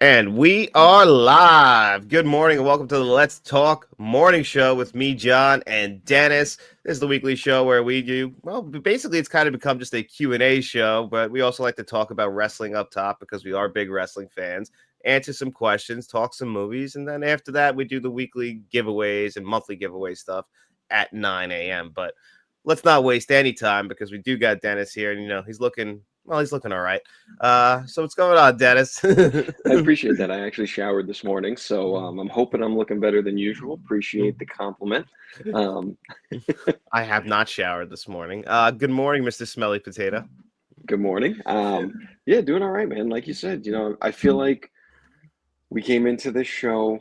And we are live. Good morning and welcome to the Let's Talk Morning Show with me, John, and Dennis. This is the weekly show where we do, well, basically it's kind of become just a Q&A show, but we also like to talk about wrestling up top because we are big wrestling fans, answer some questions, talk some movies, and then after that we do the weekly giveaways and monthly giveaway stuff at 9 a.m. But let's not waste any time because we do got Dennis here, and he's looking all right. So what's going on, Dennis? I appreciate that. I actually showered this morning, so I'm hoping I'm looking better than usual. Appreciate the compliment. Um, I have not showered this morning. Good morning, Mr. Smelly Potato. Good morning. Yeah, doing all right, man. Like you said, I feel like we came into this show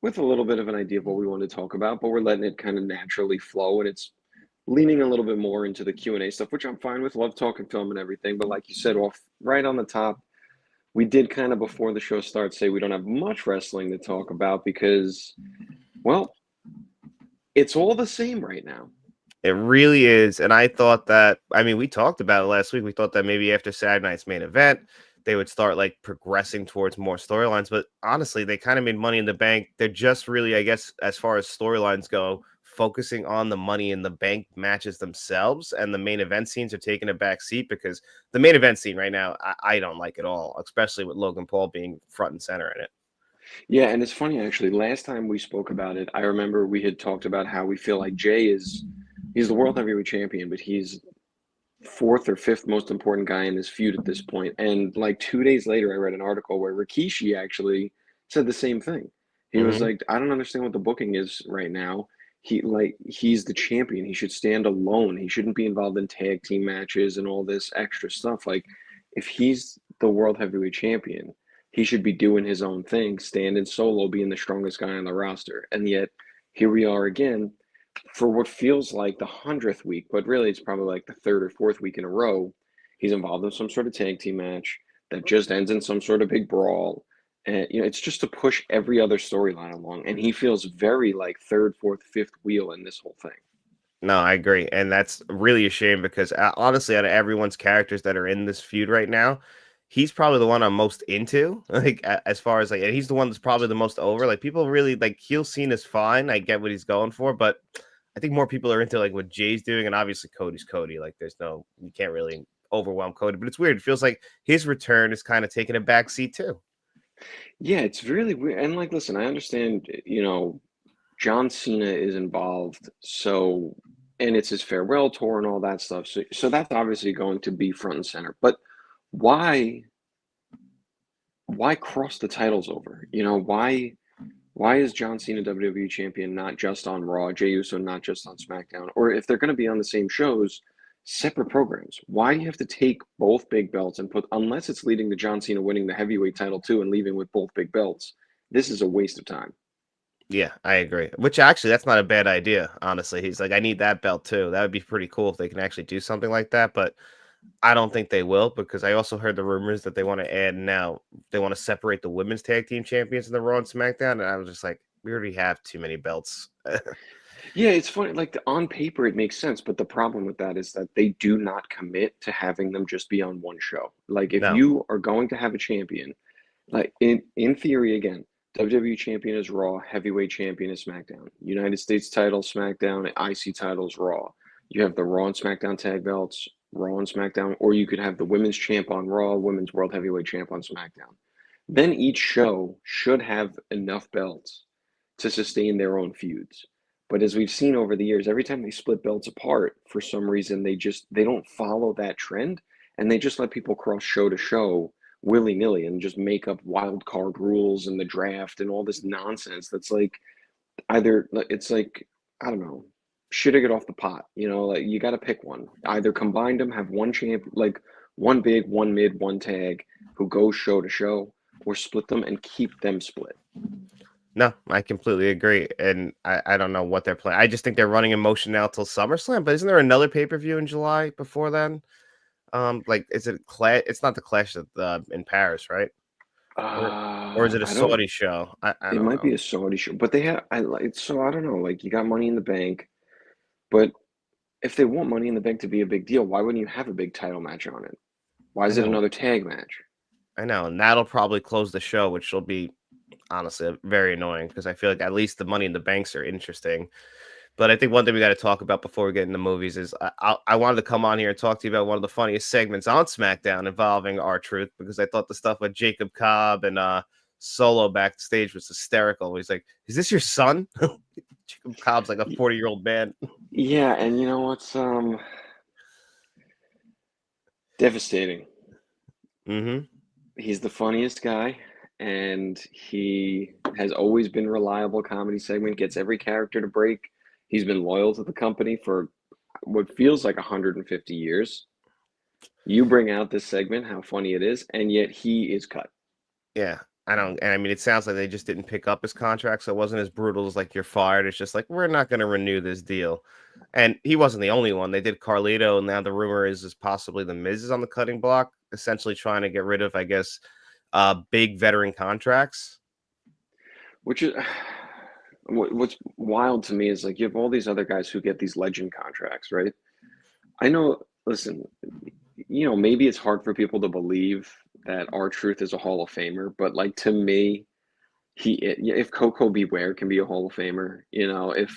with a little bit of an idea of what we want to talk about, but we're letting it kind of naturally flow, and it's leaning a little bit more into the Q&A stuff, which I'm fine with. Love talking film and everything, but like you said, off right on the top, we did kind of before the show starts say we don't have much wrestling to talk about because, well, it's all the same right now. It really is. And I thought that, we talked about it last week. We thought that maybe after Saturday night's main event, they would start like progressing towards more storylines. But honestly, they kind of made Money in the Bank. They're just really, I guess, as far as storylines go, focusing on the Money in the Bank matches themselves. And the main event scenes are taking a back seat because the main event scene right now, I don't like at all, especially with Logan Paul being front and center in it. Yeah, and it's funny actually. Last time we spoke about it, I remember we had talked about how we feel like Jay is he's the world heavyweight champion, but he's fourth or fifth most important guy in this feud at this point. And like 2 days later, I read an article where Rikishi actually said the same thing. He was Hmm. like, I don't understand what the booking is right now. He's the champion. He should stand alone. He shouldn't be involved in tag team matches and all this extra stuff. Like if he's the world heavyweight champion, he should be doing his own thing, standing solo, being the strongest guy on the roster. And yet here we are again for what feels like the 100th week, but really it's probably like the third or fourth week in a row. He's involved in some sort of tag team match that just ends in some sort of big brawl. And it's just to push every other storyline along. And he feels very like third, fourth, fifth wheel in this whole thing. No, I agree. And that's really a shame because honestly, out of everyone's characters that are in this feud right now, he's probably the one I'm most into. Like, as far as like, and he's the one that's probably the most over. Like, people really like heel scene is fine. I get what he's going for, but I think more people are into like what Jay's doing. And obviously, Cody's Cody. Like, you can't really overwhelm Cody, but it's weird. It feels like his return is kind of taking a back seat too. Yeah, it's really weird. And like, listen, I understand, John Cena is involved. So, and it's his farewell tour and all that stuff. So that's obviously going to be front and center. But why why cross the titles over? Why is John Cena WWE champion not just on Raw, Jey Uso not just on SmackDown? Or if they're going to be on the same shows, separate programs. Why do you have to take both big belts and put, unless it's leading to John Cena winning the heavyweight title too and leaving with both big belts? This is a waste of time. Yeah, I agree. Which actually, that's not a bad idea. Honestly, he's like, I need that belt too. That would be pretty cool if they can actually do something like that. But I don't think they will because I also heard the rumors that they want to add now. They want to separate the women's tag team champions in the Raw and SmackDown, and I was just like, we already have too many belts. Yeah, it's funny. Like on paper, it makes sense, but the problem with that is that they do not commit to having them just be on one show. Like if No, you are going to have a champion, like in theory, again, WWE champion is Raw, heavyweight champion is SmackDown, United States title SmackDown, IC titles Raw. You have the Raw and SmackDown tag belts, Raw and SmackDown, or you could have the women's champ on Raw, women's world heavyweight champ on SmackDown. Then each show should have enough belts to sustain their own feuds. But as we've seen over the years, every time they split belts apart, for some reason they don't follow that trend and they just let people cross show to show willy-nilly and just make up wild card rules in the draft and all this nonsense that's like either it's like I don't know, shit or get off the pot. Like you got to pick one. Either combine them, have one champ, like one big, one mid, one tag who goes show to show, or split them and keep them split. no, I completely agree, and I don't know what they're playing. I just think they're running in motion now till SummerSlam. But isn't there another pay per view in July before then? Like, is it Clash? It's not the Clash of in Paris, right? Or is it a I don't. Saudi show? I It don't might know. be a Saudi show, but they have. I like. So I don't know. Like you got Money in the Bank, but if they want Money in the Bank to be a big deal, why wouldn't you have a big title match on it? Why I is it know. another tag match? I know, and that'll probably close the show, which will be honestly very annoying because I feel like at least the Money in the Banks are interesting. But I think one thing we got to talk about before we get into movies is I wanted to come on here and talk to you about one of the funniest segments on SmackDown involving R-Truth because I thought the stuff with Jacob Cobb and Solo backstage was hysterical. He's like, "Is this your son?" Jacob Cobb's like a Y- 40-year-old man. Yeah, and you know what's devastating? Mm-hmm. He's the funniest guy, and he has always been reliable comedy segment, gets every character to break. He's been loyal to the company for what feels like 150 years. You bring out this segment, how funny it is, and yet he is cut. Yeah, I don't. And I mean, it sounds like they just didn't pick up his contract, so it wasn't as brutal as like you're fired. It's just like we're not going to renew this deal. And he wasn't the only one. They did Carlito, and now the rumor is possibly the Miz is on the cutting block, essentially trying to get rid of, I guess, big veteran contracts. Which is what's wild to me is like you have all these other guys who get these legend contracts, right? I know, listen, maybe it's hard for people to believe that R-Truth is a Hall of Famer, but like to me, if Coco Beware can be a Hall of Famer, if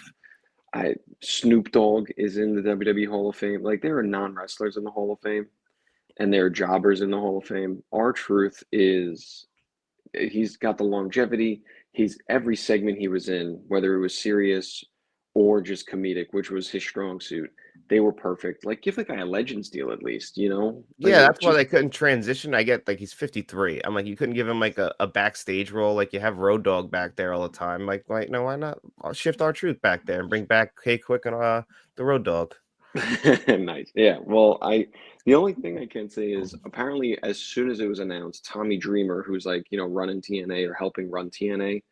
I Snoop Dogg is in the WWE Hall of Fame, like there are non-wrestlers in the Hall of Fame and there are jobbers in the Hall of Fame. R-Truth is he's got the longevity. He's every segment he was in, whether it was serious or just comedic, which was his strong suit. They were perfect. Like give the guy a Legends deal at least, Like Yeah, that's why just they couldn't transition. I get like he's 53. I'm like, you couldn't give him like a backstage role like you have Road Dogg back there all the time. Like, no, why not? I'll shift R-Truth back there and bring back Quick and the Road Dogg. nice. Yeah. Well, the only thing I can say is apparently as soon as it was announced, Tommy Dreamer, who's like, running TNA or helping run TNA,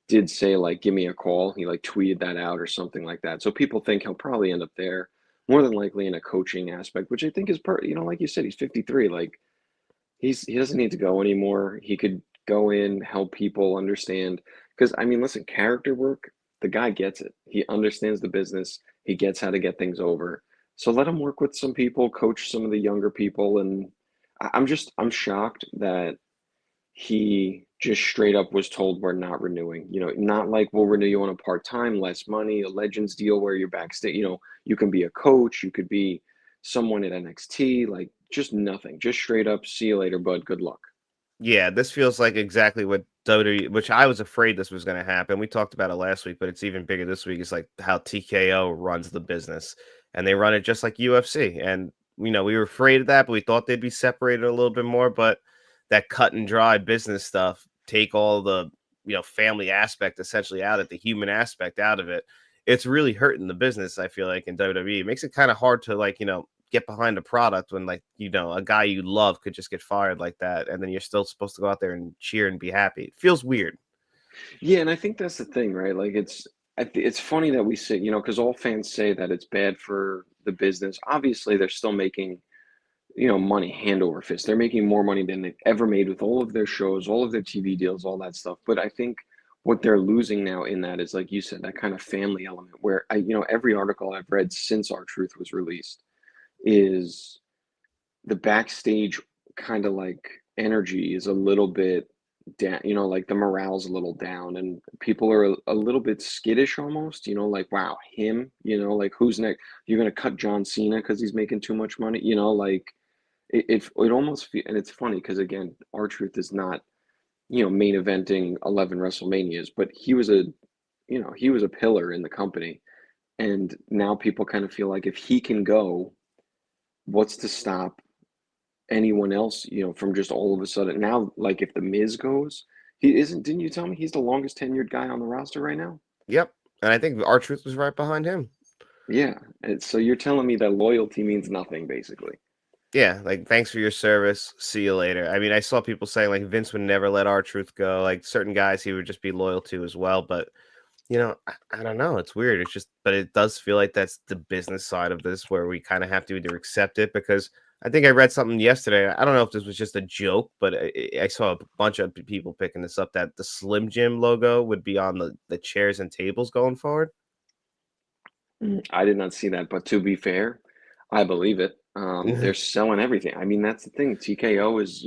did say like, give me a call. He like tweeted that out or something like that. So people think he'll probably end up there, more than likely in a coaching aspect, which I think is like you said, he's 53. Like he doesn't need to go anymore. He could go in, help people understand. Because I mean, listen, character work, the guy gets it. He understands the business. He gets how to get things over. So let him work with some people, coach some of the younger people, and I'm shocked that he just straight up was told we're not renewing. Not like we'll renew you on a part-time, less money, a Legends deal where you're backstage. You can be a coach, you could be someone at NXT, like just nothing. Just straight up, see you later, bud. Good luck. Yeah, this feels like exactly what WWE, which I was afraid this was going to happen. We talked about it last week, but it's even bigger this week. It's like how TKO runs the business, and they run it just like UFC. And we were afraid of that, but we thought they'd be separated a little bit more. But that cut and dry business stuff, take all the family aspect essentially out of it, the human aspect out of it. It's really hurting the business. I feel like in WWE, it makes it kind of hard to get behind a product when a guy you love could just get fired like that and then you're still supposed to go out there and cheer and be happy. It feels weird. Yeah, and I think that's the thing, right? Like it's funny that we say, because all fans say that it's bad for the business. Obviously, they're still making money hand over fist. They're making more money than they've ever made with all of their shows, all of their TV deals, all that stuff. But I think what they're losing now in that is, like you said, that kind of family element where every article I've read since R-Truth was released is the backstage kind of like energy is a little bit down, like the morale's a little down and people are a little bit skittish almost, like, wow, him, like who's next? You're going to cut John Cena because he's making too much money, like it almost and it's funny because again, R-Truth is not main eventing 11 WrestleManias, but he was a pillar in the company, and now people kind of feel like if he can go, what's to stop anyone else from just all of a sudden now, like if the Miz goes, didn't you tell me he's the longest tenured guy on the roster right now? Yep. And I think R-Truth was right behind him. Yeah, and so you're telling me that loyalty means nothing basically. Yeah, like thanks for your service. See you later. I mean, I saw people saying like Vince would never let R-Truth go. Like certain guys he would just be loyal to as well. But I don't know. It's weird. It's just, but it does feel like that's the business side of this where we kind of have to either accept it because I think I read something yesterday. I don't know if this was just a joke, but I saw a bunch of people picking this up that the Slim Jim logo would be on the chairs and tables going forward. I did not see that, but to be fair, I believe it. They're selling everything. I mean, that's the thing. TKO is,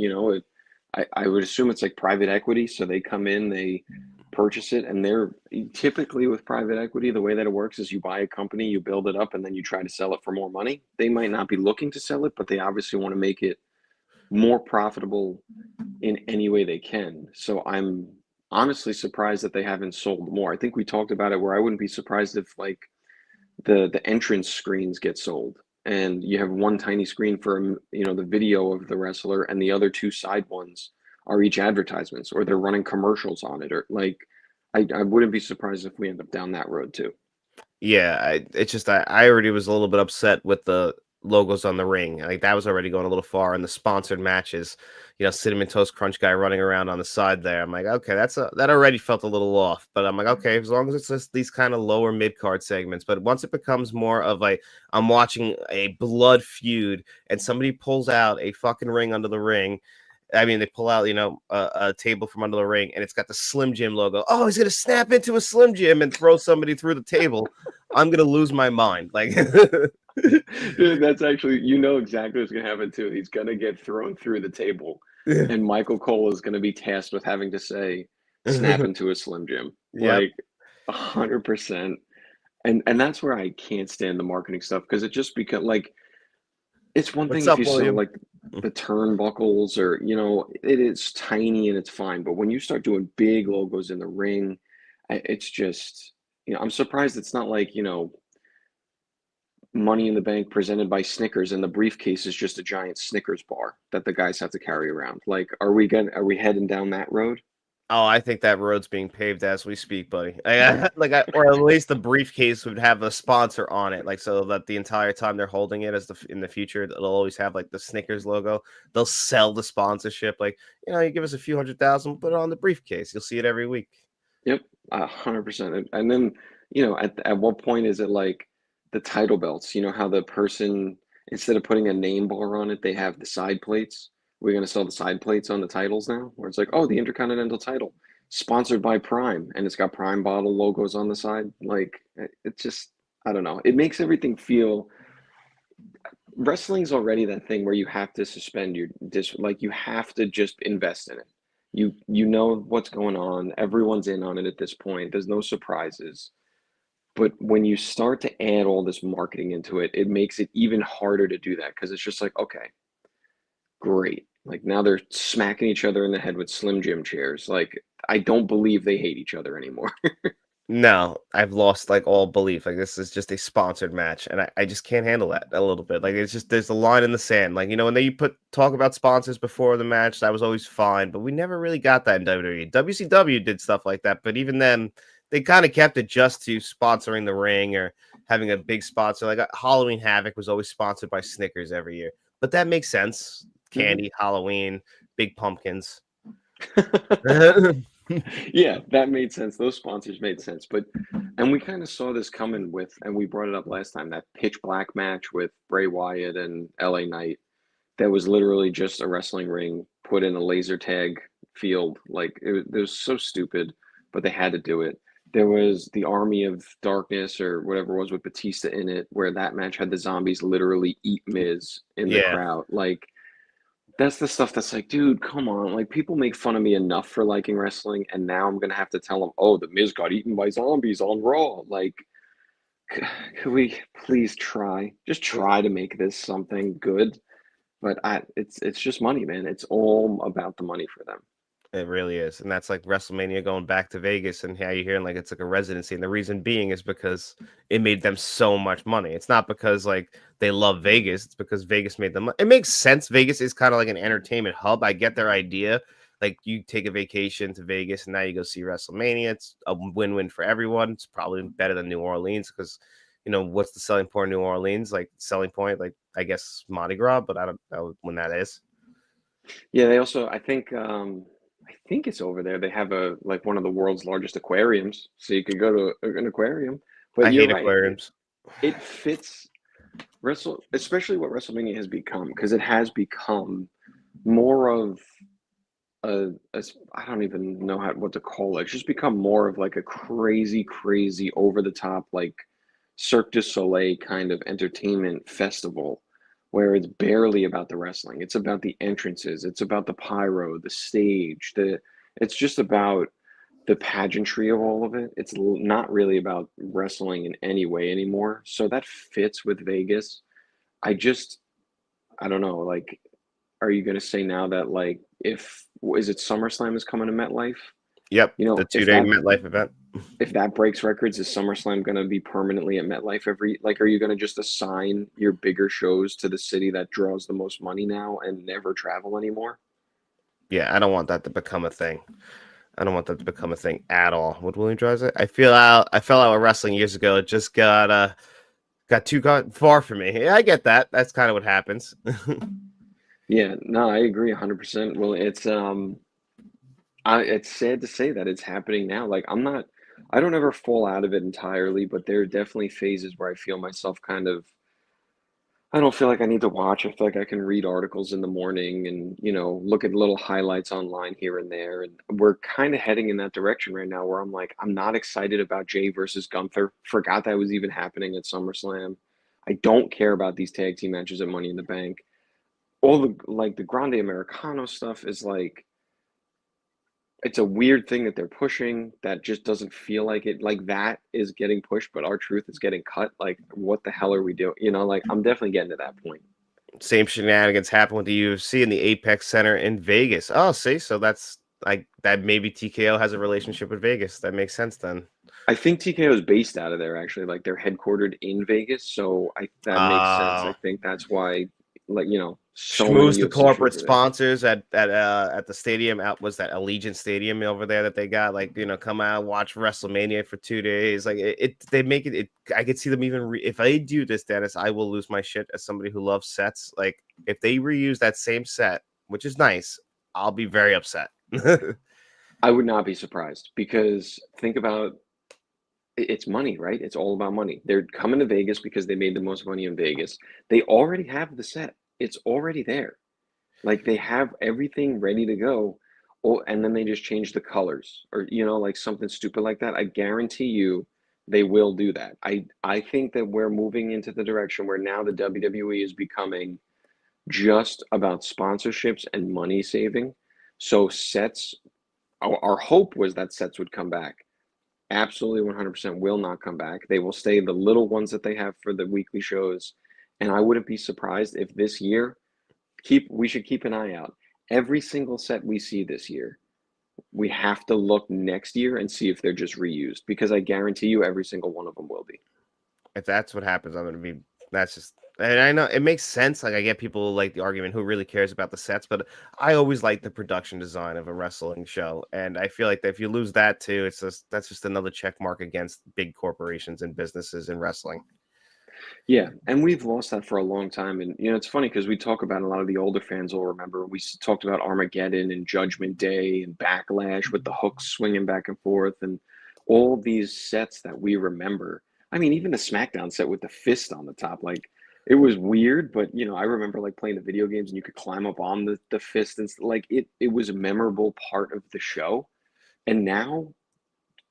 I would assume it's like private equity. So they come in, they purchase it, and they're typically with private equity, the way that it works is you buy a company, you build it up, and then you try to sell it for more money. They might not be looking to sell it, but they obviously want to make it more profitable in any way they can. So I'm honestly surprised that they haven't sold more. I think we talked about it where I wouldn't be surprised if like the entrance screens get sold and you have one tiny screen for the video of the wrestler and the other two side ones are each advertisements or they're running commercials on it or like I wouldn't be surprised if we end up down that road too. Yeah, it's just I already was a little bit upset with the logos on the ring. Like that was already going a little far. And the sponsored matches, Cinnamon Toast Crunch guy running around on the side there. I'm like, okay, that already felt a little off. But I'm like, okay, as long as it's just these kind of lower mid card segments. But once it becomes more of I'm watching a blood feud and somebody pulls out a fucking ring under the ring. I mean, they pull out, a table from under the ring, and it's got the Slim Jim logo. Oh, he's gonna snap into a Slim Jim and throw somebody through the table. I'm gonna lose my mind. Like, Dude, that's actually exactly what's gonna happen too. He's gonna get thrown through the table, and Michael Cole is gonna be tasked with having to say, "Snap into a Slim Jim," Yep. like 100%. And that's where I can't stand the marketing stuff because it just becomes like it's one thing What's if up, you sell William? like the turnbuckles or it is tiny and it's fine, but when you start doing big logos in the ring, it's just I'm surprised it's not like Money in the Bank presented by Snickers and the briefcase is just a giant Snickers bar that the guys have to carry around. Like, are we heading down that road? Oh, I think that road's being paved as we speak, buddy. Or at least the briefcase would have a sponsor on it, like so that the entire time they're holding it, in the future, it'll always have like the Snickers logo. They'll sell the sponsorship, like you give us a few 100,000, put it on the briefcase. You'll see it every week. Yep, 100%. And then, at what point is it like the title belts? You know how the person instead of putting a name bar on it, they have the side plates. We're gonna sell the side plates on the titles now, where it's like, oh, the Intercontinental title, sponsored by Prime, and it's got Prime bottle logos on the side. Like, it's just, I don't know. It makes everything feel. Wrestling's already that thing where you have to suspend your like you have to just invest in it. You know what's going on. Everyone's in on it at this point. There's no surprises. But when you start to add all this marketing into it, it makes it even harder to do that because it's just like, okay, great. Like now they're smacking each other in the head with Slim Jim chairs. Like I don't believe they hate each other anymore. No, I've lost like all belief. Like this is just a sponsored match, and I just can't handle that a little bit. Like it's just there's a line in the sand. Like when they talk about sponsors before the match, that was always fine, but we never really got that in WWE. WCW did stuff like that, but even then, they kind of kept it just to sponsoring the ring or having a big sponsor. Like Halloween Havoc was always sponsored by Snickers every year, but that makes sense. Mhm. Candy, Halloween, big pumpkins. Yeah, that made sense. Those sponsors made sense. And we kind of saw this coming with, and we brought it up last time, that pitch black match with Bray Wyatt and LA Knight. That was literally just a wrestling ring put in a laser tag field. Like it was so stupid, but they had to do it. There was the Army of Darkness or whatever it was with Batista in it, where that match had the zombies literally eat Miz in the Yeah. crowd. Like that's the stuff that's like, dude, come on. Like people make fun of me enough for liking wrestling, and now I'm gonna have to tell them, oh, the Miz got eaten by zombies on Raw. Like, could we please try? Just try to make this something good. But it's just money, man. It's all about the money for them. It really is. And that's like WrestleMania going back to Vegas and how you're hearing like it's like a residency. And the reason being is because it made them so much money. It's not because like they love Vegas, it's because Vegas made them. It makes sense. Vegas is kind of like an entertainment hub. I get their idea. Like you take a vacation to Vegas and now you go see WrestleMania. It's a win-win for everyone. It's probably better than New Orleans because what's the selling point of New Orleans? Like selling point, like I guess Mardi Gras, but I don't know when that is. Yeah, they also I think it's over there. They have a like one of the world's largest aquariums, so you could go to an aquarium. But I you're hate right. aquariums. It fits especially what WrestleMania has become, because it has become more of I don't even know what to call it. It's just become more of like a crazy, crazy, over the top, like Cirque du Soleil kind of entertainment festival where it's barely about the wrestling. It's about the entrances, it's about the pyro, the stage, it's just about the pageantry of all of it. It's not really about wrestling in any way anymore. So that fits with Vegas. I just, I don't know. Like, are you going to say now that, like, if, is it SummerSlam is coming to MetLife? Yep, You the know, 2 day MetLife event. if that breaks records, is SummerSlam going to be permanently at MetLife every, like, are you going to just assign your bigger shows to the city that draws the most money now and never travel anymore? Yeah, I don't want that to become a thing. I don't want that to become a thing at all. What William drives it? I fell out with wrestling years ago. It just got too far for me. Yeah, I get that. That's kind of what happens. Yeah, no, I agree 100%. Well, it's sad to say that it's happening now. Like, I don't ever fall out of it entirely, but there are definitely phases where I feel myself kind of, I don't feel like I need to watch. I feel like I can read articles in the morning and, look at little highlights online here and there. And we're kind of heading in that direction right now where I'm like, I'm not excited about Jay versus Gunther. Forgot that was even happening at SummerSlam. I don't care about these tag team matches at Money in the Bank. All the, like, the Grande Americano stuff is like, it's a weird thing that they're pushing that just doesn't feel like it. Like, that is getting pushed, but R-Truth is getting cut. Like, what the hell are we doing? Like, I'm definitely getting to that point. Same shenanigans happen with the UFC in the Apex Center in Vegas. Oh, see, so that's like that. Maybe TKO has a relationship with Vegas. That makes sense then. I think TKO is based out of there, actually. Like, they're headquartered in Vegas, so that makes sense. I Uh, think that's why, like, so many Schmooze the UFC shows corporate are there. sponsors at the stadium. Out was that Allegiant Stadium over there that they got, like, come out watch WrestleMania for 2 days. Like they make it. I could see them even if they do this, Dennis, I will lose my shit as somebody who loves sets. Like if they reuse that same set, which is nice, I'll be very upset. I would not be surprised because think about it's money, right? It's all about money. They're coming to Vegas because they made the most money in Vegas. They already have the set. It's already there. Like, they have everything ready to go. Oh, and then they just change the colors or like something stupid like that. I guarantee you they will do that. I think that we're moving into the direction where now the WWE is becoming just about sponsorships and money saving. So sets, our hope was that sets would come back. Absolutely 100% will not come back. They will stay the little ones that they have for the weekly shows. And I wouldn't be surprised if this year we should keep an eye out. Every single set we see this year, we have to look next year and see if they're just reused because I guarantee you every single one of them will be. If that's what happens, I'm gonna be. That's just. And I know it makes sense. Like I get people like the argument who really cares about the sets, but I always like the production design of a wrestling show, and I feel like that if you lose that too, that's just another check mark against big corporations and businesses in wrestling. Yeah, and we've lost that for a long time. And it's funny because we talk about a lot of the older fans will remember talked about Armageddon and Judgment Day and Backlash with the hooks swinging back and forth and all these sets that we remember. I mean, even the SmackDown set with the fist on the top, like it was weird, but I remember like playing the video games and you could climb up on the fist and like it was a memorable part of the show. And now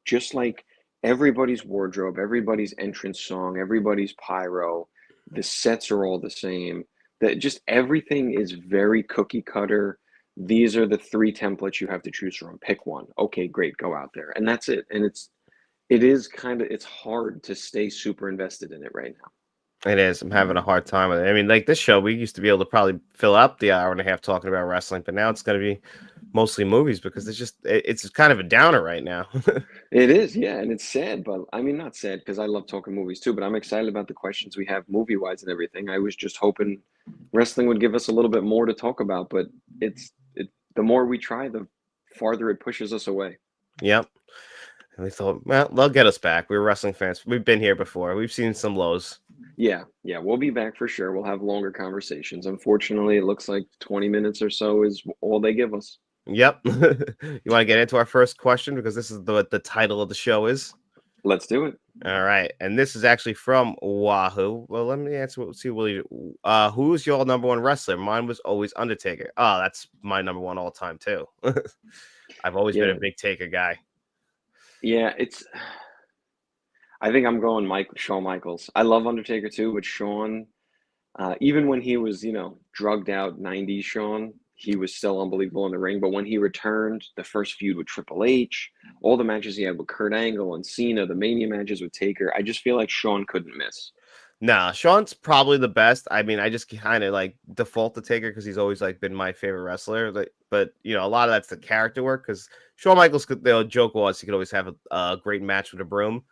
just like everybody's wardrobe, everybody's entrance song, everybody's pyro, the sets are all the same. That just everything is very cookie cutter. These are the three templates you have to choose from. Pick one. Okay, great, go out there. And that's it. And it's hard to stay super invested in it right now. It is. I'm having a hard time with it. I mean, like this show, we used to be able to probably fill up the hour and a half talking about wrestling, but now it's going to be mostly movies because it's kind of a downer right now. It is, yeah, and it's sad, but I mean, not sad because I love talking movies too, but I'm excited about the questions we have movie wise and everything. I was just hoping wrestling would give us a little bit more to talk about, but the more we try, the farther it pushes us away. Yep. And we thought, well, they'll get us back. We're wrestling fans. We've been here before. We've seen some lows. Yeah, we'll be back for sure. We'll have longer conversations. Unfortunately, it looks like 20 minutes or so is all they give us. Yep. You want to get into our first question because this is what the title of the show is. Let's do it. All right, and this is actually from Wahoo. Well, let me answer. See, Willie, who's your number one wrestler? Mine was always Undertaker. Oh, that's my number one all time too. I've always been a big Taker guy. Yeah, I think I'm going Shawn Michaels. I love Undertaker too, but Shawn, Even when he was, drugged out 90s Sean, he was still unbelievable in the ring. But when he returned, the first feud with Triple H, all the matches he had with Kurt Angle and Cena, the Mania matches with Taker, I just feel like Sean couldn't miss. Nah, Sean's probably the best. I mean, I just kind of like default to Taker because he's always like been my favorite wrestler. But a lot of that's the character work because Shawn Michaels the joke was he could always have a great match with a broom.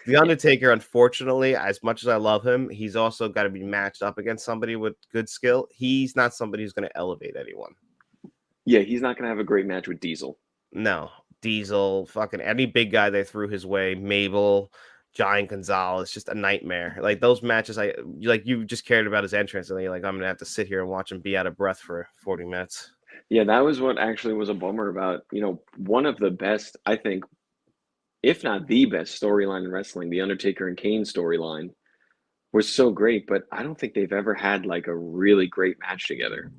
The Yeah, Undertaker, unfortunately, as much as I love him, he's also got to be matched up against somebody with good skill. He's not somebody who's going to elevate anyone. yeah, he's not going to have a great match with Diesel. No, Diesel, fucking any big guy they threw his way, Mabel, Giant Gonzalez, just a nightmare. Like those matches, you just cared about his entrance, and you're like, I'm gonna have to sit here and watch him be out of breath for 40 minutes. Yeah, that was what actually was a bummer about, one of the best, I think, if not the best storyline in wrestling, the Undertaker and Kane storyline was so great, but I don't think they've ever had like a really great match together.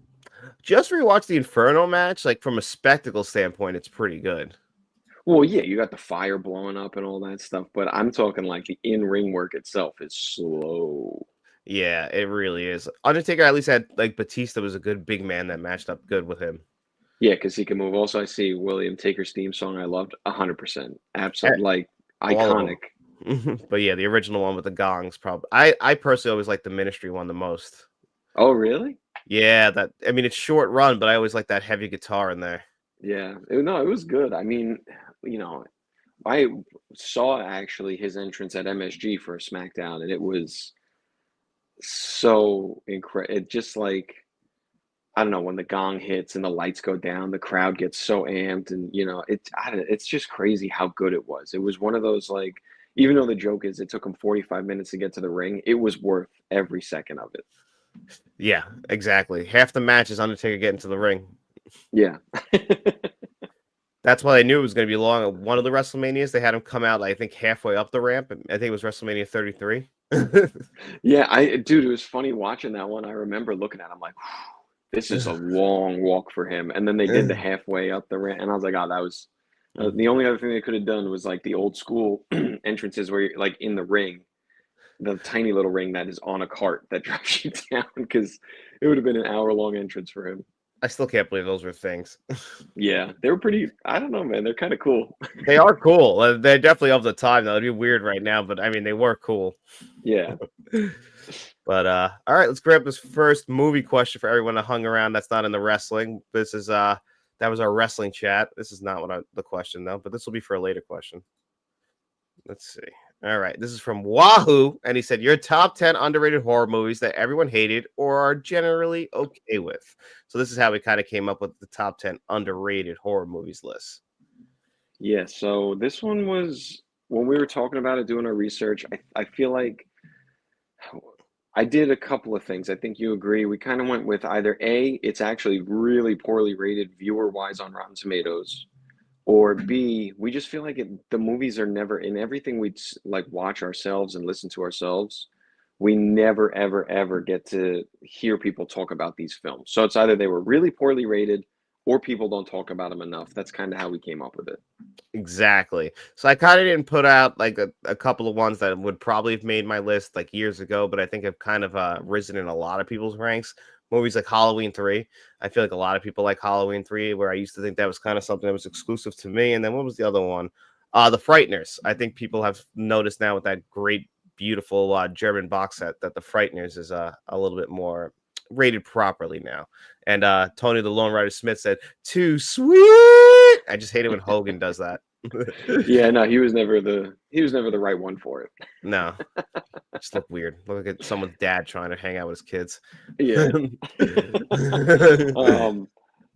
Just rewatch the Inferno match. Like from a spectacle standpoint, it's pretty good. Well, yeah, you got the fire blowing up and all that stuff, but I'm talking like the in-ring work itself is slow. Yeah, it really is. Undertaker at least had like Batista was a good big man that matched up good with him. Yeah, because he can move. Also, I see William Taker's theme song. I loved 100%. Absolutely, like All of iconic. them. But yeah, the original one with the gongs probably. I personally always like the Ministry one the most. Oh, really? Yeah, I mean it's short run, but I always like that heavy guitar in there. Yeah. No, it was good. I mean, you know, I saw actually his entrance at MSG for a SmackDown, and it was so incredible. It just like I don't know when the gong hits and the lights go down, the crowd gets so amped, and it's just crazy how good it was. It was one of those like, even though the joke is it took him 45 minutes to get to the ring, it was worth every second of it. Yeah, exactly. Half the match is Undertaker getting to the ring. Yeah. That's why I knew it was going to be long. At one of the WrestleManias, they had him come out, I think, halfway up the ramp. I think it was WrestleMania 33. Yeah, dude, it was funny watching that one. I remember looking at him like, this is a long walk for him. And then they did the halfway up the ramp, and I was like, oh, that was the only other thing they could have done was like the old school entrances where you're like in the ring, the tiny little ring that is on a cart that drops you down because it would have been an hour-long entrance for him. I still can't believe those were things. Yeah, they were pretty. I don't know, man. They're kind of cool. They are cool. They're definitely of the time, though. It'd be weird right now, but I mean, they were cool. Yeah. But all right, let's grab this first movie question for everyone that hung around that's not in the wrestling. This is that was our wrestling chat. This is not the question though, but this will be for a later question. Let's see. All right, this is from Wahoo, and he said your top 10 underrated horror movies that everyone hated or are generally okay with. So this is how we kind of came up with the top 10 underrated horror movies list. Yeah. So this one was when we were talking about it, doing our research. I feel like I did a couple of things. I think you agree. We kind of went with either A, it's actually really poorly rated viewer wise on Rotten Tomatoes, or B, we just feel like the movies are never in everything we like watch ourselves and listen to ourselves. We never, ever, ever get to hear people talk about these films. So it's either they were really poorly rated or people don't talk about them enough. That's kind of how we came up with it. Exactly. So I kind of didn't put out like a couple of ones that would probably have made my list like years ago, but I think have kind of risen in a lot of people's ranks. Movies like Halloween 3. I feel like a lot of people like Halloween 3, where I used to think that was kind of something that was exclusive to me. And then what was the other one? The Frighteners. I think people have noticed now with that great, beautiful German box set that The Frighteners is a little bit more rated properly now. And Tony the Lone Rider Smith said, "Too sweet." I just hate it when Hogan does that. Yeah, no, he was never the right one for it. No, just look weird. Look at someone's dad trying to hang out with his kids. Yeah.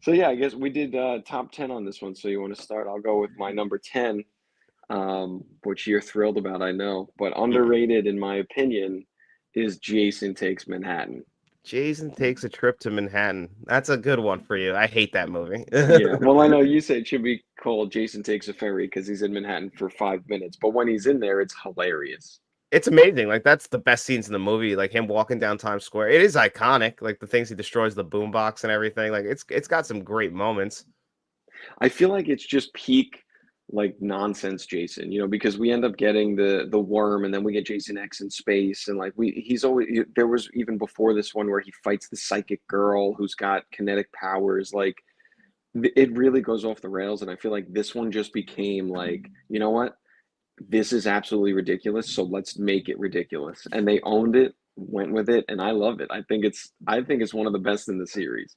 So yeah, I guess we did top 10 on this one. So you want to start? I'll go with my number 10, which you're thrilled about, I know, but underrated in my opinion is Jason Takes Manhattan. Jason Takes a Trip to Manhattan. That's a good one for you. I hate that movie. Yeah, well, I know you say it should be called Jason Takes a Ferry because he's in Manhattan for 5 minutes, but when he's in there, it's hilarious. It's amazing. Like that's the best scenes in the movie. Like him walking down Times Square. It is iconic. Like the things he destroys the boombox and everything. Like it's got some great moments. I feel like it's just peak like nonsense Jason, because we end up getting the worm, and then we get Jason X in space, and like he's always there was even before this one where he fights the psychic girl who's got kinetic powers. Like it really goes off the rails, and I feel like this one just became like, you know what? This is absolutely ridiculous, so let's make it ridiculous. And they owned it, went with it, and I love it. I think it's one of the best in the series.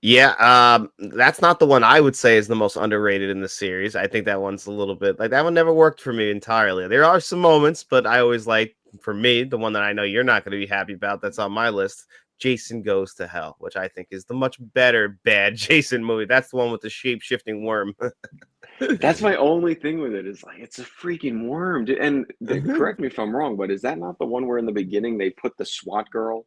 Yeah, that's not the one I would say is the most underrated in the series. I think that one's a little bit like that one never worked for me entirely. There are some moments, but I always like, for me, the one that I know you're not going to be happy about that's on my list, Jason Goes to Hell, which I think is the much better bad Jason movie. That's the one with the shape-shifting worm. That's my only thing with it is like it's a freaking worm, dude. And correct me if I'm wrong, but is that not the one where in the beginning they put the SWAT girl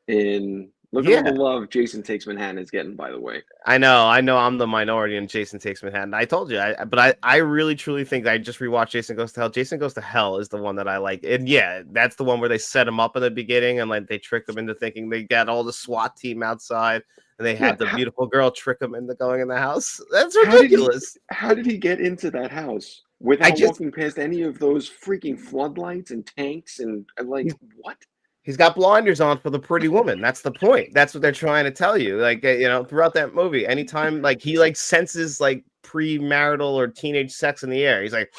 in? Look at all the Yeah, love Jason Takes Manhattan is getting, by the way. I know. I'm the minority in Jason Takes Manhattan. I told you, but I really truly think I just rewatched Jason Goes to Hell. Jason Goes to Hell is the one that I like, and yeah, that's the one where they set him up in the beginning and like they trick him into thinking they got all the SWAT team outside, and they Yeah, had the beautiful girl trick him into going in the house. That's how did he ridiculous. how did he get into that house I without just walking past any of those freaking floodlights and tanks and like what? He's got blinders on for the pretty woman. That's the point. That's what they're trying to tell you. Like, throughout that movie, anytime like he like senses like premarital or teenage sex in the air, he's like,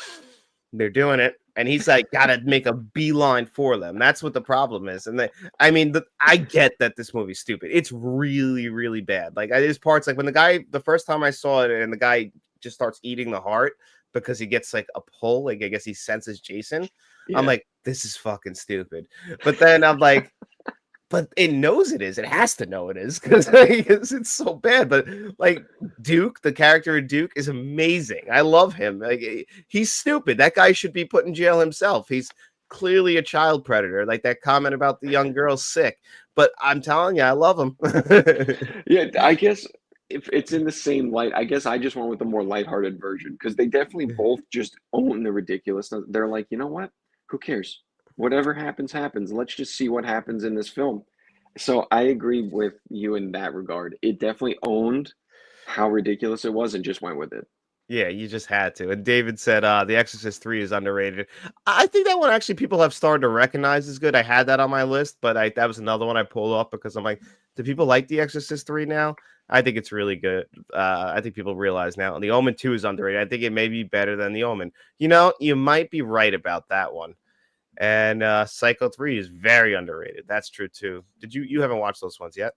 they're doing it. And he's like, gotta make a beeline for them. That's what the problem is. And I get that this movie's stupid. It's really, really bad. Like, there's parts like when the first time I saw it, and the guy just starts eating the heart because he gets like a pull. Like, I guess he senses Jason. I'm Yeah. like, this is fucking stupid. But then I'm like, but it knows it is. It has to know it is because it's so bad. But like Duke, the character of Duke is amazing. I love him. Like he's stupid. That guy should be put in jail himself. He's clearly a child predator. Like that comment about the young girl's sick. But I'm telling you, I love him. Yeah, I guess if it's in the same light, I guess I just went with the more lighthearted version because they definitely both just own the ridiculousness. They're like, you know what? Who cares? Whatever happens, happens. Let's just see what happens in this film. So I agree with you in that regard. It definitely owned how ridiculous it was and just went with it. Yeah, you just had to. And David said The Exorcist 3 is underrated. I think that one actually people have started to recognize is good. I had that on my list, but that was another one I pulled up because I'm like, do people like The Exorcist 3 now? I think it's really good. I think people realize now. And The Omen 2 is underrated. I think it may be better than The Omen. You might be right about that one. And Psycho 3 is very underrated. That's true too. You haven't watched those ones yet?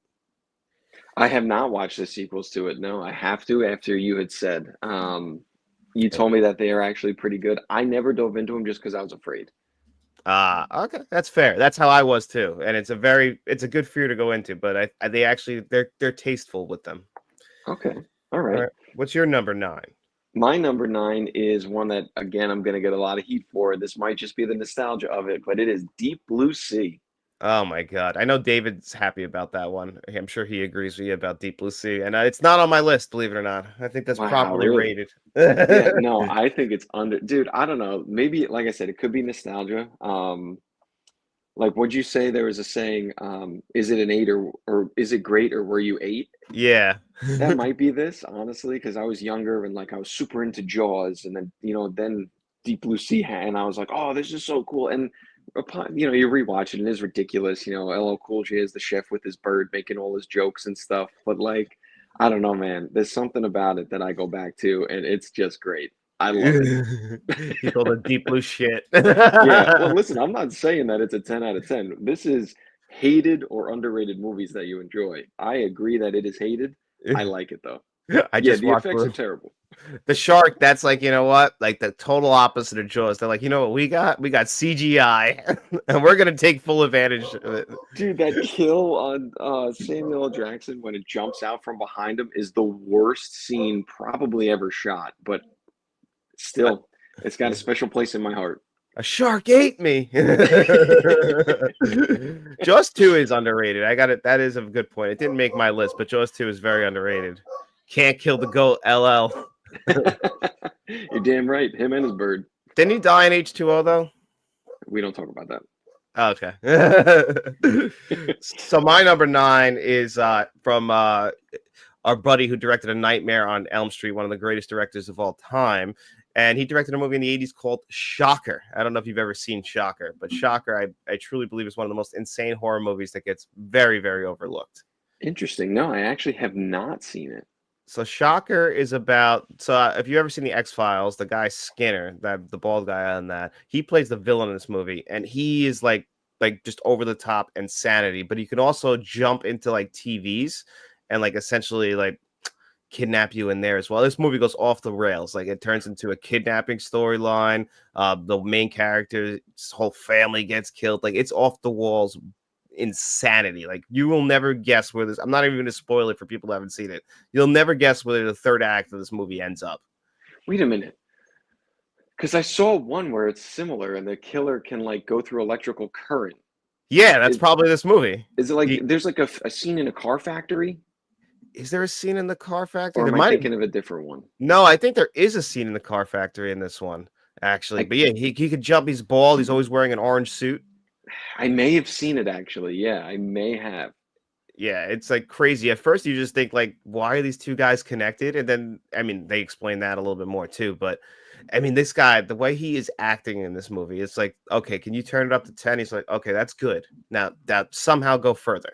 I have not watched the sequels to it. No, I have to after you had said. You told me that they are actually pretty good. I never dove into them just because I was afraid. Okay, that's fair. That's how I was too, and it's a good fear to go into. But they're tasteful with them. Okay. All All right. right, what's your number 9? My number nine is one that, again, I'm going to get a lot of heat for. This might just be the nostalgia of it, but it is Deep Blue Sea. Oh my god, I know David's happy about that one. I'm sure he agrees with you about Deep Blue Sea, and it's not on my list, believe it or not. I think that's Wow, properly really? rated. Yeah, no, I think it's under, dude, I don't know. Maybe, like I said, it could be nostalgia. Like, would you say there was a saying, is it an eight or is it great or were you eight? Yeah. That might be this, honestly, because I was younger and like I was super into Jaws, and then then Deep Blue Sea, and I was like, oh, this is so cool. And upon you rewatch it, and it is ridiculous. LL Cool J is the chef with his bird making all his jokes and stuff. But like, I don't know, man. There's something about it that I go back to, and it's just great. I love it. He called it Deep Blue shit. Yeah. Well, listen, I'm not saying that it's a 10 out of 10. This is hated or underrated movies that you enjoy. I agree that it is hated. I like it though. I Yeah, just the watched effects are terrible. the shark. That's like, you know what? Like the total opposite of Jaws. They're like, you know what we got? We got CGI, and we're gonna take full advantage of it. Dude, that kill on Samuel L. Jackson when it jumps out from behind him is the worst scene probably ever shot, but still, it's got a special place in my heart. A shark ate me. Jaws 2 is underrated. I got it. That is a good point. It didn't make my list, but Jaws 2 is very underrated. Can't kill the goat, LL. You're damn right. Him and his bird. Didn't he die in H2O though? We don't talk about that. Okay. So my number 9 is from our buddy who directed A Nightmare on Elm Street, one of the greatest directors of all time. And he directed a movie in the 80s called Shocker. I don't know if you've ever seen Shocker, but Shocker, I truly believe, is one of the most insane horror movies that gets very, very overlooked. Interesting. No, I actually have not seen it. So Shocker is about, if you ever seen the X-Files, the guy Skinner, that the bald guy on that, he plays the villain in this movie, and he is like just over the top insanity, but he can also jump into like TVs and like essentially like kidnap you in there as well. This movie goes off the rails. Like it turns into a kidnapping storyline. The main character's whole family gets killed. Like it's off the walls insanity. Like you will never guess where this. I'm not even going to spoil it for people who haven't seen it. You'll never guess where the third act of this movie ends up. Wait a minute. Because I saw one where it's similar and the killer can like go through electrical current. Yeah, that's probably this movie. Is it like there's like a scene in a car factory? Is there a scene in the car factory? Or There am I might thinking of a different one? No, I think there is a scene in the car factory in this one, actually. But yeah, he could jump. He's bald. He's always wearing an orange suit. I may have seen it actually. Yeah, I may have. Yeah, it's like crazy. At first, you just think like, why are these two guys connected? And then, I mean, they explain that a little bit more too. But I mean, this guy, the way he is acting in this movie, it's like, okay, can you turn it up to 10? He's like, okay, that's good. Now somehow go further.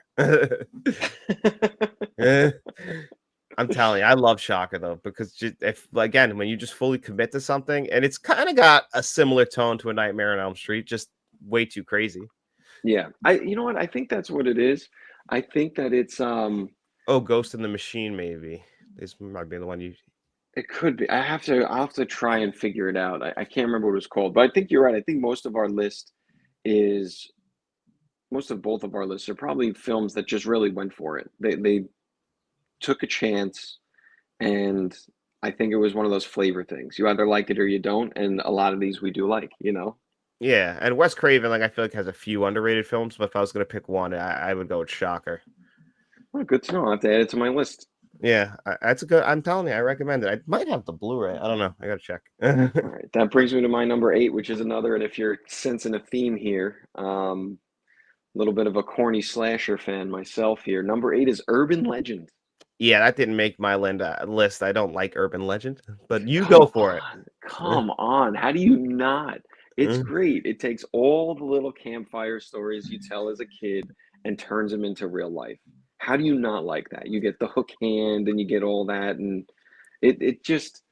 I'm telling you, I love Shocker though, because if again, when you just fully commit to something, and it's kind of got a similar tone to A Nightmare on Elm Street, just way too crazy. Yeah, you know what? I think that's what it is. I think that it's Oh, Ghost in the Machine, maybe. This might be the one you. It could be. I'll have to try and figure it out. I can't remember what it was called, but I think you're right. I think most of both of our lists are probably films that just really went for it. They took a chance, and I think it was one of those flavor things. You either like it or you don't, and a lot of these we do like, you know? Yeah, and Wes Craven, like I feel like has a few underrated films, but if I was gonna pick one, I would go with Shocker. Well, good to know. I'll have to add it to my list. Yeah, that's a good. I'm telling you, I recommend it. I might have the Blu-ray. I don't know. I gotta check. All right, that brings me to my number 8, which is another. And if you're sensing a theme here, a little bit of a corny slasher fan myself here. Number 8 is Urban Legend. Yeah, that didn't make my list. I don't like Urban Legend, but you go for it. Come on. How do you not? It's great. It takes all the little campfire stories you tell as a kid and turns them into real life. How do you not like that? You get the hook hand and you get all that, and it just,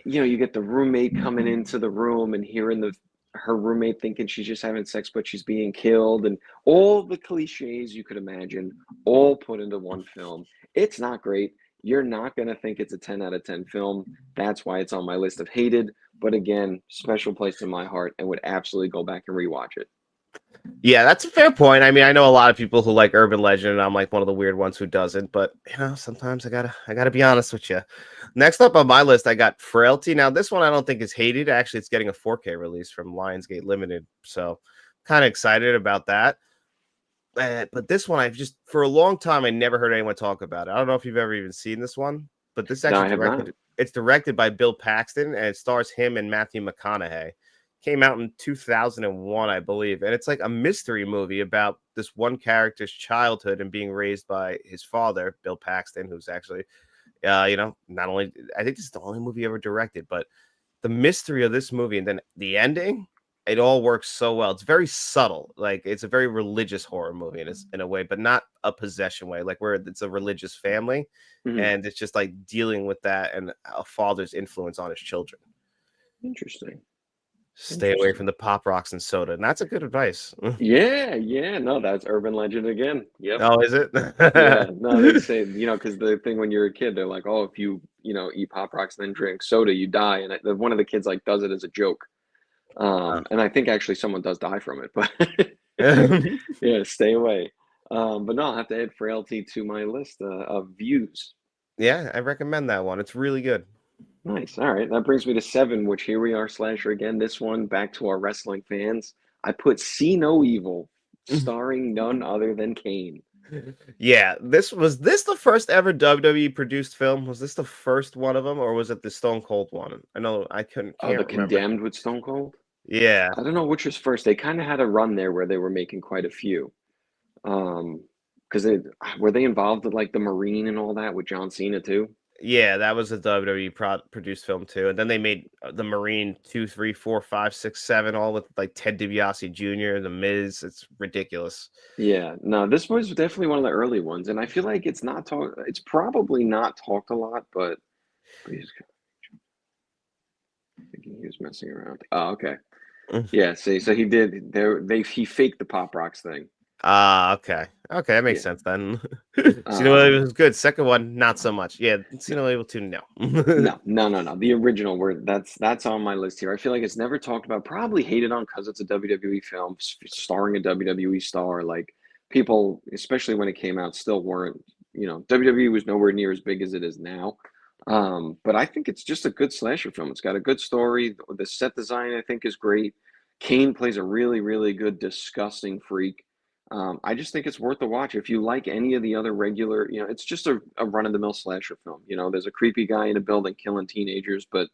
you know, you get the roommate coming into the room and hearing her roommate thinking she's just having sex, but she's being killed, and all the cliches you could imagine, all put into one film. It's not great. You're not going to think it's a 10 out of 10 film. That's why it's on my list of hated. But again, special place in my heart, and would absolutely go back and rewatch it. Yeah, that's a fair point. I mean, I know a lot of people who like Urban Legend, and I'm like one of the weird ones who doesn't. But you know, sometimes I gotta be honest with you. Next up on my list, I got Frailty. Now, this one I don't think is hated. Actually, it's getting a 4K release from Lionsgate Limited, so kind of excited about that. But this one, I've just for a long time I never heard anyone talk about it. I don't know if you've ever even seen this one, but this is actually it's directed by Bill Paxton, and it stars him and Matthew McConaughey. Came out in 2001, I believe, and it's like a mystery movie about this one character's childhood and being raised by his father, Bill Paxton, who's actually, you know, not only I think this is the only movie ever directed, but the mystery of this movie and then the ending, it all works so well. It's very subtle, like it's a very religious horror movie in a way, but not a possession way, like where it's a religious family, and it's just like dealing with that and a father's influence on his children. Interesting. Stay away from the pop rocks and soda, and that's a good advice. Yeah, no, that's Urban Legend again. Yep. Oh, is it? Yeah, no, they say, you know, because the thing when you're a kid, they're like, oh, if you know, eat Pop Rocks and then drink soda, you die, and one of the kids like does it as a joke, and I think actually someone does die from it, but yeah, stay away. But no, I'll have to add Frailty to my list of views. Yeah, I recommend that one. It's really good. Nice. All right. That brings me to 7, which here we are, slasher again. This one, back to our wrestling fans. I put See No Evil, starring none other than Kane. Yeah, was this the first ever WWE produced film? Was this the first one of them, or was it the Stone Cold one? I know I can't remember. Condemned with Stone Cold? Yeah. I don't know which was first. They kind of had a run there where they were making quite a few. because they were they involved with like the Marine and all that with John Cena too. Yeah, that was a WWE produced film too, and then they made the Marine 2, 3, 4, 5, 6, 7, all with like Ted DiBiase Jr., The Miz. It's ridiculous. Yeah, no, this was definitely one of the early ones, and I feel like it's not talked. It's probably not talked a lot, but he's thinking he was messing around. Oh, okay. Mm. Yeah, see, so he did there. He faked the Pop Rocks thing. Ah, okay. Okay, that makes Yeah. sense then. Cena Um, Williams was good. Second one, not so much. Yeah, Cena Williams 2, no. no. The original word that's on my list here. I feel like it's never talked about, probably hated on because it's a WWE film starring a WWE star. Like people, especially when it came out, still weren't, WWE was nowhere near as big as it is now. But I think it's just a good slasher film. It's got a good story. The set design, I think, is great. Kane plays a really, really good, disgusting freak. I just think it's worth a watch. If you like any of the other regular, it's just a run-of-the-mill slasher film. There's a creepy guy in a building killing teenagers, but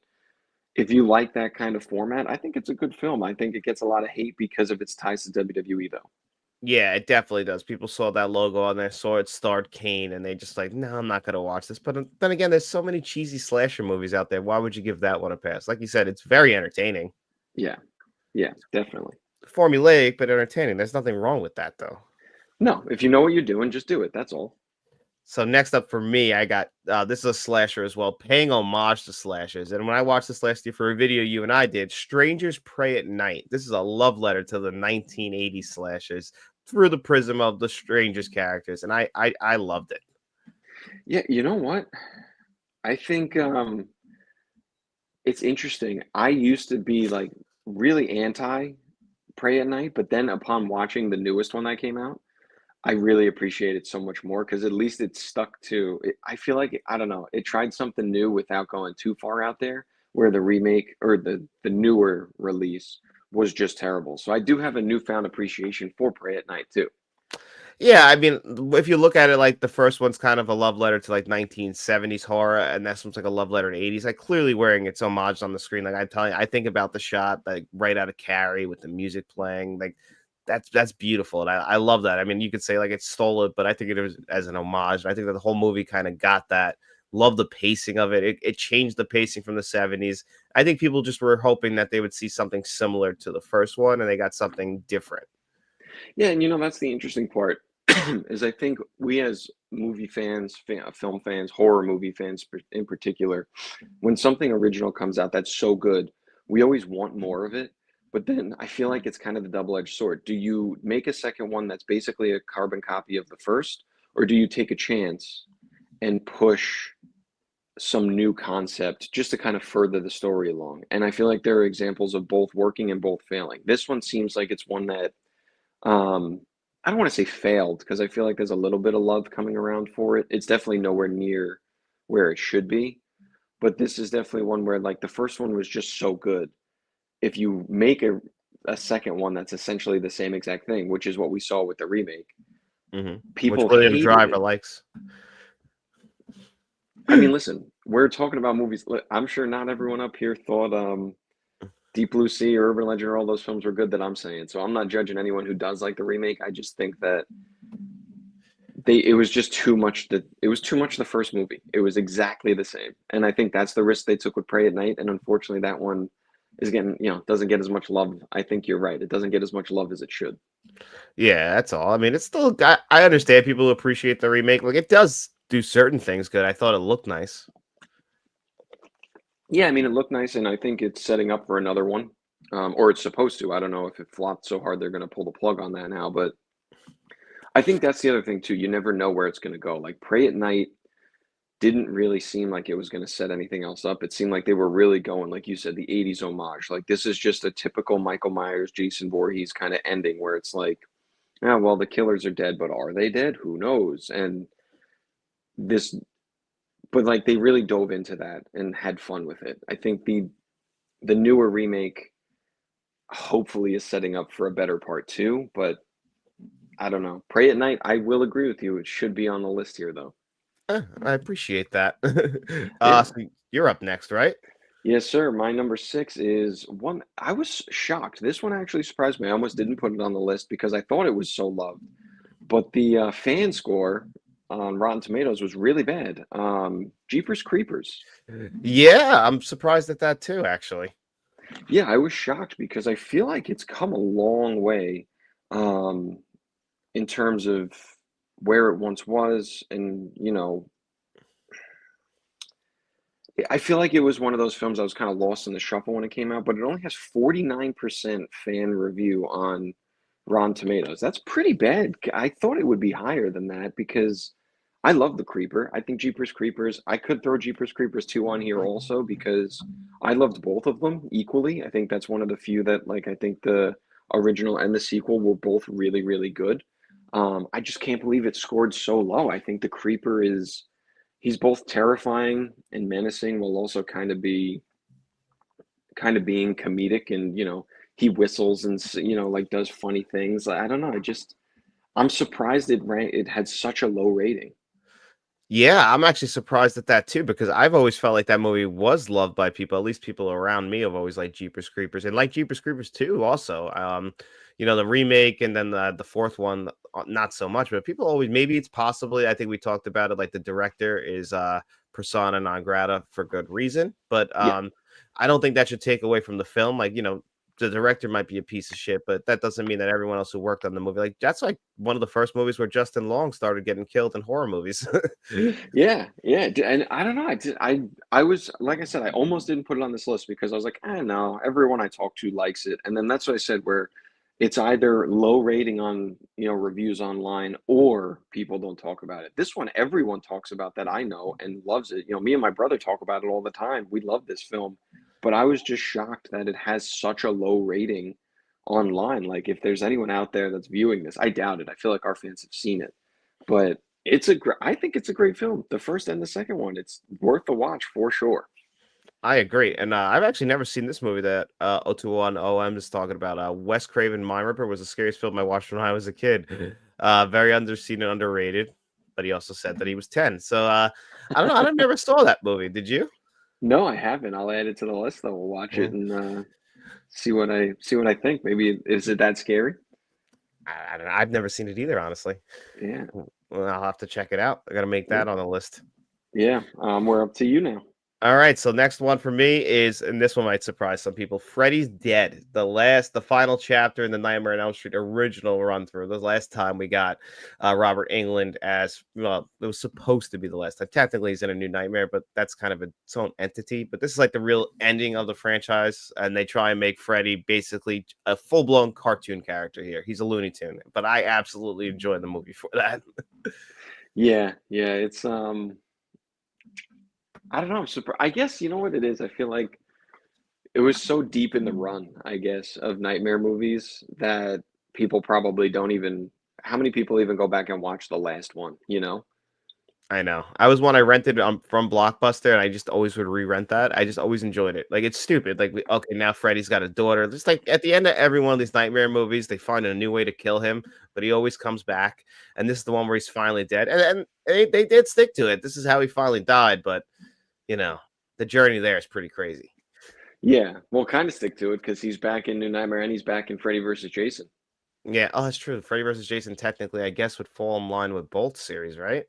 if you like that kind of format, I think it's a good film. I think it gets a lot of hate because of its ties to WWE, though. Yeah, it definitely does. People saw that logo on there, saw it starred Kane, and they just like, no, I'm not gonna watch this. But then again, there's so many cheesy slasher movies out there. Why would you give that one a pass? Like you said, it's very entertaining, Yeah, yeah, definitely. formulaic, but entertaining. There's nothing wrong with that, though. No, if you know what you're doing, just do it. That's all. So next up for me, I got this is a slasher as well, paying homage to slashers. And when I watched this last year for a video you and I did, Strangers Pray at Night. This is a love letter to the 1980s slashers through the prism of the strangers characters, and I loved it. Yeah, you know what? I think it's interesting. I used to be like really anti Pray at Night, but then upon watching the newest one that came out, I really appreciate it so much more because at least it stuck to it. I feel like I don't know, it tried something new without going too far out there, where the remake or the newer release was just terrible. So I do have a newfound appreciation for Pray at Night too. Yeah, I mean, if you look at it, like the first one's kind of a love letter to like 1970s horror, and this one's like a love letter to 80s. Like clearly wearing its homage on the screen. Like I'm telling you, I think about the shot like right out of Carrie with the music playing. Like that's beautiful, and I love that. I mean, you could say like it stole it, but I think it was as an homage. And I think that the whole movie kind of got that. Love the pacing of it. It changed the pacing from the 70s. I think people just were hoping that they would see something similar to the first one, and they got something different. Yeah, and that's the interesting part is I think we as movie fans, film fans, horror movie fans in particular, when something original comes out that's so good, we always want more of it. But then I feel like it's kind of the double-edged sword. Do you make a second one that's basically a carbon copy of the first, or do you take a chance and push some new concept just to kind of further the story along? And I feel like there are examples of both working and both failing. This one seems like it's one that um, I don't want to say failed because I feel like there's a little bit of love coming around for it. It's definitely nowhere near where it should be, but this is definitely one where like the first one was just so good. If you make a second one that's essentially the same exact thing, which is what we saw with the remake, Which people William hated Driver it. likes. I mean, listen, we're talking about movies. I'm sure not everyone up here thought Deep Blue Sea or Urban Legend or all those films were good that I'm saying. So I'm not judging anyone who does like the remake. I just think that it was just too much that it was too much the first movie. It was exactly the same. And I think that's the risk they took with Prey at Night. And unfortunately that one is getting, doesn't get as much love. I think you're right. It doesn't get as much love as it should. Yeah, that's all. I mean, it's still. I understand people appreciate the remake. Like it does do certain things good. I thought it looked nice. Yeah, I mean it looked nice and I think it's setting up for another one. Or it's supposed to. I don't know if it flopped so hard they're gonna pull the plug on that now, but I think that's the other thing too. You never know where it's gonna go. Like Prey at Night didn't really seem like it was going to set anything else up. It seemed like they were really going, like you said, the 80s homage. Like this is just a typical Michael Myers, Jason Voorhees kind of ending where it's like, yeah, well, the killers are dead, but are they dead? Who knows? And this, but like they really dove into that and had fun with it. I think the newer remake hopefully is setting up for a better part two, but I don't know. Pray at Night, I will agree with you. It should be on the list here though. I appreciate that. Yeah. So you're up next, right? Yes, sir. My number six is one. I was shocked. This one actually surprised me. I almost didn't put it on the list because I thought it was so loved. but the fan score on Rotten Tomatoes was really bad. Jeepers Creepers. Yeah, I'm surprised at that too, actually. Yeah, I was shocked because I feel like it's come a long way um, in terms of where it once was, and I feel like it was one of those films I was kind of lost in the shuffle when it came out, but it only has 49% fan review on Rotten Tomatoes. That's pretty bad. I thought it would be higher than that because I love The Creeper. I think Jeepers Creepers, I could throw Jeepers Creepers 2 on here also because I loved both of them equally. I think that's one of the few that, like, I think the original and the sequel were both really, really good. I just can't believe it scored so low. I think The Creeper is he's both terrifying and menacing while also kind of being comedic, and he whistles and like does funny things. I don't know. I'm surprised it had such a low rating. Yeah, I'm actually surprised at that too because I've always felt like that movie was loved by people. At least people around me have always liked Jeepers Creepers and like Jeepers Creepers 2 also. The remake and then the fourth one not so much, but people always maybe it's possibly I think we talked about it like the director is persona non grata for good reason, but Yeah. I don't think that should take away from the film. Like, the director might be a piece of shit, but that doesn't mean that everyone else who worked on the movie like that's like one of the first movies where Justin Long started getting killed in horror movies. Yeah, yeah, and I don't know. I was like I said, I almost didn't put it on this list because I was like, I know everyone I talk to likes it, and then that's what I said where it's either low rating on reviews online or people don't talk about it. This one, everyone talks about that I know and loves it. Me and my brother talk about it all the time. We love this film, but I was just shocked that it has such a low rating online. Like, if there's anyone out there that's viewing this, I doubt it. I feel like our fans have seen it, but I think it's a great film. The first and the second one, it's worth the watch for sure. I agree, and I've actually never seen this movie that 021 OM is talking about. Wes Craven Mind Ripper was the scariest film I watched when I was a kid. Very underseen and underrated, but he also said that he was 10. So I don't know. I never saw that movie. Did you? No, I haven't. I'll add it to the list though. We'll watch it Mm. and see what I think. Maybe is it that scary? I don't know. I've never seen it either, honestly. Yeah, Well, I'll have to check it out. I got to make yeah, that on the list. yeah. We're up to you now. All right, so next one for me is, and this one might surprise some people. Freddy's Dead, the final chapter in the Nightmare on Elm Street original run through. The last time we got Robert Englund as well, it was supposed to be the last time. Technically, he's in a new Nightmare, but that's kind of its own entity. But this is like the real ending of the franchise, and they try and make Freddy basically a full blown cartoon character here. He's a Looney Tune, but I absolutely enjoyed the movie for that. Yeah, yeah. It's I don't know. I'm surprised. I guess you know what it is. I feel like it was so deep in the run, I guess, of Nightmare movies that people probably don't even. How many people even go back and watch the last one? I know. I was one I rented from Blockbuster, and I just always would re-rent that. I just always enjoyed it. Like it's stupid. Like okay, now Freddy's got a daughter. Just like at the end of every one of these nightmare movies, they find a new way to kill him, but he always comes back. And this is the one where he's finally dead. And they did stick to it. This is how he finally died. But you know, the journey there is pretty crazy. Yeah, we'll kind of stick to it because he's back in New Nightmare and he's back in Freddy versus Jason. Yeah. Oh, that's true. Freddy versus Jason technically, I guess, would fall in line with both series, right?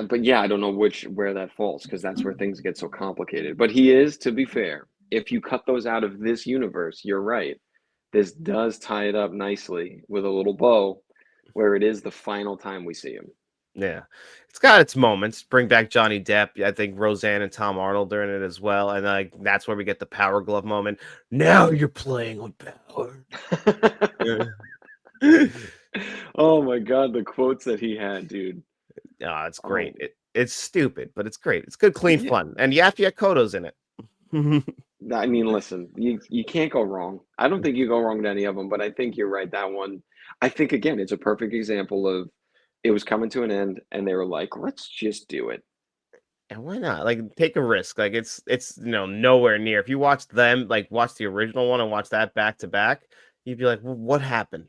But yeah, I don't know where that falls because that's where things get so complicated. But he is, to be fair, if you cut those out of this universe, you're right. This does tie it up nicely with a little bow where it is the final time we see him. Yeah, it's got its moments. Bring back Johnny Depp. I think Roseanne and Tom Arnold are in it as well, and like that's where we get the Power Glove moment. Now you're playing with power. Yeah. Oh my God, the quotes that he had, dude. It's great. Oh, It's stupid, but it's great. It's good, clean yeah. fun, and Yapia Koto's in it. I mean, listen, you can't go wrong. I don't think you go wrong to any of them, but I think you're right. That one, I think again, it's a perfect example of it was coming to an end, and they were like, let's just do it. And why not? Like, take a risk. Like, it's nowhere near. If you watch them, like, watch the original one and watch that back to back, you'd be like, well, what happened?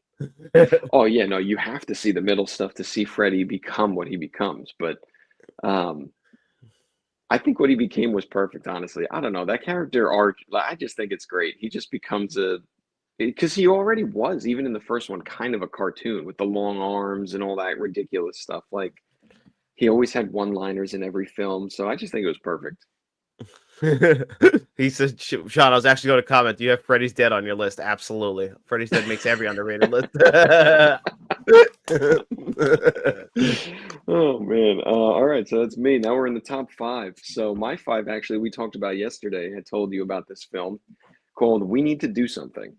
Oh yeah, no, you have to see the middle stuff to see Freddy become what he becomes. But um, I think what he became was perfect. Honestly, I don't know that character arc. I just think it's great. He just becomes because he already was, even in the first one, kind of a cartoon with the long arms and all that ridiculous stuff. Like he always had one-liners in every film, so I just think it was perfect. He says, Sean, I was actually going to comment. Do you have Freddy's Dead on your list? Absolutely. Freddy's Dead makes every underrated list. Oh man. All right, so that's me. Now we're in the top five. So my five, actually, we talked about yesterday. I told you about this film called We Need to Do Something.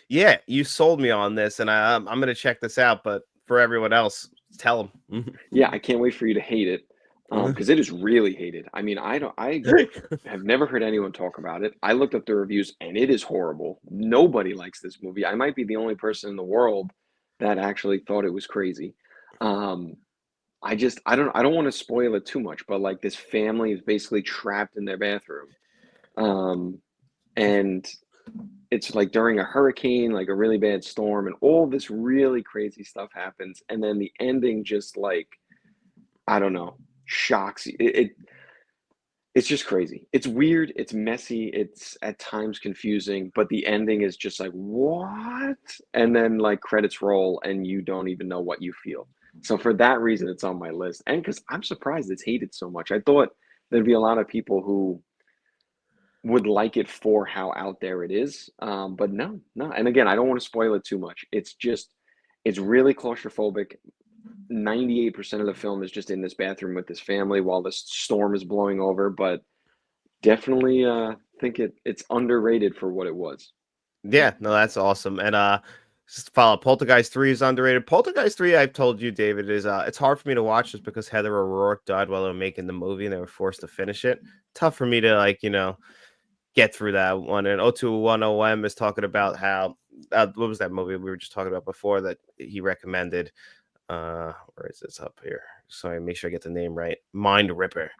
Yeah, you sold me on this, and I'm going to check this out. But for everyone else, tell them. Yeah, I can't wait for you to hate it. Because it is really hated. I mean, I have never heard anyone talk about it. I looked up the reviews and it is horrible. Nobody likes this movie. I might be the only person in the world that actually thought it was crazy. Um, I don't want to spoil it too much, but like this family is basically trapped in their bathroom. Um, and it's like during a hurricane, like a really bad storm, and all this really crazy stuff happens. And then the ending just like, I don't know, shocks you. It's just crazy. It's weird, it's messy, it's at times confusing, but the ending is just like, "What?" And then, like, credits roll, and you don't even know what you feel. So for that reason, it's on my list, and because 'cause I'm surprised it's hated so much. I thought there'd be a lot of people who would like it for how out there it is, but no, no, and again, I don't wanna spoil it too much. It's really claustrophobic. 98% of the film is just in this bathroom with this family while this storm is blowing over, but definitely think it's underrated for what it was. Yeah, no, that's awesome. And just to follow Poltergeist 3 is underrated. Poltergeist 3, I've told you, David, is it's hard for me to watch just because Heather O'Rourke died while they were making the movie and they were forced to finish it. Tough for me to like, get through that one. And 021OM is talking about how what was that movie we were just talking about before that he recommended? Where is this up here? Sorry, make sure I get the name right. Mind Ripper.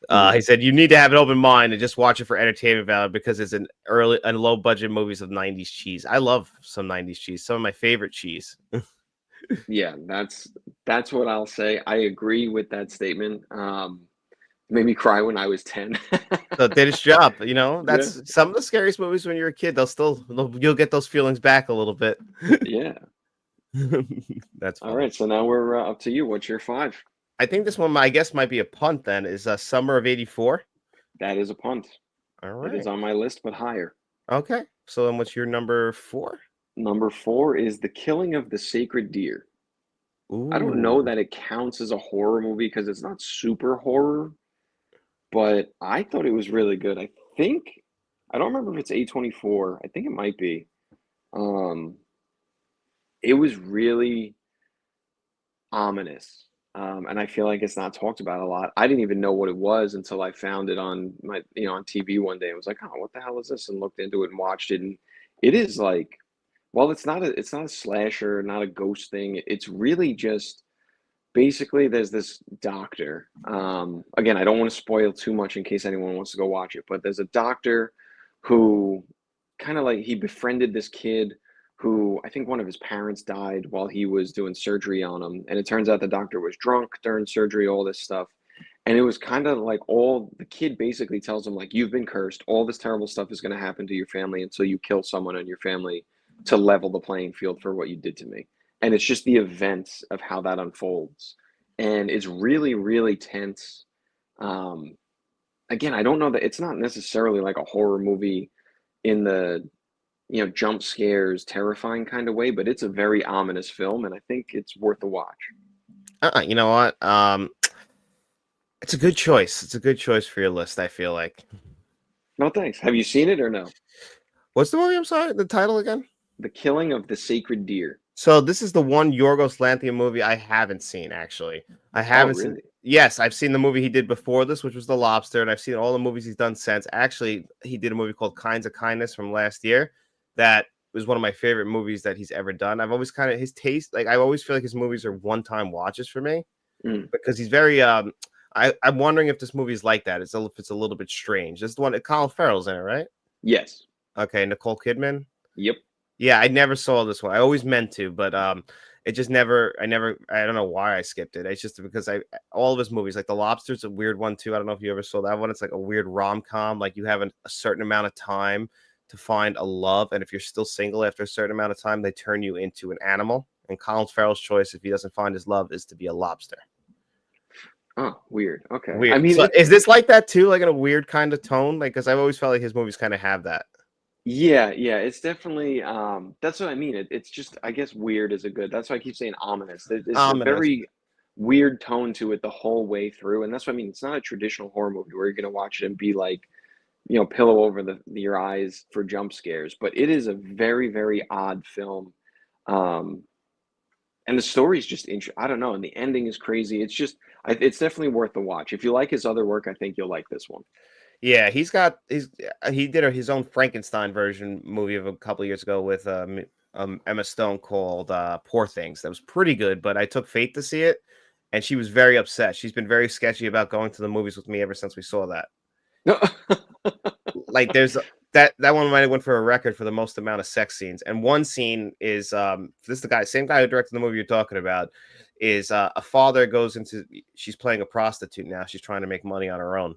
Mhm. He said you need to have an open mind and just watch it for entertainment value because it's an early and low budget movies of 90s cheese. I love some 90s cheese, some of my favorite cheese. Yeah, that's what I'll say. I agree with that statement. Made me cry when I was 10. So it did its job, Yeah, that's some of the scariest movies when you're a kid. You'll get those feelings back a little bit. yeah. That's All funny. right, so now we're up to you. What's your five? I think this one, I guess, might be a punt. Then is Summer of '84. That is a punt. All It is right. on my list, but higher. Okay. So then, what's your number four? Number four is The Killing of the Sacred Deer. I don't know Ooh. that it counts as a horror movie because it's not super horror, but I thought it was really good. Think I don't remember if it's A24. I think it might be. Um, it was really ominous. And I feel like it's not talked about a lot. I didn't even know what it was until I found it on on TV one day. I was like, "Oh, what the hell is this?" and looked into it and watched it. And it is like, well, it's not a slasher, not a ghost thing. It's really just basically there's this doctor. Again, I don't want to spoil too much in case anyone wants to go watch it, but there's a doctor who kind of like he befriended this kid who I think one of his parents died while he was doing surgery on him. And it turns out the doctor was drunk during surgery, all this stuff. And it was kind of like all the kid basically tells him, like, you've been cursed. All this terrible stuff is going to happen to your family until you kill someone in your family to level the playing field for what you did to me. And it's just the events of how that unfolds. And it's really, really tense. Um, Again, I don't know that it's not necessarily like a horror movie in the jump scares, terrifying kind of way, but it's a very ominous film, and I think it's worth a watch. You know what? It's a good choice. It's a good choice for your list. I feel like. No, thanks. Have you seen it or no? What's the movie? I'm sorry. The title again? The Killing of the Sacred Deer. So this is the one Yorgos Lanthimos movie I haven't seen. Actually, I Oh, haven't seen. really? Yes, I've seen the movie he did before this, which was The Lobster, and I've seen all the movies he's done since. Actually, he did a movie called Kinds of Kindness from last year. That was one of my favorite movies that he's ever done. I've always kind of his taste, like I always feel like his movies are one-time watches for me Mm, because he's very. I'm wondering if this movie is like that. If it's a little bit strange. This is the one that Colin Farrell's in it, right? yes. Okay, Nicole Kidman. Yep. Yeah, I never saw this one. I always meant to, but it just never. I don't know why I skipped it. It's just because all of his movies, like The Lobster's a weird one too. I don't know if you ever saw that one. It's like a weird rom com. Like you have a certain amount of time to find a love, and if you're still single after a certain amount of time, they turn you into an animal. And Colin Farrell's choice, if he doesn't find his love, is to be a lobster. Oh, weird. Okay. I Weird. mean, So is this like that too, like in a weird kind of tone? Like, because I've always felt like his movies kind of have that. yeah, yeah, it's definitely that's what I mean. It's just I guess weird is a good. That's why I keep saying ominous. There's a Ominous. very weird tone to it the whole way through, and that's what I mean. It's not a traditional horror movie where you're gonna watch it and be like, pillow over your eyes for jump scares. But it is a very, very odd film. Um, and the story's just I don't know, and the ending is crazy. It's just it's definitely worth the watch. If you like his other work, I think you'll like this one. Yeah, he did his own Frankenstein version movie of a couple of years ago with Emma Stone called Poor Things. That was pretty good, but I took Faith to see it, and she was very upset. She's been very sketchy about going to the movies with me ever since we saw that. Like there's that one might have went for a record for the most amount of sex scenes. And one scene is this is the same guy who directed the movie you're talking about, is a father goes into, she's playing a prostitute now. She's trying to make money on her own.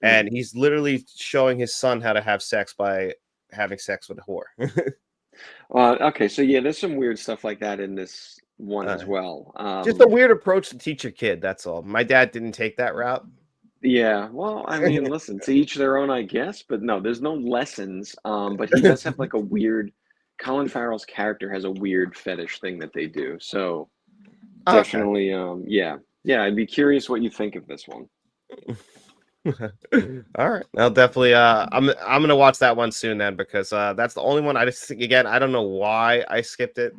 And he's literally showing his son how to have sex by having sex with a whore. Okay, so yeah, there's some weird stuff like that in this one as well. Just a weird approach to teach a kid, that's all. My dad didn't take that route. Yeah, well, I mean, listen, to each their own, I guess, but no, there's no lessons. But he does have like a weird, Colin Farrell's character has a weird fetish thing that they do. So definitely, yeah, I'd be curious what you think of this one. All right, I'll definitely I'm gonna watch that one soon then, because that's the only one I just think, again, I don't know why I skipped it.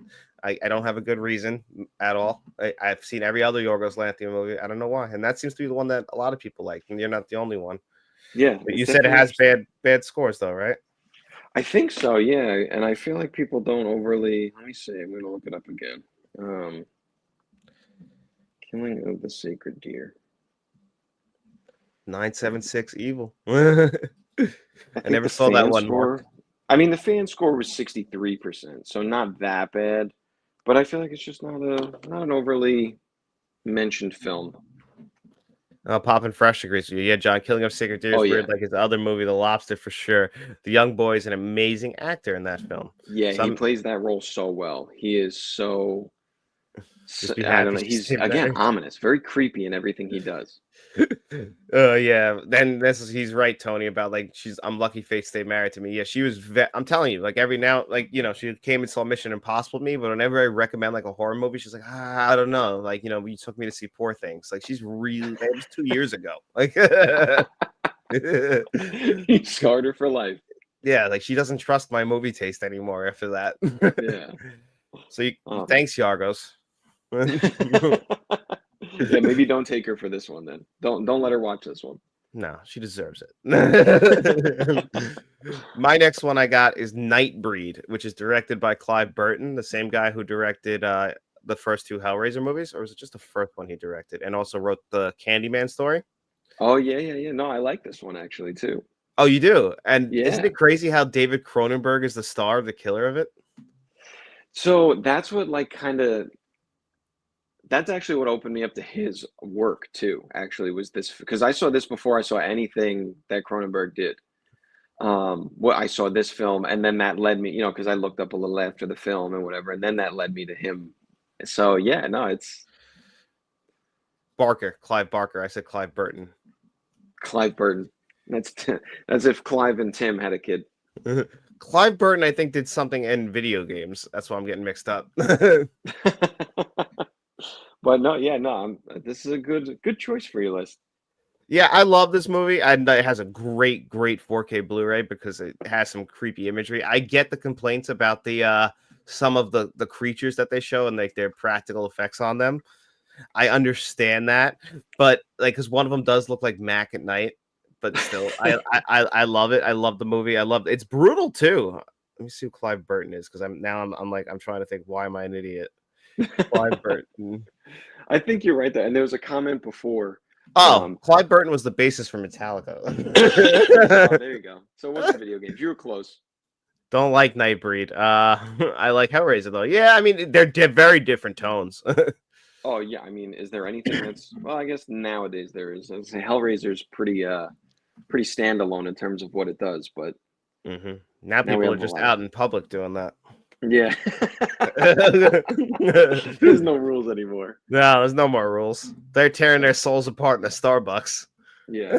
I don't have a good reason at all. I've seen every other Yorgos Lanthimos movie. I don't know why, and that seems to be the one that a lot of people like, and you're not the only one. Yeah, But it's you said it definitely has interesting. bad scores though, right? I think so, yeah, and I feel like people don't overly. Let me see. I'm gonna look it up again. Um, Killing of the Sacred Deer. 976 Evil. I I think never the saw that fan one marked. score. I mean, the fan score was 63%, so not that bad. But I feel like it's just not an overly mentioned film. Poppin' Fresh agrees with you. Yeah, John, Killing of Sacred Deer Oh is yeah, weird, like his other movie, The Lobster, for sure. The young boy is an amazing actor in that film. yeah, he Some plays that role so well. He is just be I don't happy know. she's He's getting again married. ominous, very creepy in everything he does. Yeah. Then he's right, Tony, about like I'm lucky Faith stayed married to me. Yeah, she was. I'm telling you, like every now, like she came and saw Mission Impossible with me, but whenever I recommend like a horror movie, she's like, I don't know, like you took me to see Poor Things. Like she's really. It was 2 years ago. Like. He scarred her for life. Yeah, like she doesn't trust my movie taste anymore after that. Yeah. So Um, thanks, Yargos. yeah, maybe don't take her for this one then. Don't let her watch this one. No, she deserves it. My next one I got is Nightbreed, which is directed by Clive Burton, the same guy who directed the first two Hellraiser movies, or was it just the first one he directed, and also wrote the Candyman story? Oh yeah. No, I like this one actually too. Oh, you do? And isn't Yeah. it crazy how David Cronenberg is the star of the killer of it? So that's what that's actually what opened me up to his work too, actually, was this because I saw this before I saw anything that Cronenberg did. Well, I saw this film, and then that led me, because I looked up a little after the film and whatever, and then that led me to him. So yeah, no, it's Clive Barker. I said Clive Burton. Clive Burton. That's that's if Clive and Tim had a kid. Clive Burton, I think, did something in video games. That's why I'm getting mixed up. But no, yeah, no, this is a good choice for your list. Yeah, I love this movie, and it has a great 4K Blu-ray because it has some creepy imagery. I get the complaints about the some of the creatures that they show and like their practical effects on them. I understand that, but like, because one of them does look like Mac at night, but still, I love it. I love the movie. I love it's brutal too. Let me see who Clive Burton is, because I'm trying to think, why am I an idiot? Clive Burton. I think you're right there. And there was a comment before. Oh, Clive Burton was the bassist for Metallica. Oh, there you go. So what's the video games? You were close. Don't like Nightbreed. I like Hellraiser though. Yeah, I mean they're very different tones. Oh yeah, I mean, is there anything that's well? I guess nowadays there is. I'd say Hellraiser's pretty standalone in terms of what it does, but Now Now we people are have a just lot of out in public doing that. yeah. There's no rules anymore. No, there's no more rules. They're tearing their souls apart in a Starbucks. Yeah.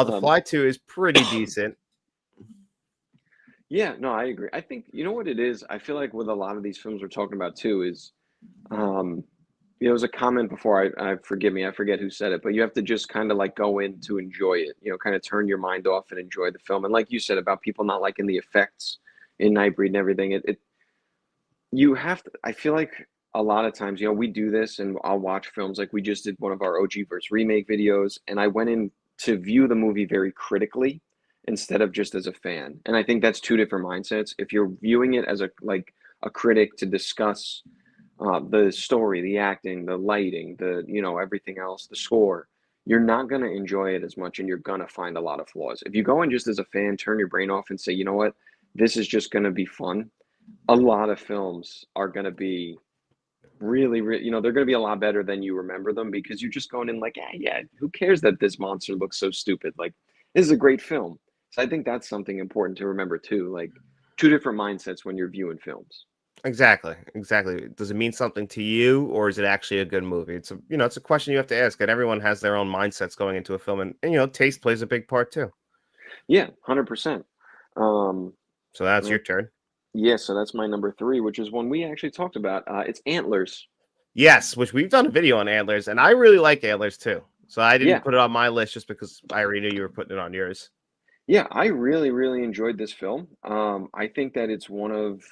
The Fly 2 is pretty decent. Yeah, no, I agree. I think you know what it is. I feel like with a lot of these films we're talking about too is, um, there was a comment before. I forgive me, I forget who said it, but you have to just kind of like go in to enjoy it. You know, kind of turn your mind off and enjoy the film. And like you said about people not liking the effects in Nightbreed and everything, it you have to. I feel like a lot of times, you know, we do this, and I'll watch films like we just did one of our OG versus remake videos, and I went in to view the movie very critically instead of just as a fan. And I think that's two different mindsets. If you're viewing it as a like a critic to discuss the story, the acting, the lighting, the everything else, the score, you're not gonna enjoy it as much, and you're gonna find a lot of flaws. If you go in just as a fan, turn your brain off, and say, you know what, this is just gonna be fun. A lot of films are gonna be really, they're gonna be a lot better than you remember them because you're just going in like, yeah, who cares that this monster looks so stupid? Like, this is a great film. So I think that's something important to remember too. Like, two different mindsets when you're viewing films. Exactly, exactly. Does it mean something to you, or is it actually a good movie? It's a question you have to ask, and everyone has their own mindsets going into a film, and taste plays a big part too. Yeah, 100%. Um, So that's uh, your turn. yeah, so that's my number three, which is one we actually talked about. It's Antlers. Yes, which we've done a video on Antlers, and I really like Antlers too. So I didn't Yeah, put it on my list just because I already knew you were putting it on yours. yeah, I really enjoyed this film. I think that it's one of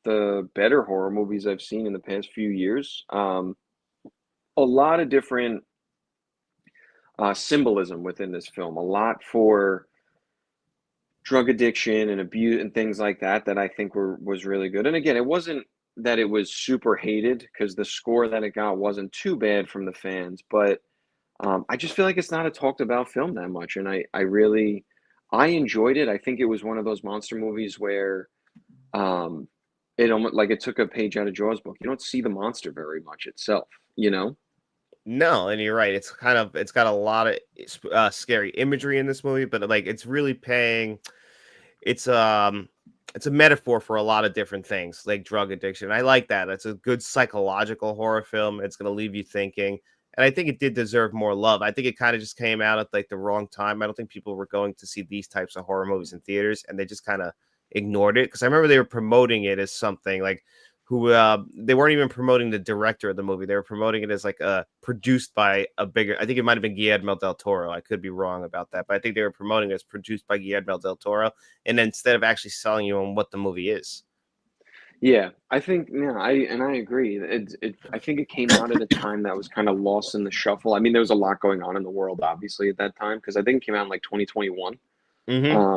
the better horror movies I've seen in the past few years. A lot of different symbolism within this film, a lot for drug addiction and abuse and things like that that I think was really good. And again, it wasn't that it was super hated because the score that it got wasn't too bad from the fans, but I just feel like it's not a talked about film that much, and I enjoyed it. I think it was one of those monster movies where um, it almost like it took a page out of Jaws' book. You don't see the monster very much itself, you know? No, and you're right. It's got a lot of scary imagery in this movie, but like it's really paying. It's um it's a metaphor for a lot of different things, like drug addiction. I like that. It's a good psychological horror film. It's going to leave you thinking, and I think it did deserve more love. I think it kind of just came out at like the wrong time. I don't think people were going to see these types of horror movies in theaters, and they just kind of ignored it because I remember they were promoting it as something like they weren't even promoting the director of the movie. They were promoting it as like produced by a bigger. I think it might have been Guillermo del Toro. I could be wrong about that, but I think they were promoting it as produced by Guillermo del Toro, and then instead of actually selling you on what the movie is. Yeah, I think yeah, I agree. I think it came out at a time that was kind of lost in the shuffle. I mean, there was a lot going on in the world, obviously, at that time because I think it came out in like 2021.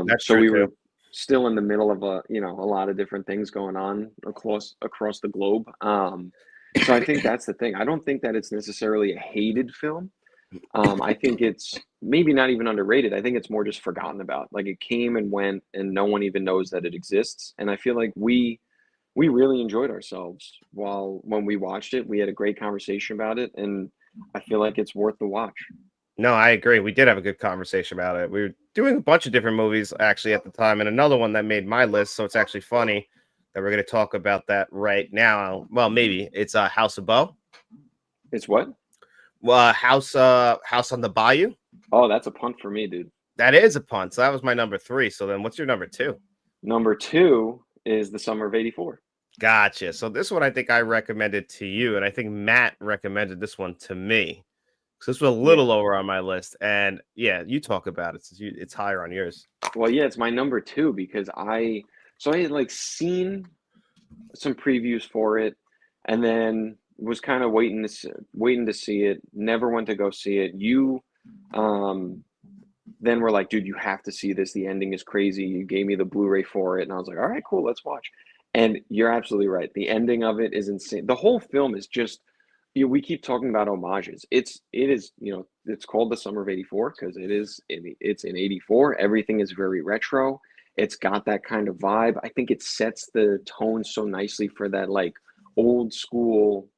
That's So true we too. were still in the middle of a lot of different things going on across the globe. So I think that's the thing. I don't think that it's necessarily a hated film. I think it's maybe not even underrated. I think it's more just forgotten about. Like it came and went, and no one even knows that it exists. And I feel like we really enjoyed ourselves while when we watched it. We had a great conversation about it, and I feel like it's worth the watch. No, I agree. We did have a good conversation about it. We were doing a bunch of different movies actually at the time, and another one that made my list. So it's actually funny that we're going to talk about that right now. Well, maybe it's House of Bo. It's what? House on the Bayou. Oh, that's a punt for me, dude. That is a punt. So that was my number three. So then what's your number two? Number two is The Summer of '84. Gotcha. So this one I think I recommended to you, and I think Matt recommended this one to me. So this was a Yeah. little lower on my list. And yeah, you talk about it since it's higher on yours. Well, yeah, it's my number two because I had like seen some previews for it, and then was kind of waiting to see it. Never went to go see it. You, um, then were like, dude, you have to see this. The ending is crazy. You gave me the Blu-ray for it, and I was like, all right, cool, let's watch. And you're absolutely right. The ending of it is insane. The whole film is just, we keep talking about homages. It is, it's called The Summer of '84 because it's in '84. Everything is very retro. It's got that kind of vibe. I think it sets the tone so nicely for that like old school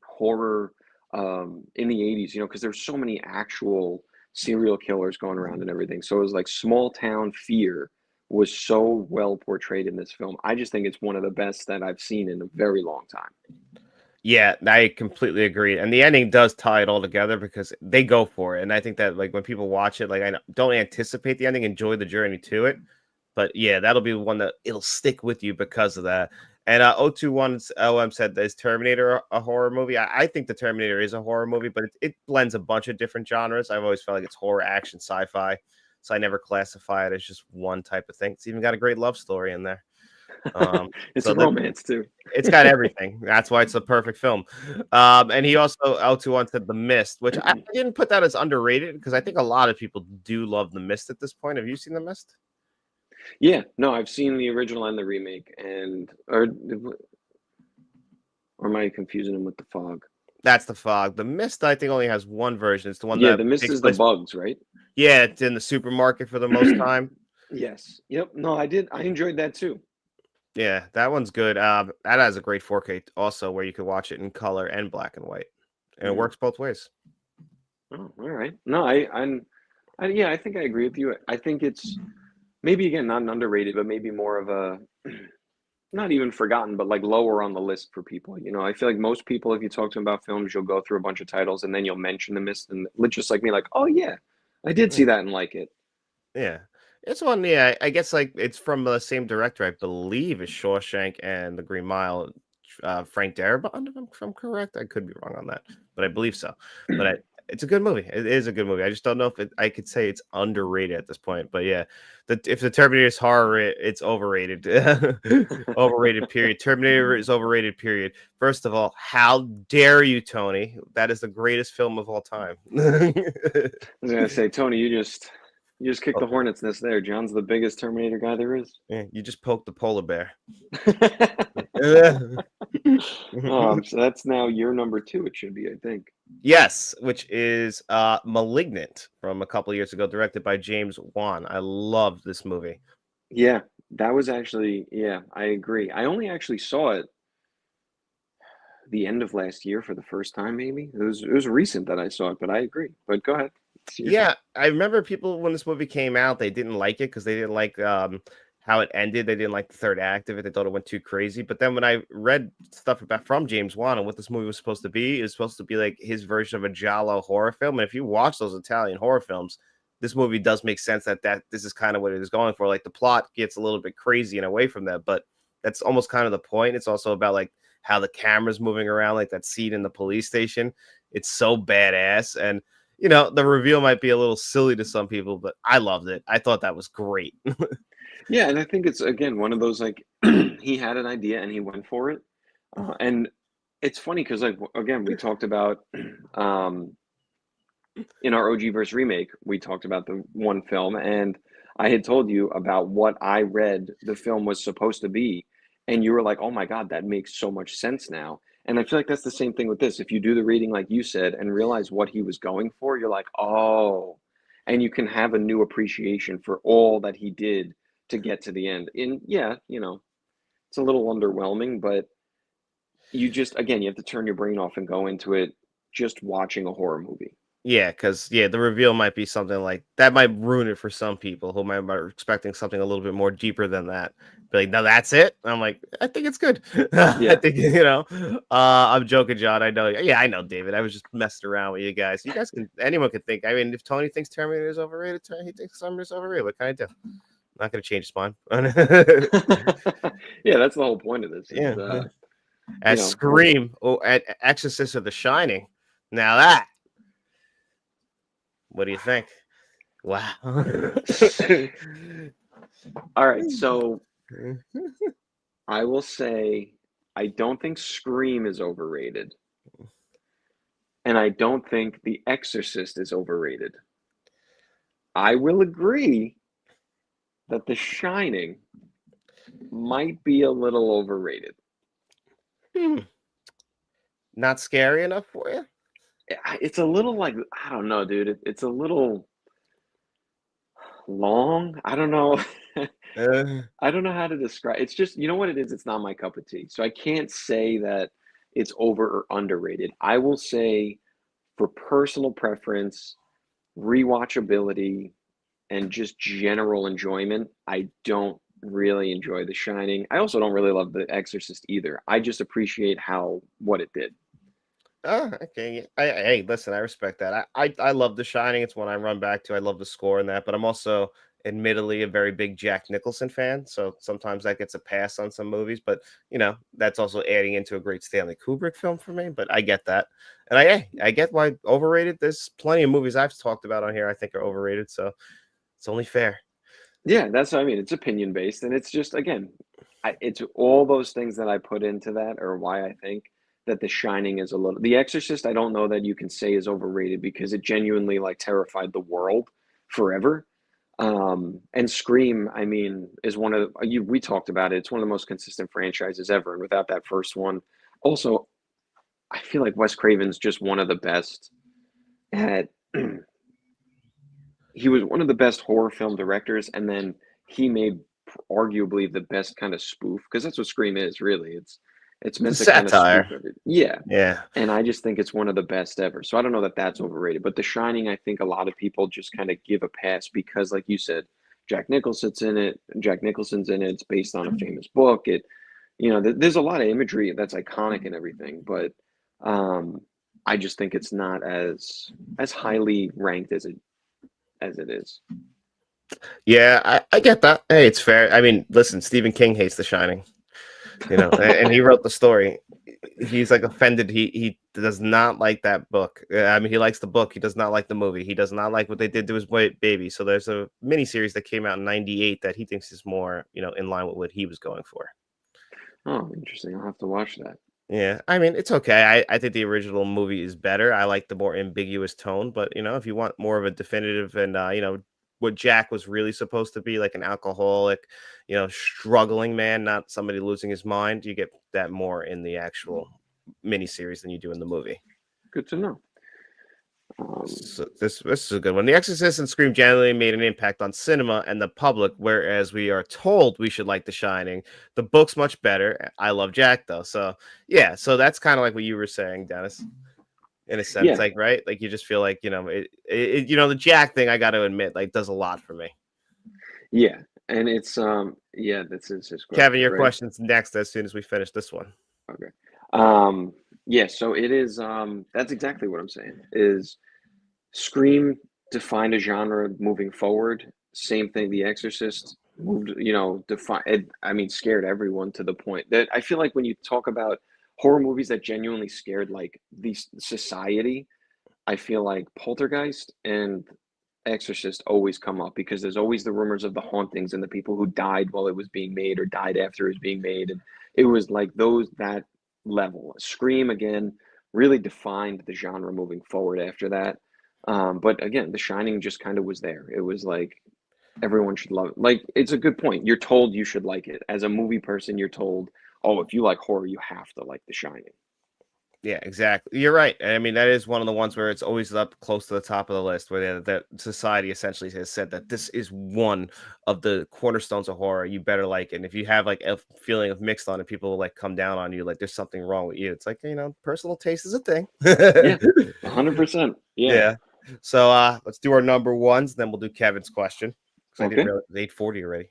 horror in the '80s, because there's so many actual serial killers going around and everything. So it was like small town fear was so well portrayed in this film. I just think it's one of the best that I've seen in a very long time. Yeah, I completely agree. And the ending does tie it all together because they go for it. And I think that like when people watch it, like don't anticipate the ending, enjoy the journey to it. But yeah, that'll be the one that it'll stick with you because of that. And 021's OM said that is Terminator a horror movie? I think the Terminator is a horror movie, but it blends a bunch of different genres. I've always felt like it's horror, action, sci-fi. So I never classify it as just one type of thing. It's even got a great love story in there. It's So a romance too. it's got everything. That's why it's a perfect film. And he also L21 said The Mist, which I didn't put that as underrated because I think a lot of people do love The Mist at this point. Have you seen The Mist? Yeah, no, I've seen the original and the remake, and or am I confusing them with The Fog? That's The Fog. The Mist, I think, only has one version. It's the one Yeah, that The Mist takes is the place. bugs, right? Yeah, it's in the supermarket for the most time. Yes. Yep. No, I did. I enjoyed that too. Yeah, that one's good. That has a great 4K also, where you could watch it in color and black and white, and it Mm. works both ways. Oh, all right. No, yeah, I think I agree with you. I think it's maybe again not an underrated, but maybe more of a not even forgotten, but like lower on the list for people. You know, I feel like most people, if you talk to them about films, you'll go through a bunch of titles and then you'll mention The Mist, and just like me, like, oh yeah, I did see Yeah. that and like it. Yeah. It's one, yeah, I guess like it's from the same director, I believe, is Shawshank and The Green Mile, Frank Darabont, if I'm correct. I could be wrong on that, but I believe so. But it's a good movie. It is a good movie. I just don't know if I could say it's underrated at this point. But yeah, if the Terminator is horror, it's overrated. Overrated. Period. Terminator is overrated. Period. First of all, how dare you, Tony? That is the greatest film of all time. I was gonna say, Tony, you just kicked the hornet's nest there. John's the biggest Terminator guy there is. Yeah, you just poked the polar bear. So that's now your number two. It should be, I think. Yes, which is Malignant from a couple years ago, directed by James Wan. I love this movie. Yeah, that was actually, yeah, I agree. I only actually saw it the end of last year for the first time, maybe. It was recent that I saw it, but I agree. But go ahead. Yeah, I remember people when this movie came out, they didn't like it because they didn't like how it ended. They didn't like the third act of it. They thought it went too crazy. But then when I read stuff about from James Wan and what this movie was supposed to be, it was supposed to be like his version of a giallo horror film. And if you watch those Italian horror films, this movie does make sense that this is kind of what it is going for. Like the plot gets a little bit crazy and away from that, but that's almost kind of the point. It's also about like how the camera's moving around, like that scene in the police station. It's so badass. And the reveal might be a little silly to some people, but I loved it. I thought that was great. Yeah, and I think it's again one of those like he had an idea and he went for it. And it's funny because like again, we talked about um in our OG versus remake, we talked about the one film, and I had told you about what I read the film was supposed to be, and you were like, "Oh my God, that makes so much sense now." And I feel like that's the same thing with this. If you do the reading like you said and realize what he was going for, you're like, "Oh," and you can have a new appreciation for all that he did to get to the end. And yeah, it's a little underwhelming, but you just again, you have to turn your brain off and go into it just watching a horror movie. Yeah, because the reveal might be something like that might ruin it for some people who might be expecting something a little bit more deeper than that. Be like, no, that's it. I'm like, I think it's good. I Yeah. think I'm joking, John. I know. Yeah, I know, David. I was just messing around with you guys. You guys anyone can think. I mean, if Tony thinks Terminator is overrated, he thinks Terminator is overrated. What can I do? I'm not going to change his mind. Yeah, that's the whole point of this is Yeah. you As know Scream, at Exorcist of the Shining. Now that, what do you think? Wow. all right, so I will say I don't think Scream is overrated, and I don't think The Exorcist is overrated. I will agree that The Shining might be a little overrated. Hmm. Not scary enough for you? It's a little like I don't know, dude. It's a little long. I don't know. Uh, I don't know how to describe. It's just, you know what it is? It's not my cup of tea. So I can't say that it's over or underrated. I will say for personal preference, rewatchability and just general enjoyment, I don't really enjoy The Shining. I also don't really love The Exorcist either. I just appreciate what it did. Oh, okay. Hey, listen, I respect that. I love The Shining. It's one I run back to. I love the score in that, but I'm also admittedly a very big Jack Nicholson fan. So sometimes that gets a pass on some movies, but that's also adding into a great Stanley Kubrick film for me. But I get that. And I get why overrated. There's plenty of movies I've talked about on here I think are overrated. So it's only fair. Yeah, that's what I mean. It's opinion based, and it's just again, it's all those things that I put into that, or why I think that The Shining is a little. The Exorcist, I don't know that you can say is overrated because it genuinely like terrified the world forever. And Scream, I mean, is one of we talked about it. It's one of the most consistent franchises ever, and without that first one, also, I feel like Wes Craven's just one of the best at. He was one of the best horror film directors, and then he made arguably the best kind of spoof because that's what Scream is really. It's It's a meant to kind of spoof satire. everything. Yeah, Yeah. and I just think it's one of the best ever. So I don't know that that's overrated, but The Shining, I think a lot of people just kind of give a pass because, like you said, Jack Nicholson's in it. Jack Nicholson's in it. It's based on a famous book. There's a lot of imagery that's iconic and everything, but I just think it's not as highly ranked as it is. Yeah, I get that. Hey, it's fair. I mean, listen, Stephen King hates The Shining, and he wrote the story. He's like offended. He does not like that book. I mean, he likes the book. He does not like the movie. He does not like what they did to his baby. So there's a mini series that came out in '98 that he thinks is more, in line with what he was going for. Oh, interesting. I'll have to watch that. Yeah, I mean, it's okay. I think the original movie is better. I like the more ambiguous tone, but if you want more of a definitive and what Jack was really supposed to be, like an alcoholic, struggling man, not somebody losing his mind, you get that more in the actual miniseries than you do in the movie. Good to know. So this is a good one. The Exorcist and Scream generally made an impact on cinema and the public, whereas we are told we should like The Shining. The book's much better. I love Jack though, so yeah. So that's kind of like what you were saying, Dennis, in a sense, Yeah, like right, like you just feel like the Jack thing. I got to admit, like, does a lot for me. yeah, and yeah, this is just Kevin, your right. question's next as soon as we finish this one. Okay. Yeah, so it is. That's exactly what I'm saying. Is Scream defined a genre moving forward. Same thing. The Exorcist moved. Defined. I mean, scared everyone to the point that I feel like when you talk about horror movies that genuinely scared like the society, I feel like Poltergeist and Exorcist always come up because there's always the rumors of the hauntings and the people who died while it was being made or died after it was being made. And it was like that level. Scream again really defined the genre moving forward after that. But again, The Shining just kind of was there. It was like everyone should love it. Like it's a good point. You're told you should like it. As a movie person, you're told, oh, if you like horror, you have to like The Shining. Yeah, exactly. You're right. I mean, that is one of the ones where it's always up close to the top of the list, where that society essentially has said that this is one of the cornerstones of horror. You better like it. And if you have like a feeling of mixed on it, people will like come down on you, like there's something wrong with you. It's like personal taste is a thing. Yeah, 100%. Yeah. Yeah. So let's do our number ones, then we'll do Kevin's question because I didn't Okay. realize it was 8:40 already.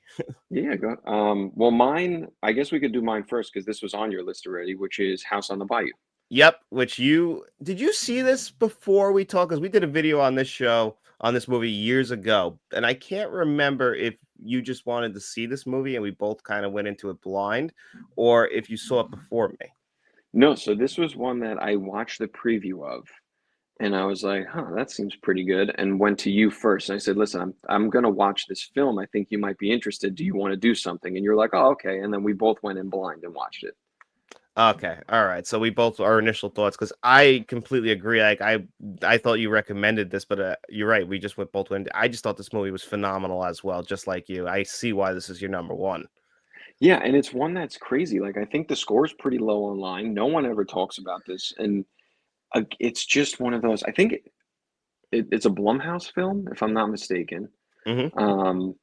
Yeah, go. Well, mine, I guess we could do mine first because this was on your list already, which is House on the Bayou. Yep, which did you see this before we talked? Because we did a video on this show on this movie years ago, and I can't remember if you just wanted to see this movie and we both kind of went into it blind, or if you saw it before me. No, so this was one that I watched the preview of, and I was like, "Huh, that seems pretty good." And went to you first, and I said, "Listen, I'm gonna watch this film. I think you might be interested. Do you want to do something?" And you're like, "Oh, okay." And then we both went in blind and watched it. Okay, all right. So we both our initial thoughts because I completely agree. Like I thought you recommended this, but you're right. We just both went. I just thought this movie was phenomenal as well, just like you. I see why this is your number one. Yeah, and it's one that's crazy. Like I think the score is pretty low online. No one ever talks about this, and it's just one of those. I think it's a Blumhouse film, if I'm not mistaken. Hmm. Um,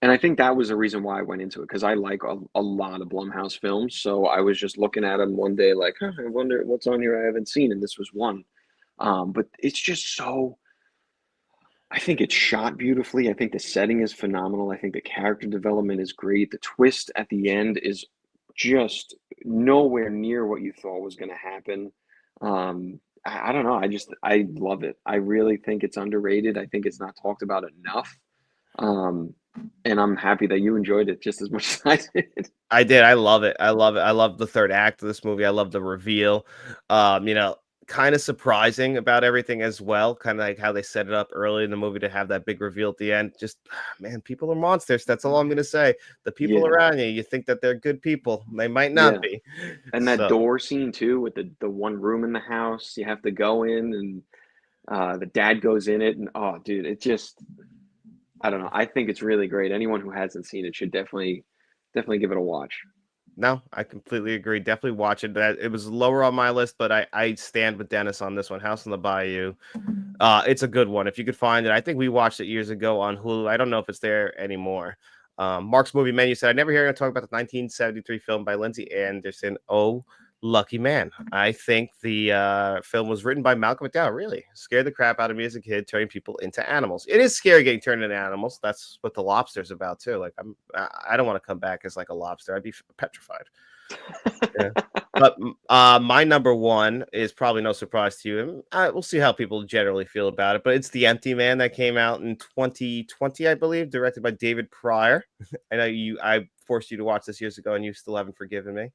and I think that was the reason why I went into it because I like a lot of Blumhouse films. So I was just looking at them one day, like, huh, I wonder what's on here I haven't seen, and this was one. But it's just so I think it's shot beautifully. I think the setting is phenomenal. I think the character development is great. The twist at the end is just nowhere near what you thought was going to happen. I don't know. I love it. I really think it's underrated. I think it's not talked about enough. Um, and I'm happy that you enjoyed it just as much as I did. I did. I love it. I love it. I love the third act of this movie. I love the reveal. You know, kind of surprising about everything as well. Kind of like how they set it up early in the movie to have that big reveal at the end. Just man, people are monsters. That's all I'm gonna say. The people Yeah, around you, you think that they're good people. They might not yeah. be. And that So door scene too, with the one room in the house you have to go in, and the dad goes in it, and oh, dude, it just I don't know. I think it's really great. Anyone who hasn't seen it should definitely give it a watch. no, I completely agree. Definitely watch it. That it was lower on my list, but I stand with Dennis on this one. House on the Bayou. It's a good one. If you could find it, I think we watched it years ago on Hulu. I don't know if it's there anymore. Mark's Movie Menu said, I never hear him talk about the 1973 film by Lindsay Anderson. Oh, lucky man. I think the film was written by Malcolm McDowell. Really scared the crap out of me as a kid, turning people into animals. It is scary getting turned into animals. That's what the lobster's about too. Like I don't want to come back as like a lobster. I'd be petrified. Yeah. But my number one is probably no surprise to you. And we'll see how people generally feel about it. But it's The Empty Man that came out in 2020, I believe, directed by David Pryor. I know I forced you to watch this years ago, and you still haven't forgiven me.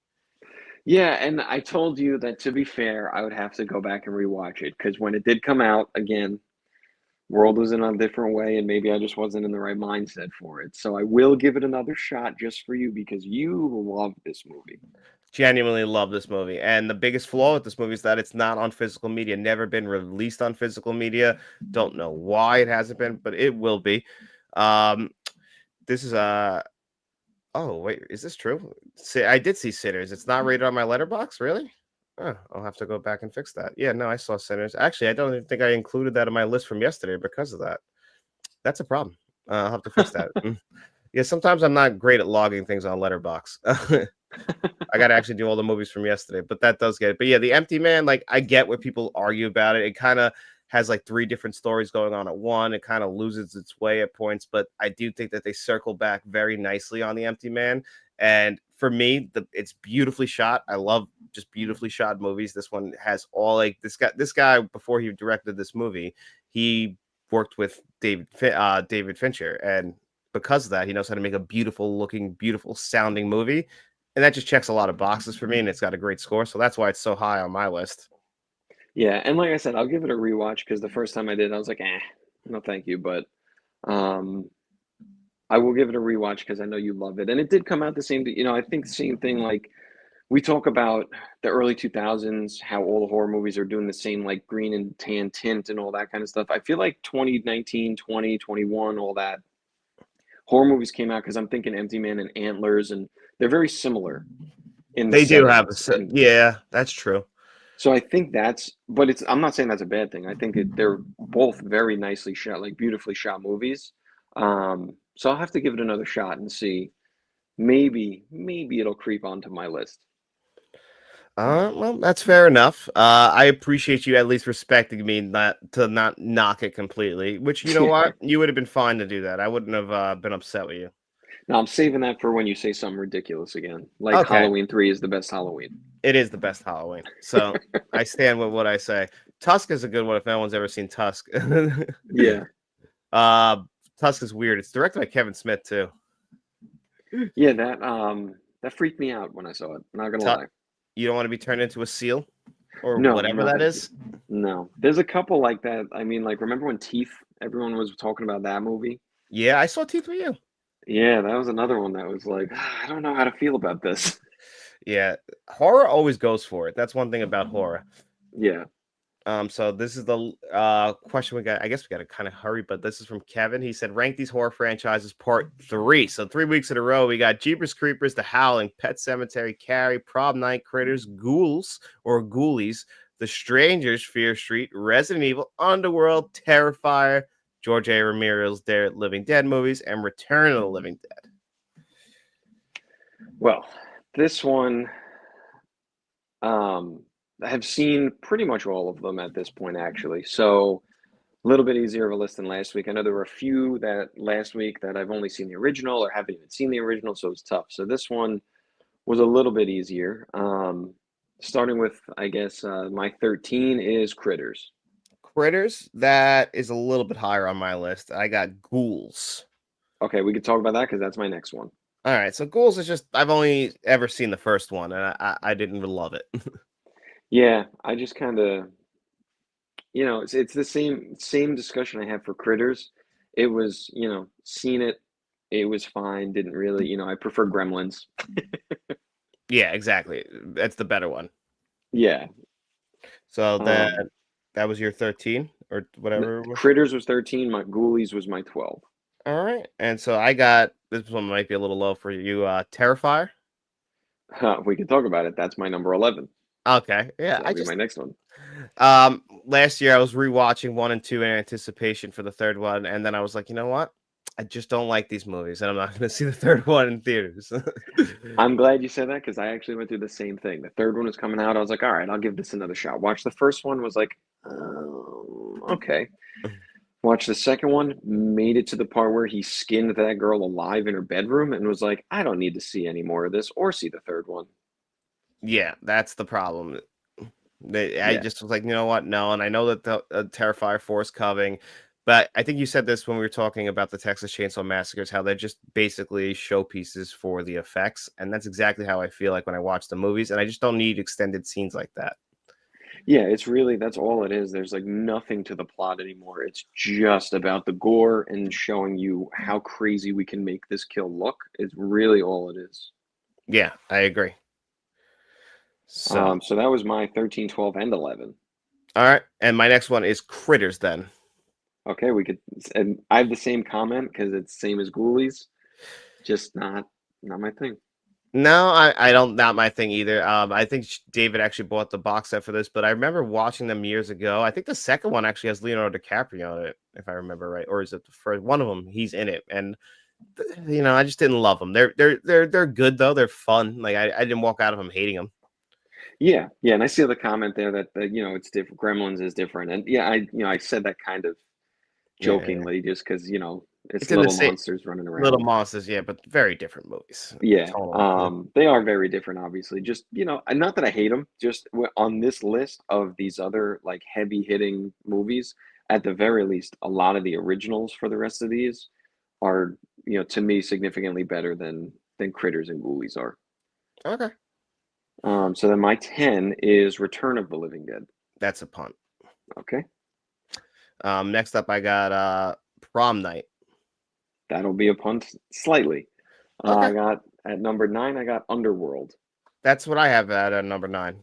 Yeah, and I told you that to be fair, I would have to go back and rewatch it because when it did come out, again, world was in a different way, and maybe I just wasn't in the right mindset for it. So I will give it another shot just for you because you love this movie. Genuinely love this movie. And the biggest flaw with this movie is that it's not on physical media, never been released on physical media. Don't know why it hasn't been, but it will be. Um, this is Oh, wait, is this true? See, I did see Sinners. It's not rated on my letterbox, really? Oh, I'll have to go back and fix that. Yeah, no, I saw Sinners. Actually, I don't even think I included that in my list from yesterday because of that. That's a problem. I'll have to fix that. Yeah, sometimes I'm not great at logging things on Letterbox. I got to actually do all the movies from yesterday, but that does get it. But yeah, The Empty Man, like I get where people argue about it. It kind of has like three different stories going on at one. It kind of loses its way at points, but I do think that they circle back very nicely on The Empty Man. And for me, it's beautifully shot. I love just beautifully shot movies. This one has all like this guy before he directed this movie, he worked with David Fincher, and because of that, he knows how to make a beautiful looking, beautiful sounding movie, and that just checks a lot of boxes for me, and it's got a great score, so that's why it's so high on my list. Yeah, and like I said, I'll give it a rewatch because the first time I did, I was like, no, thank you. But um, I will give it a rewatch because I know you love it, and it did come out the same. I think the same thing. Like we talk about the early 2000s, how all the horror movies are doing the same, like green and tan tint and all that kind of stuff. I feel like 2019, 2021, all that horror movies came out because I'm thinking Empty Man and Antlers, and they're very similar in the They do have settings. And yeah, that's true. so I think but I'm not saying that's a bad thing. I think they're both very nicely shot, like beautifully shot movies. So I'll have to give it another shot and see. Maybe it'll creep onto my list. Well, that's fair enough. I appreciate you at least respecting me, not knock it completely. Which you know Yeah. what, you would have been fine to do that. I wouldn't have been upset with you. Now I'm saving that for when you say something ridiculous again. Like Okay, Halloween 3 is the best Halloween. it is the best Halloween, so I stand with what I say. Tusk is a good one if no one's ever seen Tusk. Yeah. uh, Tusk is weird. It's directed by Kevin Smith too. Yeah, that freaked me out when I saw it. Not gonna lie. You don't want to be turned into a seal or No, whatever no, that thank you. is. No. There's a couple like that. I mean, like remember when Teeth, everyone was talking about that movie? Yeah, I saw Teeth with you. Yeah, that was another one that was like, I don't know how to feel about this. Yeah, horror always goes for it. That's one thing about horror. Yeah. So this is the question we got. I guess we got to kind of hurry, but this is from Kevin. He said, rank these horror franchises part 3. So 3 weeks in a row, we got Jeepers Creepers, The Howling, Pet Cemetery, Carrie, Prom Night, Critters, Ghouls or Ghoulies, The Strangers, Fear Street, Resident Evil, Underworld, Terrifier, George A. Romero's Living Dead movies, and Return of the Living Dead. Well, this one, I have seen pretty much all of them at this point, actually. So A little bit easier of a list than last week. I know there were a few that last week that I've only seen the original or haven't even seen the original, so it was tough. So this one was a little bit easier. Starting with, I guess, my 13 is Critters. Critters, that is a little bit higher on my list. I got Ghouls. Okay, we could talk about that because that's my next one. All right, so Ghouls is just I've only ever seen the first one, and I didn't really love it. Yeah, I just kind of, it's the same discussion I had for Critters. It was, seen it, it was fine. Didn't really, I prefer Gremlins. Yeah, exactly. That's the better one. Yeah. So Um, that was your 13 or whatever it was. Critters was 13. My Ghoulies was my 12. All right, and so I got this one might be a little low for you. Terrifier. We can talk about it. That's my number 11. Okay, yeah. So I that'll be just my next one. last year I was rewatching 1 and 2 in anticipation for the third one, and then I was like, you know what? I just don't like these movies, and I'm not going to see the third one in theaters. I'm glad you said that because I actually went through the same thing. The third one was coming out. I was like, all right, I'll give this another shot. Watch the first one, was like, okay. Watch the second one, made it to the part where he skinned that girl alive in her bedroom and was like, I don't need to see any more of this or see the third one. Yeah, that's the problem. I Yeah. just was like, you know what? No, and I know that the Terrifier 4 is coming, but I think you said this when we were talking about the Texas Chainsaw Massacres, how they're just basically showpieces for the effects, and that's exactly how I feel like when I watch the movies, and I just don't need extended scenes like that. Yeah, it's really, that's all it is. There's like nothing to the plot anymore. It's just about the gore and showing you how crazy we can make this kill look, is really all it is. Yeah, I agree. So, So that was my 13, 12, and 11. all right, and my next one is Critters. Then, Okay, we could, and I have the same comment because it's same as Ghoulies, just not my thing. no, I don't. Not my thing either. I think David actually bought the box set for this, but I remember watching them years ago. I think the second one actually has Leonardo DiCaprio in it, if I remember right, or is it the first one of them? He's in it, and I just didn't love them. They're good though. They're fun. Like I didn't walk out of them hating them. Yeah, yeah, and I see the comment there that it's different. Gremlins is different, and yeah, I said that kind of Yeah, jokingly just because it's it's in the little same monsters running Little around. Monsters, yeah, but very different movies. Yeah, Totally. they are very different, obviously. Just and not that I hate them, just on this list of these other like heavy hitting movies, at the very least, a lot of the originals for the rest of these are to me significantly better than Critters and Ghoulies are. Okay, So then my 10 is Return of the Living Dead. that's a punt. Okay. Next up, I got Prom Night. That'll be a punt slightly. Okay, I got at number 9, I got Underworld. that's what I have at number 9.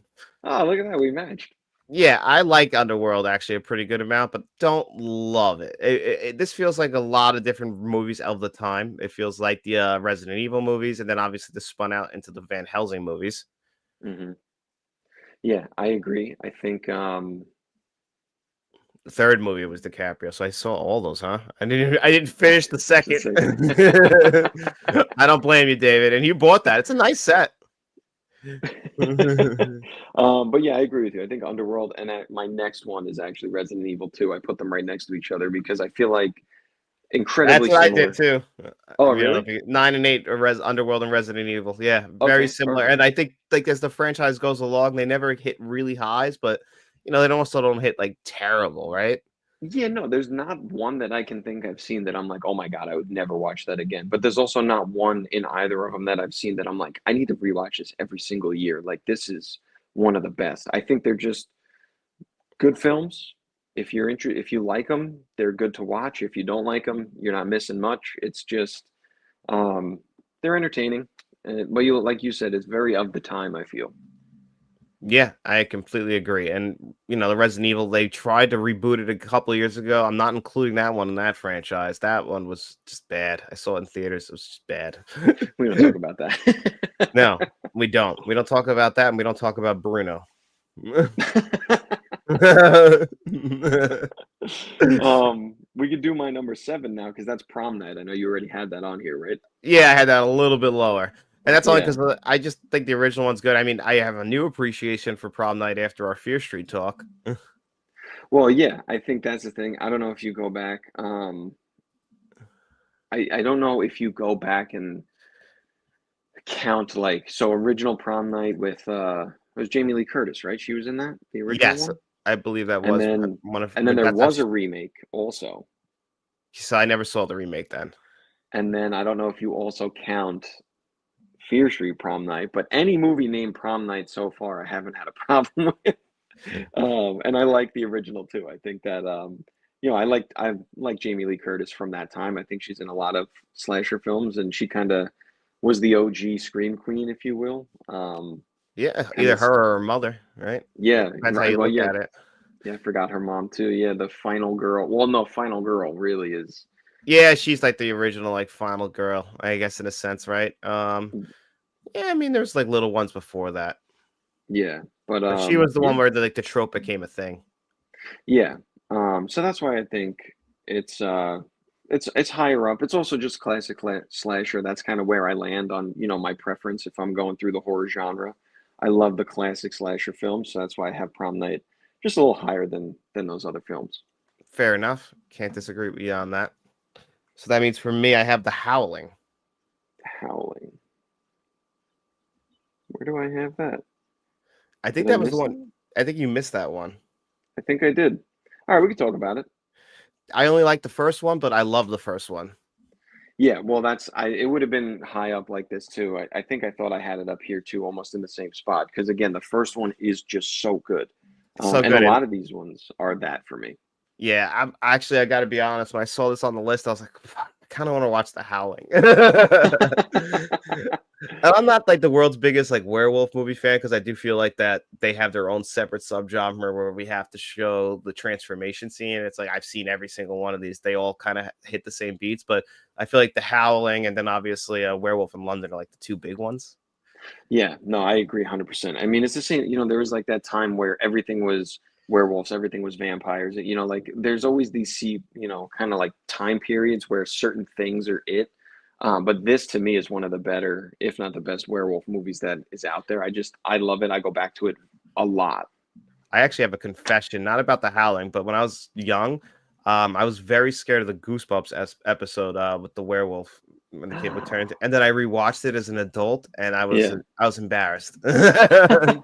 Oh, look at that. We matched. Yeah, I like Underworld actually a pretty good amount, but don't love it. This feels like a lot of different movies of the time. It feels like the Resident Evil movies, and then obviously this spun out into the Van Helsing movies. Hmm. Yeah, I agree. I think The third movie was DiCaprio, so I saw all those, huh? I didn't finish the the second. second. I don't blame you, David. And you bought that. It's a nice set. But yeah, I agree with you. I think Underworld and my next one is actually Resident Evil 2. I put them right next to each other because I feel like That's incredibly what I did similar. too. Oh, You know, really? 9 and 8 are Underworld and Resident Evil. Yeah, very Okay, similar. perfect. And I think like as the franchise goes along, they never hit really highs, but they also don't hit like terrible, right? Yeah, no, there's not one that I can think I've seen that I'm like, oh my God, I would never watch that again. But there's also not one in either of them that I've seen that I'm like, I need to rewatch this every single year. Like, this is one of the best. I think they're just good films. If you like them, they're good to watch. If you don't like them, you're not missing much. It's just, um, they're entertaining. But like you said, it's very of the time, I feel. Yeah, I completely agree. And the Resident Evil, they tried to reboot it a couple of years ago. I'm not including that one in that franchise. That one was just bad. I saw it in theaters. It was just bad. We don't talk about that. No, we don't. We don't talk about that, and we don't talk about Bruno. We could do my number 7 now because that's Prom Night. I know you already had that on here, right? Yeah, I had that a little bit lower. And that's only Yeah. because I just think the original one's good. I mean, I have a new appreciation for Prom Night after our Fear Street talk. Well, yeah, I think that's the thing. I don't know if you go back. I don't know if you go back and count like so original prom night with it was Jamie Lee Curtis, right? She was in that, the original Yes, one. I believe that And was then one of. and then there That's how was a remake also. so I never saw the remake then. And then I don't know if you also count Fear Street Prom Night, but any movie named Prom Night so far, I haven't had a problem with. And I like the original too. I think that I like Jamie Lee Curtis from that time. I think she's in a lot of slasher films, and she kind of was the OG scream queen, if you will. Yeah, And either it's her or her mother, right? yeah, Depends how right. you Well, look yeah, at it. yeah. I forgot her mom too. Yeah, the final girl. Well, no, final girl really is. Yeah, she's like the original, like final girl, I guess, in a sense, right? Yeah, I mean, there's like little ones before that, Yeah, but but she was the yeah, one where the trope became a thing. yeah. So that's why I think it's uh it's higher up. It's also just classic slasher. That's kind of where I land on, my preference if I'm going through the horror genre. I love the classic slasher films, so that's why I have Prom Night just a little higher than those other films. Fair enough. Can't disagree with you on that. So that means for me, I have The Howling. Howling. Where do I have that? I think Did I that was the miss one. that? I think you missed that one. I think I did. All right, we can talk about it. I only like the first one, but I love the first one. Yeah, well, it would have been high up like this too. I think I thought I had it up here too, almost in the same spot. Because again, the first one is just so good. So And a good. And lot of these ones are that for me. yeah, I got to be honest. When I saw this on the list, I was like, "Fuck, I kind of want to watch The Howling." And I'm not like the world's biggest like werewolf movie fan because I do feel like that they have their own separate subgenre where we have to show the transformation scene. It's like I've seen every single one of these. They all kind of hit the same beats, but I feel like The Howling and then obviously a Werewolf in London are like the two big ones. Yeah, no, I agree 100%. I mean, it's the same, there was like that time where everything was werewolves, everything was vampires. Like there's always these kind of like time periods where certain things are it. But this to me is one of the better, if not the best, werewolf movies that is out there. I love it. I go back to it a lot. I actually have a confession, not about The Howling, but when I was young, I was very scared of the Goosebumps episode with the werewolf when the kid would turn into, and then I rewatched it as an adult, and Yeah. I was embarrassed. Well,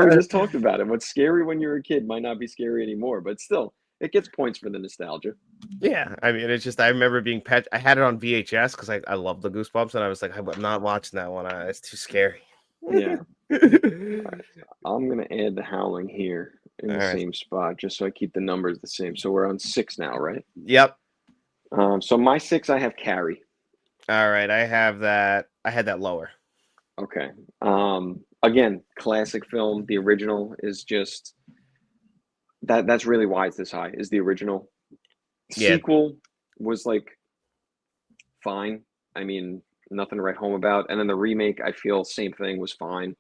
we just talked about it. What's scary when you're a kid might not be scary anymore, but still, it gets points for the nostalgia. Yeah, I mean, it's just I remember being pet. I had it on VHS because I love the Goosebumps, and I was like, I'm not watching that one. It's too scary. Yeah. All right. I'm gonna add the Howling here in All the right. same spot just so I keep the numbers the same. So we're on six now, right? Yep. So my six, I have Carrie. All right. I have that. I had that lower. Okay. Again, classic film. The original is just that's really why it's this high, is the original. Yeah. Sequel was like fine. I mean, nothing to write home about. And then the remake, I feel same thing, was fine.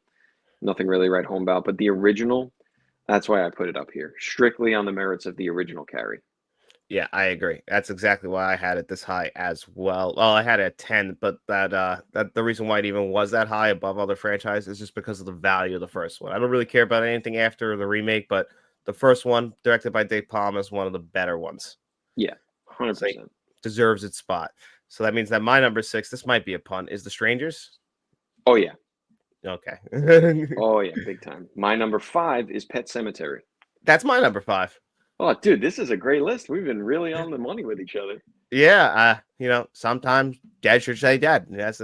Nothing really to write home about. But the original, that's why I put it up here. Strictly on the merits of the original Carrie. Yeah, I agree. That's exactly why I had it this high as well. Well, I had it at 10, but that the reason why it even was that high above other franchises is just because of the value of the first one. I don't really care about anything after the remake, but the first one, directed by Dave Palmer, is one of the better ones. Yeah, So it 100%. deserves its spot. So that means that my number six, this might be a pun, is The Strangers. Oh yeah. Okay. Oh yeah, big time. My number five is Pet Cemetery. That's my number five. Oh, dude, this is a great list. We've been really on the money with each other. Yeah, sometimes dad should say dad. Yes.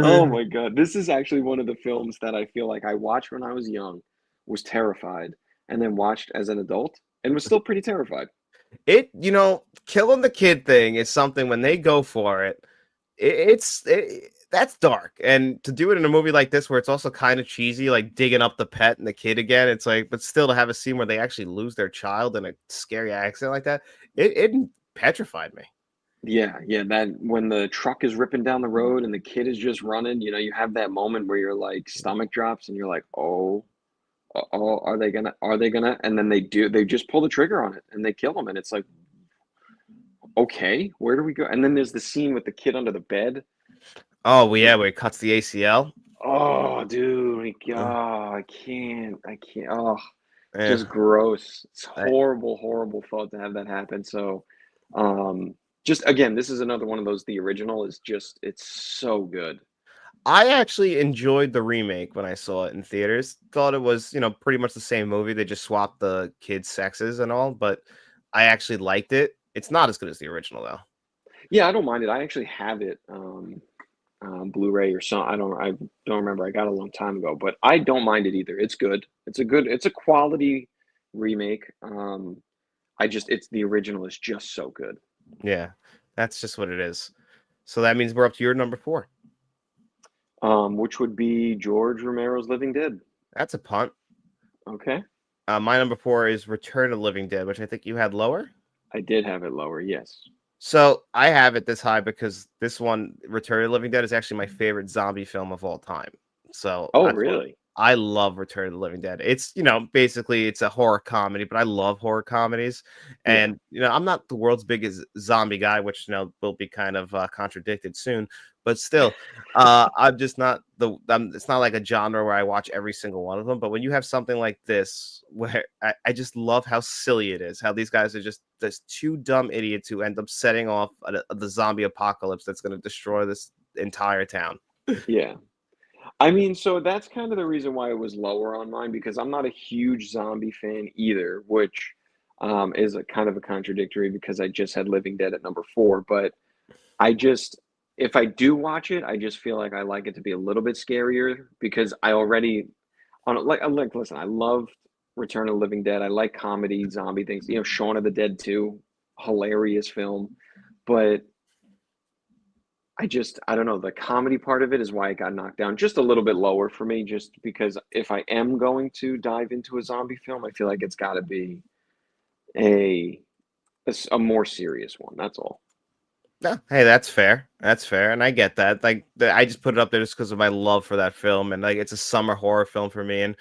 Oh my God. This is actually one of the films that I feel like I watched when I was young, was terrified, and then watched as an adult and was still pretty terrified. Killing the kid thing is something when they go for it, that's dark. And to do it in a movie like this, where it's also kind of cheesy, like digging up the pet and the kid again, it's like, but still to have a scene where they actually lose their child in a scary accident like that, it petrified me. Yeah, that when the truck is ripping down the road and the kid is just running, you have that moment where you're like stomach drops and you're like, oh, are they gonna? And then they just pull the trigger on it and they kill him. And it's like, okay, where do we go? And then there's the scene with the kid under the bed. Oh, well, yeah, where it cuts the ACL. Oh, dude, Uh, I can't. I can't. Oh, yeah. just gross. It's I, horrible, horrible thought to have that happen. So, um, just again, this is another one of those. The original is just, it's so good. I actually enjoyed the remake when I saw it in theaters. Thought it was, pretty much the same movie. They just swapped the kids' sexes and all, but I actually liked it. It's not as good as the original though. Yeah, I don't mind it. I actually have it, Blu-ray or some. I don't remember. I got it a long time ago, but I don't mind it either. It's good. It's a quality remake. It's the original is just so good. Yeah, that's just what it is. So that means we're up to your number four. Which would be George Romero's Living Dead. That's a punt. Okay, My number four is Return of the Living Dead, which I think you had lower. I did have it lower. Yes. So I have it this high because this one, Return of the Living Dead, is actually my favorite zombie film of all time. So Oh, that's why really? I love Return of the Living Dead. It's, basically it's a horror comedy, but I love horror comedies. Yeah. And, I'm not the world's biggest zombie guy, which, will be kind of contradicted soon. But still, I'm just not it's not like a genre where I watch every single one of them. But when you have something like this, where I just love how silly it is, how these guys are just two dumb idiots who end up setting off the zombie apocalypse that's going to destroy this entire town. Yeah. I mean, so that's kind of the reason why it was lower on mine because I'm not a huge zombie fan either, which is a kind of a contradictory because I just had Living Dead at number four. But I just, if I do watch it, I just feel like I like it to be a little bit scarier because I already, listen, I love Return of the Living Dead. I like comedy, zombie things. Shaun of the Dead too, hilarious film. But I don't know, the comedy part of it is why it got knocked down just a little bit lower for me, just because if I am going to dive into a zombie film, I feel like it's got to be a, a more serious one. That's all. No, hey, that's fair. That's fair, and I get that. Like, I just put it up there just because of my love for that film, and like, it's a summer horror film for me. And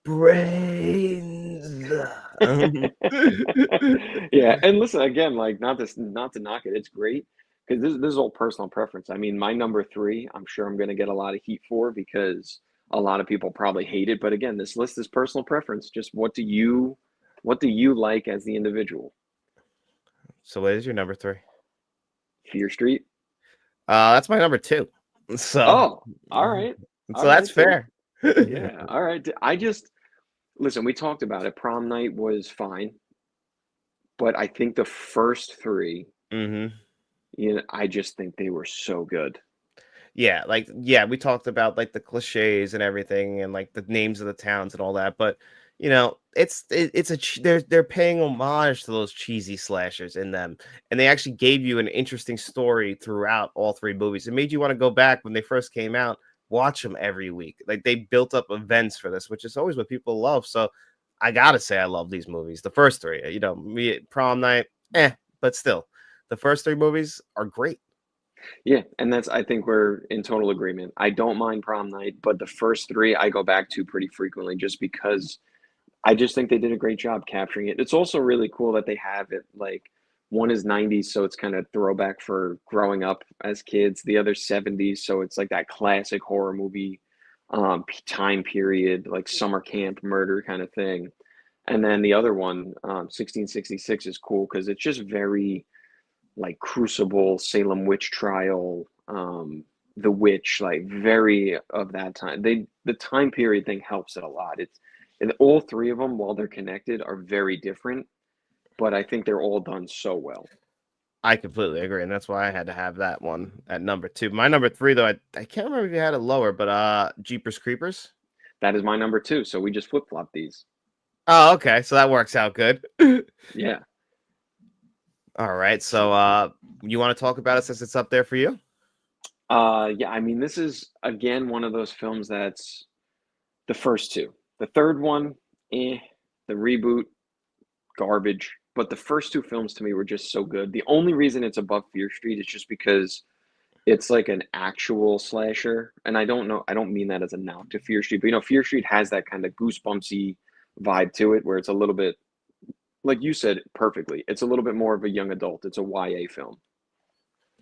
brains. Yeah, and listen again, like not to knock it, it's great because this is all personal preference. I mean, my number three, I'm sure I'm going to get a lot of heat for because a lot of people probably hate it. But again, this list is personal preference. Just what do you like as the individual? So, what is your number three? Fear Street. That's my number two. So, Oh, all right, all so that's right. So fair. yeah, all right. I just listen. We talked about it. Prom night was fine, but I think the first three, hmm I just think they were so good. Yeah, like yeah, we talked about like the cliches and everything, and like the names of the towns and all that. But it's they're paying homage to those cheesy slashers in them, and they actually gave you an interesting story throughout all three movies. It made you want to go back when they first came out, watch them every week. Like they built up events for this, which is always what people love. So I gotta say, I love these movies. The first three, me Prom Night, but still, the first three movies are great. Yeah, and I think we're in total agreement. I don't mind prom night, but the first three I go back to pretty frequently just because I just think they did a great job capturing it. It's also really cool that they have it like one is 90s, so it's kind of throwback for growing up as kids. The other 70s, so it's like that classic horror movie time period, like summer camp murder kind of thing. And then the other one, 1666, is cool because it's just very like Crucible, Salem witch trial, The Witch, like very of that time. The time period thing helps it a lot. It's and all three of them, while they're connected, are very different, but I think they're all done so well. I completely agree, and that's why I had to have that one at number two. My number three, though, I can't remember if you had it lower, but Jeepers Creepers. That is my number two. So we just flip flop these. Oh, okay, so that works out good. Yeah. All right, so So you want to talk about it since it's up there for you? yeah, I mean this is again one of those films that's the first two. The third one, the reboot, garbage. But the first two films to me were just so good. The only reason it's above Fear Street is just because it's like an actual slasher. And I don't know, I don't mean that as a knock to Fear Street, but Fear Street has that kind of goosebumpsy vibe to it where it's a little bit, like you said perfectly, it's a little bit more of a young adult. It's a YA film.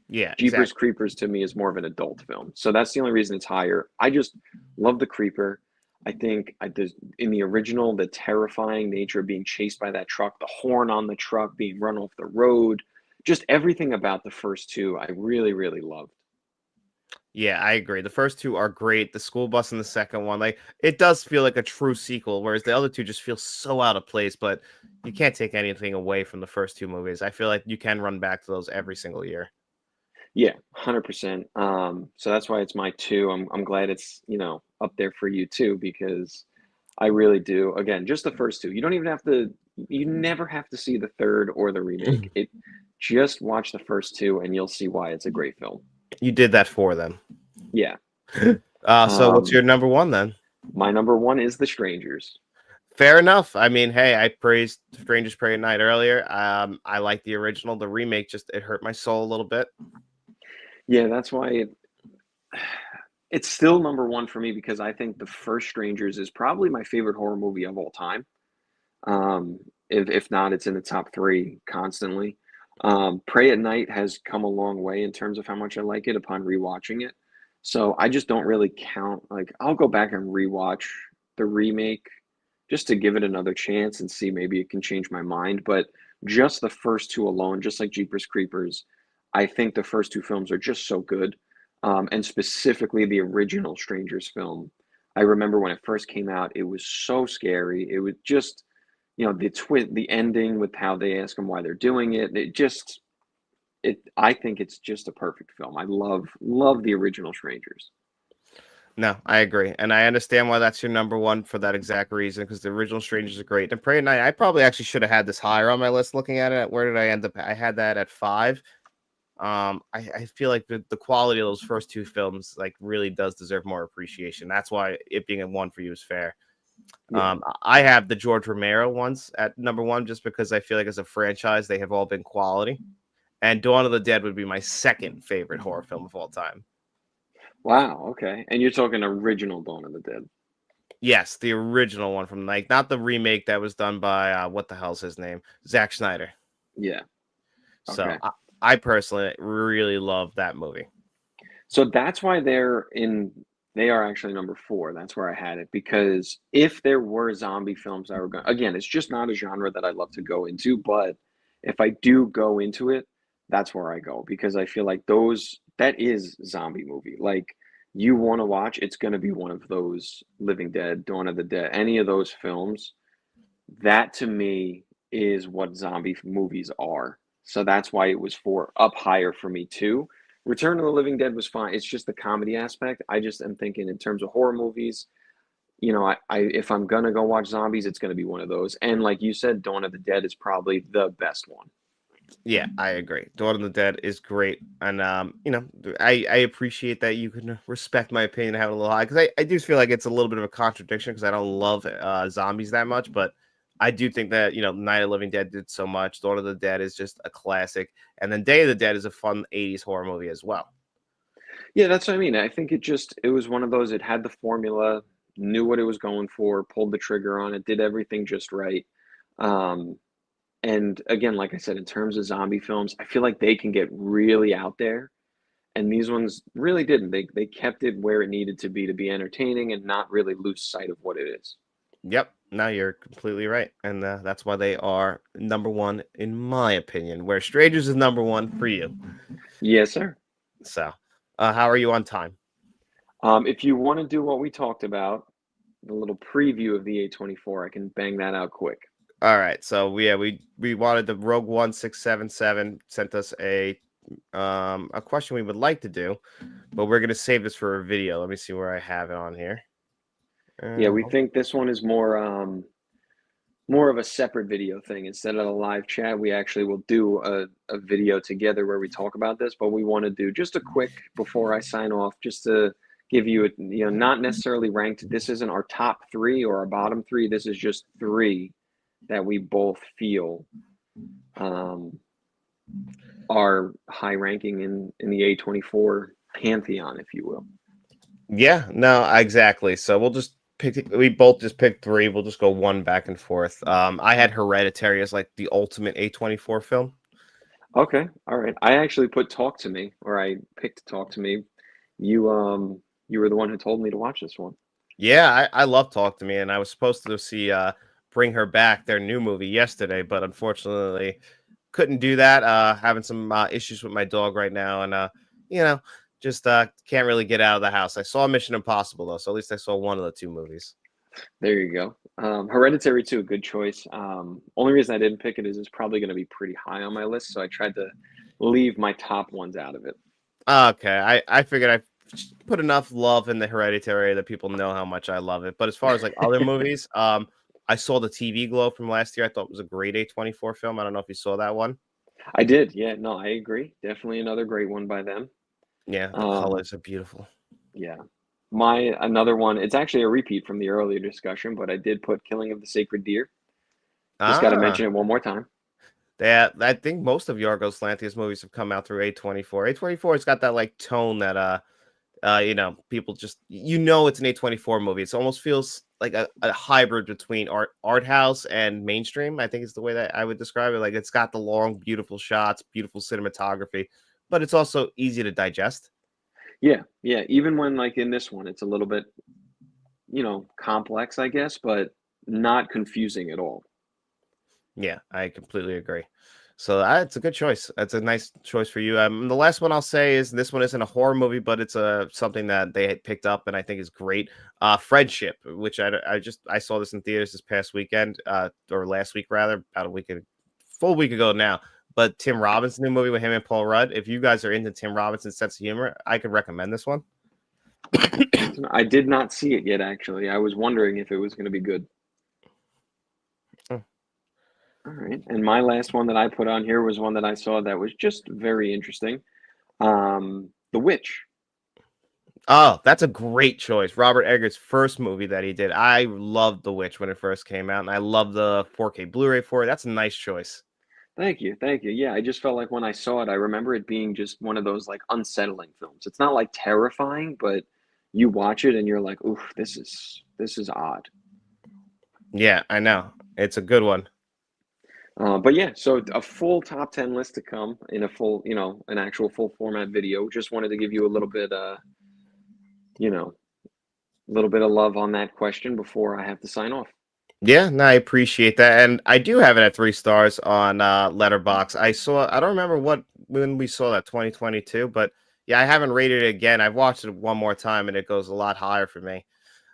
Yeah, Jeepers exactly. Creepers to me is more of an adult film. So that's the only reason it's higher. I just love the Creeper. I think in the original, the terrifying nature of being chased by that truck, the horn on the truck, being run off the road, just everything about the first two, I really, really loved. Yeah, I agree. The first two are great. The school bus in the second one, like it does feel like a true sequel, whereas the other two just feel so out of place. But you can't take anything away from the first two movies. I feel like you can run back to those every single year. Yeah, 100%. So that's why it's my two. I'm glad it's, up there for you too, because I really do. Again, just the first two. You don't even have to, you never have to see the third or the remake. Just watch the first two and you'll see why it's a great film. You did that for them. Yeah. So what's Um, your number one then? my number one is The Strangers. Fair enough. I mean, hey, I praised Strangers Prey at Night earlier. I like the original. The remake just it hurt my soul a little bit. Yeah, that's why it's still number one for me because I think the first Strangers is probably my favorite horror movie of all time. If not, it's in the top three constantly. Pray at Night has come a long way in terms of how much I like it upon rewatching it. So I just don't really count. Like I'll go back and rewatch the remake just to give it another chance and see maybe it can change my mind. But just the first two alone, just like Jeepers Creepers, I think the first two films are just so good. And specifically the original Strangers film. I remember when it first came out, it was so scary. It was just, the ending with how they ask them why they're doing it. I think it's just a perfect film. I love the original Strangers. No, I agree, and I understand why that's your number one for that exact reason. Because the original Strangers are great, and Prey at Night. I probably actually should have had this higher on my list. Looking at it, where did I end up? I had that at 5. I feel like the quality of those first two films like really does deserve more appreciation. That's why it being a one for you is fair. Yeah. I have the George Romero ones at number one just because I feel like as a franchise they have all been quality. And Dawn of the Dead would be my second favorite horror film of all time. Wow. Okay. And you're talking original Dawn of the Dead. Yes, the original one from like not the remake that was done by what the hell's his name? Zack Snyder. Yeah. So Okay. I personally really love that movie. So that's why they are actually number four. That's where I had it because if there were zombie films I were going, again, it's just not a genre that I love to go into, but if I do go into it, that's where I go because I feel like that is zombie movie. Like you want to watch, it's going to be one of those Living Dead, Dawn of the Dead, any of those films. That to me is what zombie movies are. So that's why it was up higher for me too. Return of the Living Dead was fine. It's just the comedy aspect. I just am thinking in terms of horror movies, I if I'm gonna go watch zombies, it's gonna be one of those. And like you said, Dawn of the Dead is probably the best one. Yeah, I agree. Dawn of the Dead is great, and I appreciate that you can respect my opinion, have it a little high because I do feel like it's a little bit of a contradiction because I don't love zombies that much, but I do think that Night of the Living Dead did so much. Dawn of the Dead is just a classic, and then Day of the Dead is a fun '80s horror movie as well. Yeah, that's what I mean. I think it was one of those, it had the formula, knew what it was going for, pulled the trigger on it, did everything just right. Um, and again, like I said, in terms of zombie films, I feel like they can get really out there. And these ones really didn't. They kept it where it needed to be entertaining and not really lose sight of what it is. Yep, no, you're completely right, and that's why they are number one in my opinion. Where Strangers is number one for you. Yes, sir. So, how are you on time? If you want to do what we talked about, the little preview of the A24, I can bang that out quick. All right, so we wanted the Rogue 1677 sent us a question we would like to do, but we're gonna save this for a video. Let me see where I have it on here. Yeah, we Uh, think this one is more of a separate video thing. Instead of a live chat, we actually will do a video together where we talk about this, but we want to do just a quick before I sign off, just to give you not necessarily ranked. This isn't our top three or our bottom three. This is just three that we both feel um, are high ranking in the A24 pantheon, if you will. yeah, no, exactly. So we'll just pick. We both just picked 3. We'll just go one back and forth. I had Hereditary as like the ultimate A24 film. Okay, all right. I actually put Talk to Me, or I picked Talk to Me. You were the one who told me to watch this one. Yeah, I love Talk to Me, and I was supposed to see Bring Her Back, their new movie, yesterday, but unfortunately couldn't do that. Having some issues with my dog right now, and you know, just can't really get out of the house. I saw Mission Impossible though, so at least I saw one of the two movies. There you go. Hereditary too, good choice. Only reason I didn't pick it is it's probably going to be pretty high on my list, so I tried to leave my top ones out of it. Okay, I figured I put enough love in the Hereditary that people know how much I love it. But as far as like other movies, I saw the TV Glow from last year. I thought it was a great A24 film. I don't know if you saw that one. I did, yeah, no, I agree. Definitely another great one by them. Yeah, the Um, colors are beautiful. yeah. My another one, it's actually a repeat from the earlier discussion, but I did put Killing of the Sacred Deer. Just got to Ah, mention it one more time. that I think most of Yorgos Lanthimos movies have come out through A24. A24 has got that like tone that people just it's an A24 movie. It almost feels like a hybrid between art house and mainstream. I think is the way that I would describe it. Like it's got the long, beautiful shots, beautiful cinematography, but it's also easy to digest. Yeah, yeah. Even when like in this one, it's a little bit, complex, I guess, but not confusing at all. Yeah, I completely agree. So it's a good choice. That's a nice choice for you. The last one I'll say is this one isn't a horror movie, but it's a something that they had picked up and I think is great. Friendship, which I saw this in theaters this past weekend, or last week rather, about a week, full week ago now. But Tim Robbins' new movie with him and Paul Rudd. If you guys are into Tim Robinson's sense of humor, I could recommend this one. I did not see it yet, actually. I was wondering if it was going to be good. Mm. All right. And my last one that I put on here was one that I saw that was just very interesting. The Witch. Oh, that's a great choice. Robert Eggers' first movie that he did. I loved The Witch when it first came out, and I love the 4K Blu-ray for it. That's a nice choice. Thank you. Thank you. Yeah, I just felt like when I saw it, I remember it being just one of those like unsettling films. It's not like terrifying, but you watch it and you're like, "Oof, this is odd." Yeah, I know. It's a good one. But yeah, so a full top 10 list to come in a full, an actual full format video. Just wanted to give you a you know, little bit of love on that question before I have to sign off. Yeah, no, I appreciate that. And I do have it at 3 stars on Letterbox. I don't remember when we saw that 2022, but yeah, I haven't rated it again. I've watched it one more time and it goes a lot higher for me.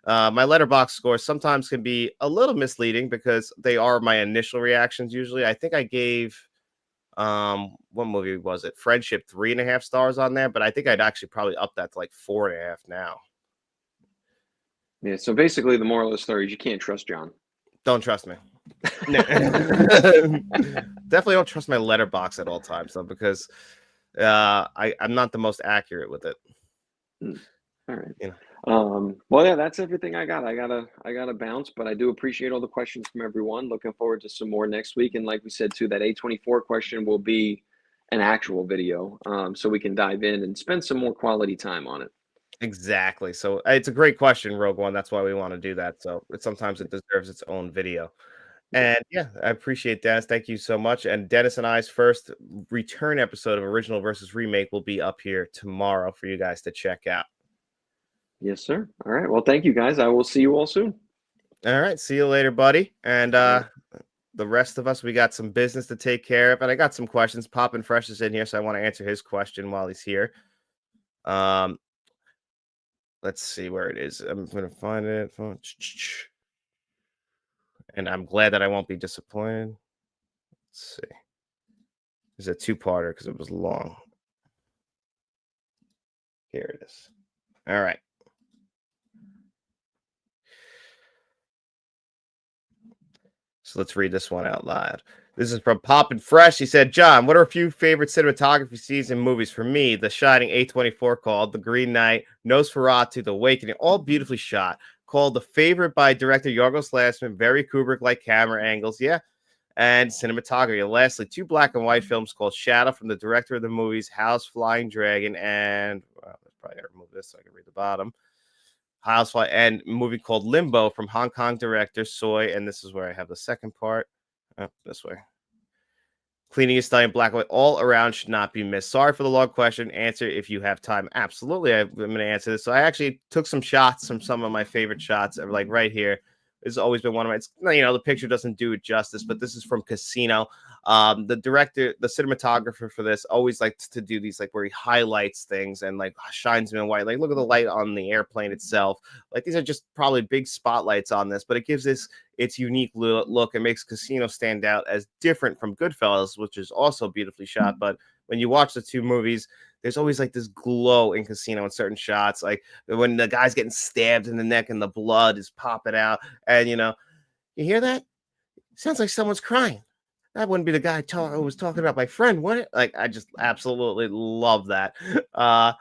My letterbox scores sometimes can be a little misleading because they are my initial reactions usually. I think I gave what movie was it? Friendship 3.5 stars on there, but I think I'd actually probably up that to like 4.5 now. Yeah, so basically the moral of the story is you can't trust John. Don't trust me. No. Definitely don't trust my letterbox at all times though, because I'm not the most accurate with it. Mm, all right. You know. Well, yeah, that's everything I got. I gotta bounce, but I do appreciate all the questions from everyone. Looking forward to some more next week. And like we said too, that A24 question will be an actual video, so we can dive in and spend some more quality time on it. Exactly. So it's a great question, Rogue One. That's why we want to do that. So sometimes it deserves its own video. Yeah. And yeah, I appreciate Dennis. Thank you so much. And Dennis and I's first return episode of Original versus Remake will be up here tomorrow for you guys to check out. Yes, sir. All right. Well, thank you guys. I will see you all soon. All right. See you later, buddy. And All right. the rest of us, we got some business to take care of. And I got some questions. Poppin' Fresh is in here, so I want to answer his question while he's here. Um, let's see where it is. I'm gonna find it. And I'm glad that I won't be disappointed. Let's see. It's a two-parter because it was long. Here it is. All right. So let's read this one out loud. This is from Poppin' Fresh. He said, John, what are a few favorite cinematography scenes in movies? For me, The Shining, A24 called, The Green Knight, Nosferatu, The Awakening, all beautifully shot. Called The Favorite by director Yorgos Lanthimos, very Kubrick-like camera angles. Yeah. And cinematography. And lastly, two black and white films called Shadow from the director of the movies House Flying Dragon and let's probably remove this so I can read the bottom. Housefly and a movie called Limbo from Hong Kong director Soy. And this is where I have the second part. Oh, this way. Cleaning is stunning, black and white all around should not be missed. Sorry for the long question. Answer if you have time. Absolutely, I'm going to answer this. So I actually took some shots from some of my favorite shots, like right here. This has always been one of my. It's, the picture doesn't do it justice, but this is from Casino. The director, the cinematographer for this, always likes to do these like where he highlights things and like shines them in white. Like look at the light on the airplane itself. Like these are just probably big spotlights on this, but it gives this its unique look and makes Casino stand out as different from Goodfellas, which is also beautifully shot. But when you watch the two movies, there's always like this glow in Casino in certain shots, like when the guy's getting stabbed in the neck and the blood is popping out, and you hear that? Sounds like someone's crying. That wouldn't be the guy who was talking about my friend, would it? Like, I just absolutely love that. But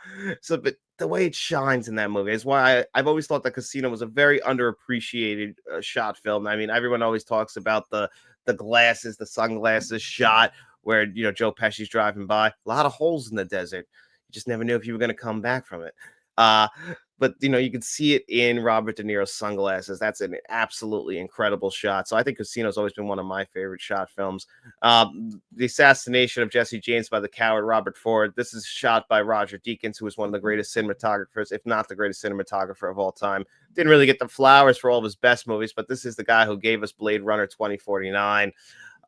the way it shines in that movie is why I've always thought that Casino was a very underappreciated shot film. I mean, everyone always talks about the glasses, the sunglasses shot where Joe Pesci's driving by. A lot of holes in the desert. You just never knew if you were going to come back from it. But you can see it in Robert De Niro's sunglasses. That's an absolutely incredible shot. So I think Casino's always been one of my favorite shot films. The assassination of Jesse James by the coward Robert Ford. This is shot by Roger Deakins, who was one of the greatest cinematographers, if not the greatest cinematographer of all time. Didn't really get the flowers for all of his best movies, but this is the guy who gave us Blade Runner 2049.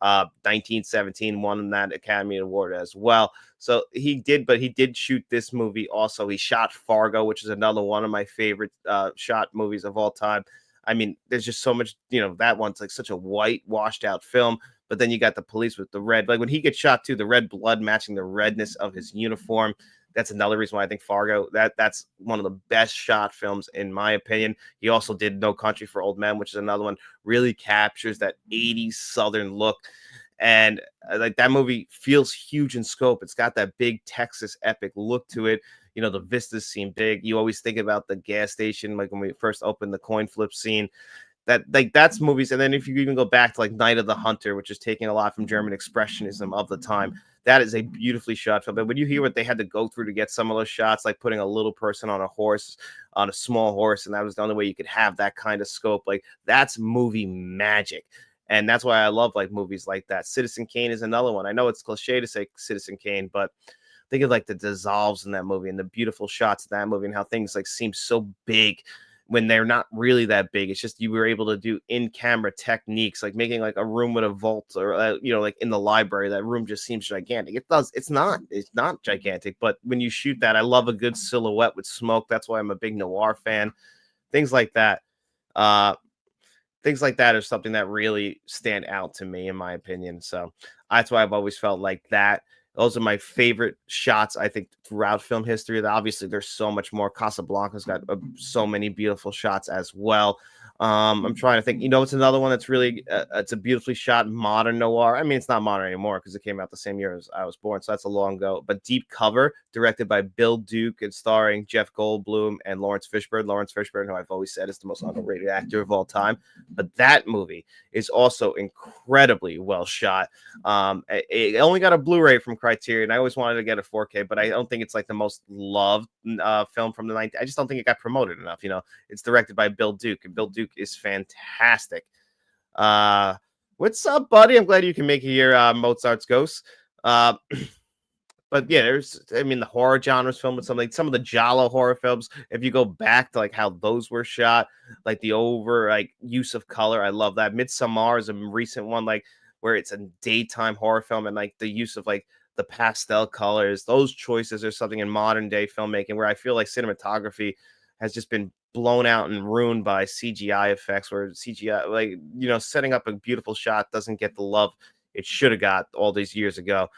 1917 won that Academy Award as well. So he did shoot this movie also. He shot Fargo, which is another one of my favorite shot movies of all time. I mean, there's just so much, that one's like such a white, washed out film. But then you got the police with the red, like when he gets shot too, the red blood matching the redness of his uniform. That's another reason why I think Fargo, that's one of the best shot films in my opinion. He also did No Country for Old Men, which is another one, really captures that 80s Southern look. And like that movie feels huge in scope. It's got that big Texas epic look to it. The vistas seem big. You always think about the gas station, like when we first opened the coin flip scene. That's movies. And then if you even go back to like Night of the Hunter, which is taking a lot from German expressionism of the time, that is a beautifully shot film. But when you hear what they had to go through to get some of those shots, like putting a little person on a small horse, and that was the only way you could have that kind of scope, like that's movie magic. And that's why I love like movies like that. Citizen Kane is another one. I know it's cliche to say Citizen Kane, but think of like the dissolves in that movie and the beautiful shots in that movie and how things like seem so big when they're not really that big. It's just you were able to do in-camera techniques, like making like a room with a vault or like in the library, that room just seems gigantic. It's not gigantic, but when you shoot that, I love a good silhouette with smoke. That's why I'm a big noir fan. Things like that. Things like that are something that really stand out to me, in my opinion. So that's why I've always felt like that. Those are my favorite shots, I think, throughout film history. Obviously, there's so much more. Casablanca's got so many beautiful shots as well. I'm trying to think. It's another one that's really it's a beautifully shot modern noir. I mean, it's not modern anymore because it came out the same year as I was born, so that's a long ago. But Deep Cover, directed by Bill Duke and starring Jeff Goldblum and Lawrence Fishburne. Lawrence Fishburne, who I've always said is the most underrated actor of all time. But that movie is also incredibly well shot. It only got a Blu-ray from Criterion. I always wanted to get a 4K, but I don't think it's like the most loved film from the 90s. I just don't think it got promoted enough. It's directed by Bill Duke, and Bill Duke is fantastic. What's up, buddy? I'm glad you can make it here, Mozart's Ghost. But yeah, the horror genres film with some of the Giallo horror films. If you go back to like how those were shot, like the use of color, I love that. Midsommar is a recent one, like where it's a daytime horror film and like the use of like the pastel colors. Those choices are something in modern day filmmaking where I feel like cinematography has just been blown out and ruined by CGI effects, where CGI, setting up a beautiful shot doesn't get the love it should have got all these years ago.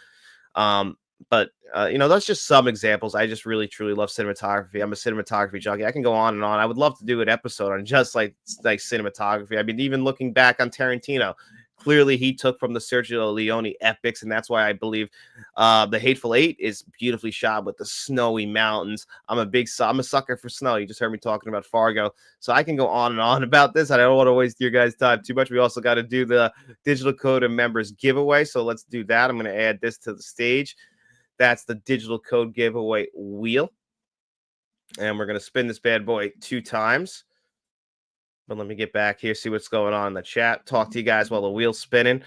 But that's just some examples. I just really truly love cinematography. I'm a cinematography junkie. I can go on and on. I would love to do an episode on just like cinematography. I mean, even looking back on Tarantino, clearly he took from the Sergio Leone epics, and that's why I believe The Hateful Eight is beautifully shot with the snowy mountains. I'm a sucker for snow. You just heard me talking about Fargo, so I can go on and on about this. I don't want to waste your guys' time too much. We also got to do the Digital Code and members giveaway, so let's do that. I'm going to add this to the stage. That's the Digital Code giveaway wheel, and we're going to spin this bad boy 2 times. But let me get back here, see what's going on in the chat. Talk to you guys while the wheel's spinning.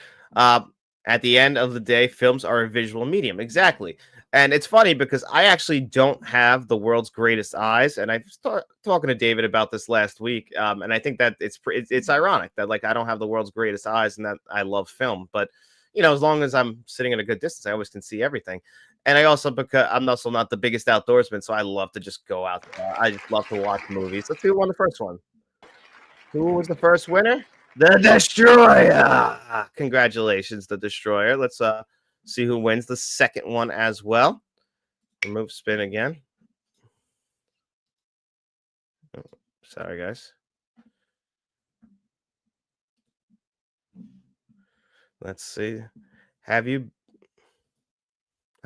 At the end of the day, films are a visual medium. Exactly. And it's funny because I actually don't have the world's greatest eyes, and I was talking to David about this last week, and I think that it's ironic that like I don't have the world's greatest eyes, and that I love film. But as long as I'm sitting at a good distance, I always can see everything. And I also, because I'm also not the biggest outdoorsman, so I love to just go out there. I just love to watch movies. Let's see who won the first one. Who was the first winner? The Destroyer. Congratulations, the Destroyer. Let's see who wins the second one as well. Remove spin again. Oh, sorry, guys. Let's see. Have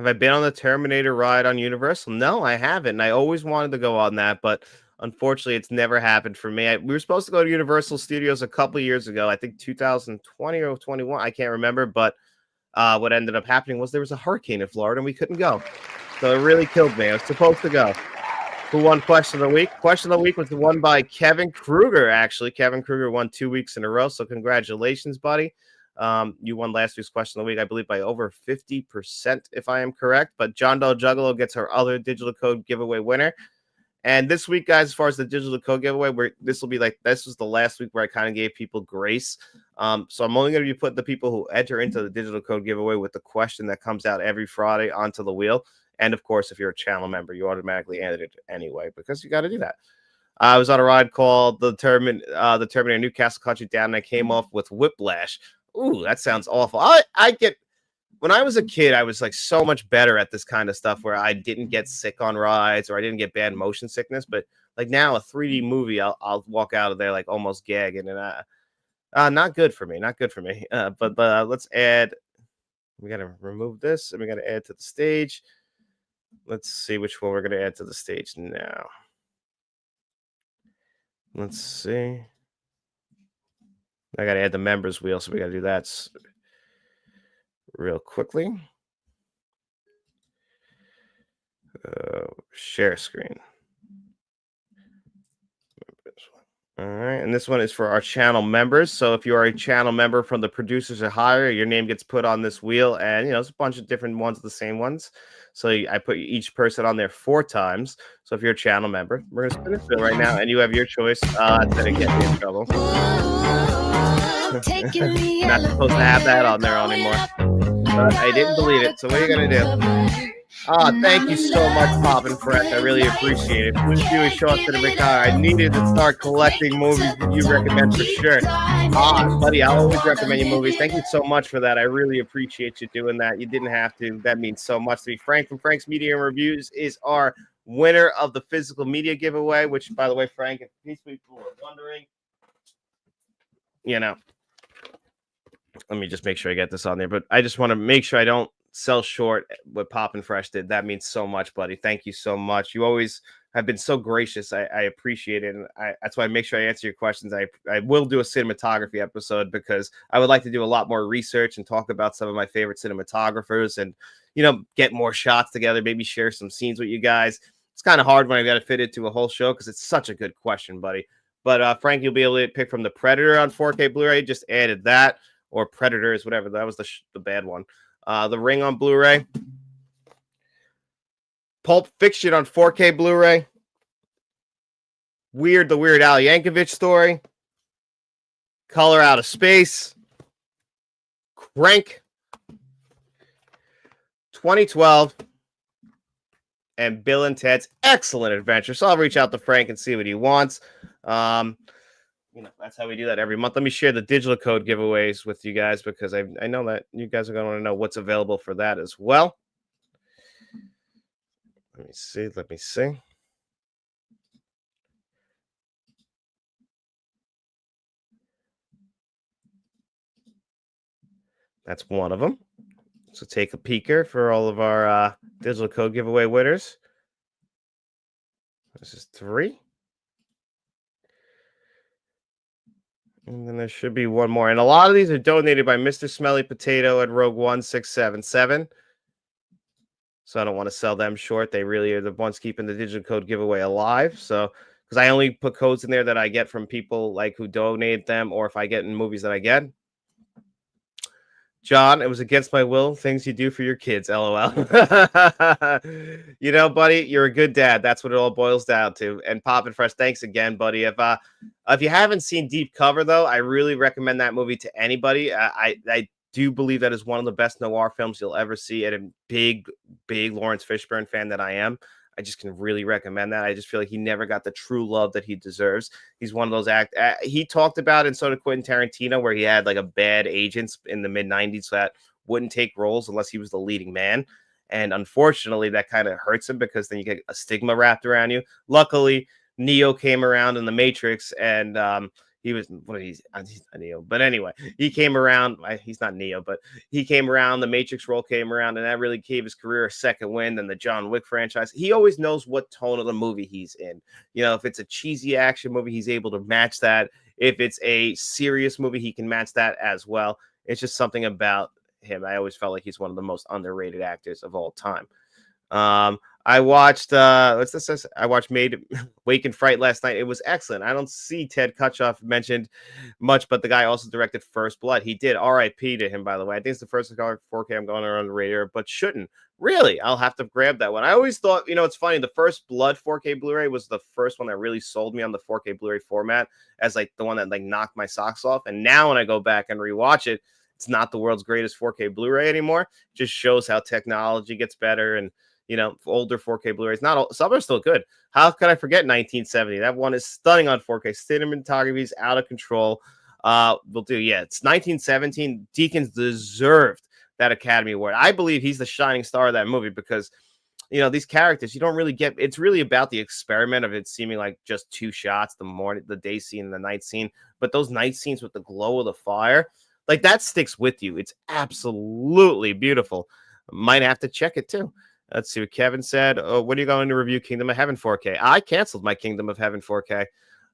I been on the Terminator ride on Universal? No, I haven't. And I always wanted to go on that, but unfortunately, it's never happened for me. We were supposed to go to Universal Studios a couple years ago. I think 2020 or 21. I can't remember, but what ended up happening was there was a hurricane in Florida and we couldn't go. So it really killed me. I was supposed to go. Who won Question of the Week? Question of the Week was won by Kevin Kruger, actually. Kevin Kruger won 2 weeks in a row, so congratulations, buddy. You won last week's Question of the Week, I believe, by over 50%, if I am correct. But John Doe Juggalo gets our other digital code giveaway winner. And this week, guys, as far as the digital code giveaway, this was the last week where I kind of gave people grace. So I'm only going to be putting the people who enter into the digital code giveaway with the question that comes out every Friday onto the wheel. And of course, if you're a channel member, you automatically enter it anyway because you got to do that. I was on a ride called the Terminator Newcastle Country Down, and I came off with whiplash. Ooh, that sounds awful. When I was a kid, I was like so much better at this kind of stuff where I didn't get sick on rides or I didn't get bad motion sickness. But like now, a 3D movie, I'll walk out of there like almost gagging, and not good for me. Not good for me. But let's add. We got to remove this, and we got to add to the stage. Let's see which one we're going to add to the stage now. Let's see. I got to add the members wheel, so we got to do that real quickly. Share screen. All right, and this one is for our channel members. So if you are a channel member from the producers or higher, your name gets put on this wheel, and it's a bunch of different ones, the same ones. So I put each person on there 4 times. So if you're a channel member, we're gonna spin this wheel right now, and you have your choice. Instead of getting me in trouble. Not supposed to have that on there anymore. But I didn't delete it. So what are you gonna do? Thank you so much, Poppin' Fresh. I really appreciate it. Please do a short to the Ricardo. I needed to start collecting movies that you recommend for sure. Buddy, I'll always recommend you movies. Thank you so much for that. I really appreciate you doing that. You didn't have to. That means so much to me. Frank from Frank's Media and Reviews is our winner of the physical media giveaway, which, by the way, Frank, in case people are wondering, let me just make sure I get this on there. But I just want to make sure I don't sell short what Poppin' Fresh did. That means so much, buddy. Thank you so much. You always have been so gracious. I appreciate it. And that's why I make sure I answer your questions. I will do a cinematography episode because I would like to do a lot more research and talk about some of my favorite cinematographers and, get more shots together, maybe share some scenes with you guys. It's kind of hard when I got to fit it to a whole show because it's such a good question, buddy. But Frank, you'll be able to pick from the Predator on 4K Blu-ray. Just added that, or Predators, whatever. That was the bad one. The Ring on Blu-ray, Pulp Fiction on 4K Blu-ray, the Weird Al Yankovic story, Color Out of Space, Crank, 2012, and Bill and Ted's Excellent Adventure. So I'll reach out to Frank and see what he wants. That's how we do that every month. Let me share the digital code giveaways with you guys because I know that you guys are going to want to know what's available for that as well. Let me see. That's one of them. So take a peeker for all of our digital code giveaway winners. This is 3. And then there should be one more. And a lot of these are donated by Mr. Smelly Potato and Rogue 1677. So I don't want to sell them short. They really are the ones keeping the digital code giveaway alive. So, because I only put codes in there that I get from people like who donate them or if I get in movies that I get. John, it was against my will. Things you do for your kids, LOL. You know, buddy, you're a good dad. That's what it all boils down to. And Poppin' Fresh, thanks again, buddy. If you haven't seen Deep Cover, though, I really recommend that movie to anybody. I do believe that is one of the best noir films you'll ever see. And a big Lawrence Fishburne fan that I am, I just can really recommend that. I just feel like he never got the true love that he deserves. He's one of those he talked about, and so did Quentin Tarantino, where he had like a bad agents in the mid 90s that wouldn't take roles unless he was the leading man. And unfortunately, that kind of hurts him because then you get a stigma wrapped around you. Luckily, Neo came around in the Matrix, and he was he's not Neo, but anyway, he came around. He's not Neo, but he came around. The Matrix role came around, and that really gave his career a second wind. And the John Wick franchise, he always knows what tone of the movie he's in. You know, if it's a cheesy action movie, he's able to match that. If it's a serious movie, he can match that as well. It's just something about him. I always felt like he's one of the most underrated actors of all time. I watched what's this? I watched Made Wake and Fright last night. It was excellent. I don't see Ted Kutchoff mentioned much, but the guy also directed First Blood. He did. R.I.P. to him, by the way. I think it's the first 4K I'm going around the radar, but shouldn't. Really, I'll have to grab that one. I always thought, you know, it's funny. The First Blood 4K Blu-ray was the first one that really sold me on the 4K Blu-ray format as like the one that like knocked my socks off. And now when I go back and rewatch it, it's not the world's greatest 4K Blu-ray anymore. It just shows how technology gets better and, you know, older 4K Blu-rays. Not all, some are still good. How could I forget 1970? That one is stunning on 4K. Cinematography is out of control. We'll do. Yeah, it's 1917. Deakins deserved that Academy Award. I believe he's the shining star of that movie because, you know, these characters, you don't really get. It's really about the experiment of it seeming like just two shots, the day scene and the night scene. But those night scenes with the glow of the fire, like that sticks with you. It's absolutely beautiful. Might have to check it too. Let's see what Kevin said. Oh, when are you going to review Kingdom of Heaven 4K? I canceled my Kingdom of Heaven 4K.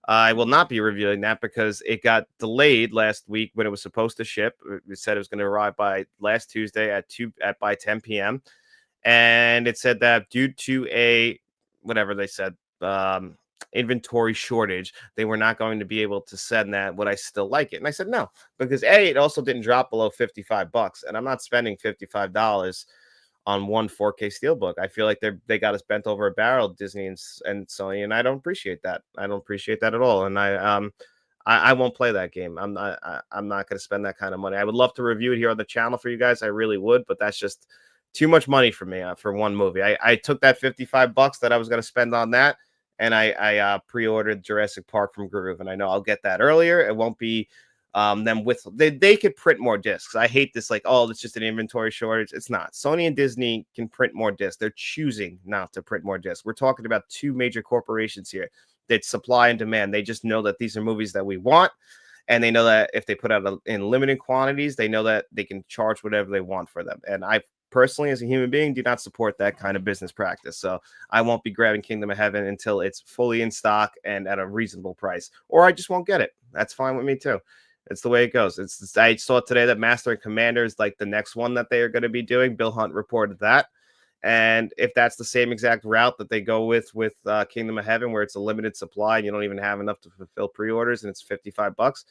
I will not be reviewing that because it got delayed last week when it was supposed to ship. It said it was going to arrive by last Tuesday by 10 p.m. And it said that due to a whatever they said inventory shortage, they were not going to be able to send that. Would I still like it? And I said no, because it also didn't drop below $55, and I'm not spending $55 on one 4K steelbook. I feel like they got us bent over a barrel, Disney and Sony, and I don't appreciate that. I don't appreciate that at all. And I won't play that game. I'm not going to spend that kind of money. I would love to review it here on the channel for you guys. I really would, but that's just too much money for me for one movie. I took that $55 that I was going to spend on that, and I pre-ordered Jurassic Park from Groove, and I know I'll get that earlier. It won't be them with they could print more discs. I hate this, like, oh, it's just an inventory shortage. It's not. Sony and Disney can print more discs. They're choosing not to print more discs. We're talking about two major corporations here that supply and demand. They just know that these are movies that we want, and they know that if they put out in limited quantities, they know that they can charge whatever they want for them. And I personally, as a human being, do not support that kind of business practice. So I won't be grabbing Kingdom of Heaven until it's fully in stock and at a reasonable price, or I just won't get it. That's fine with me too. It's the way it goes. I saw today that Master and Commander is like the next one that they are going to be doing. Bill Hunt reported that. And if that's the same exact route that they go with Kingdom of Heaven, where it's a limited supply and you don't even have enough to fulfill pre-orders and it's $55,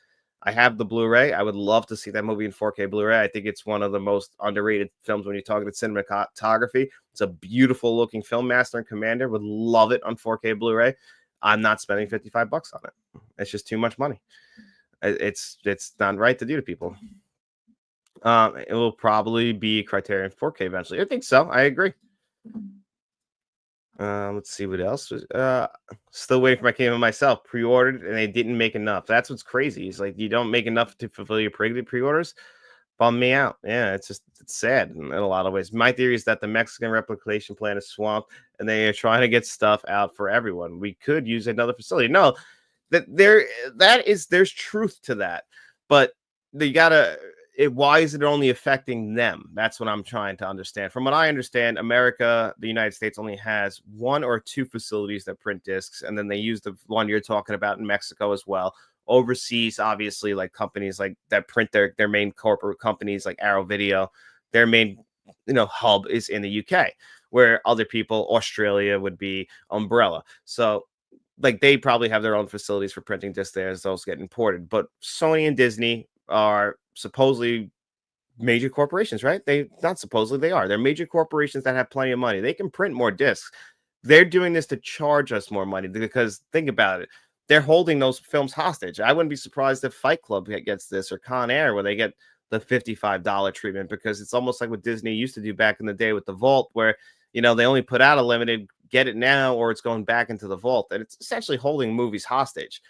I have the Blu-ray. I would love to see that movie in 4K Blu-ray. I think it's one of the most underrated films when you're talking about cinematography. It's a beautiful looking film. Master and Commander, would love it on 4K Blu-ray. I'm not spending $55 on it. It's just too much money. It's not right to do to people. It will probably be Criterion 4K eventually. I think so. I agree. Let's see what else. Still waiting for my Kingdom myself. Pre-ordered and they didn't make enough. That's what's crazy. It's like you don't make enough to fulfill your pre-orders. Bum me out. Yeah, it's sad in a lot of ways. My theory is that the Mexican replication plan is swamped and they are trying to get stuff out for everyone. We could use another facility. No, there's truth to that, but they gotta why is it only affecting them? That's what I'm trying to understand. From what I understand, America, the United States, only has one or two facilities that print discs, and then they use the one you're talking about in Mexico as well. Overseas, obviously, like companies like that print their main corporate companies like Arrow Video, their main hub is in the UK, where other people, Australia would be Umbrella. So like they probably have their own facilities for printing discs there as those get imported. But Sony and Disney are supposedly major corporations, right? They not supposedly they are. They're major corporations that have plenty of money. They can print more discs. They're doing this to charge us more money because think about it. They're holding those films hostage. I wouldn't be surprised if Fight Club gets this or Con Air, where they get the $55 treatment, because it's almost like what Disney used to do back in the day with the Vault, where they only put out a limited, get it now, or it's going back into the vault, and it's essentially holding movies hostage.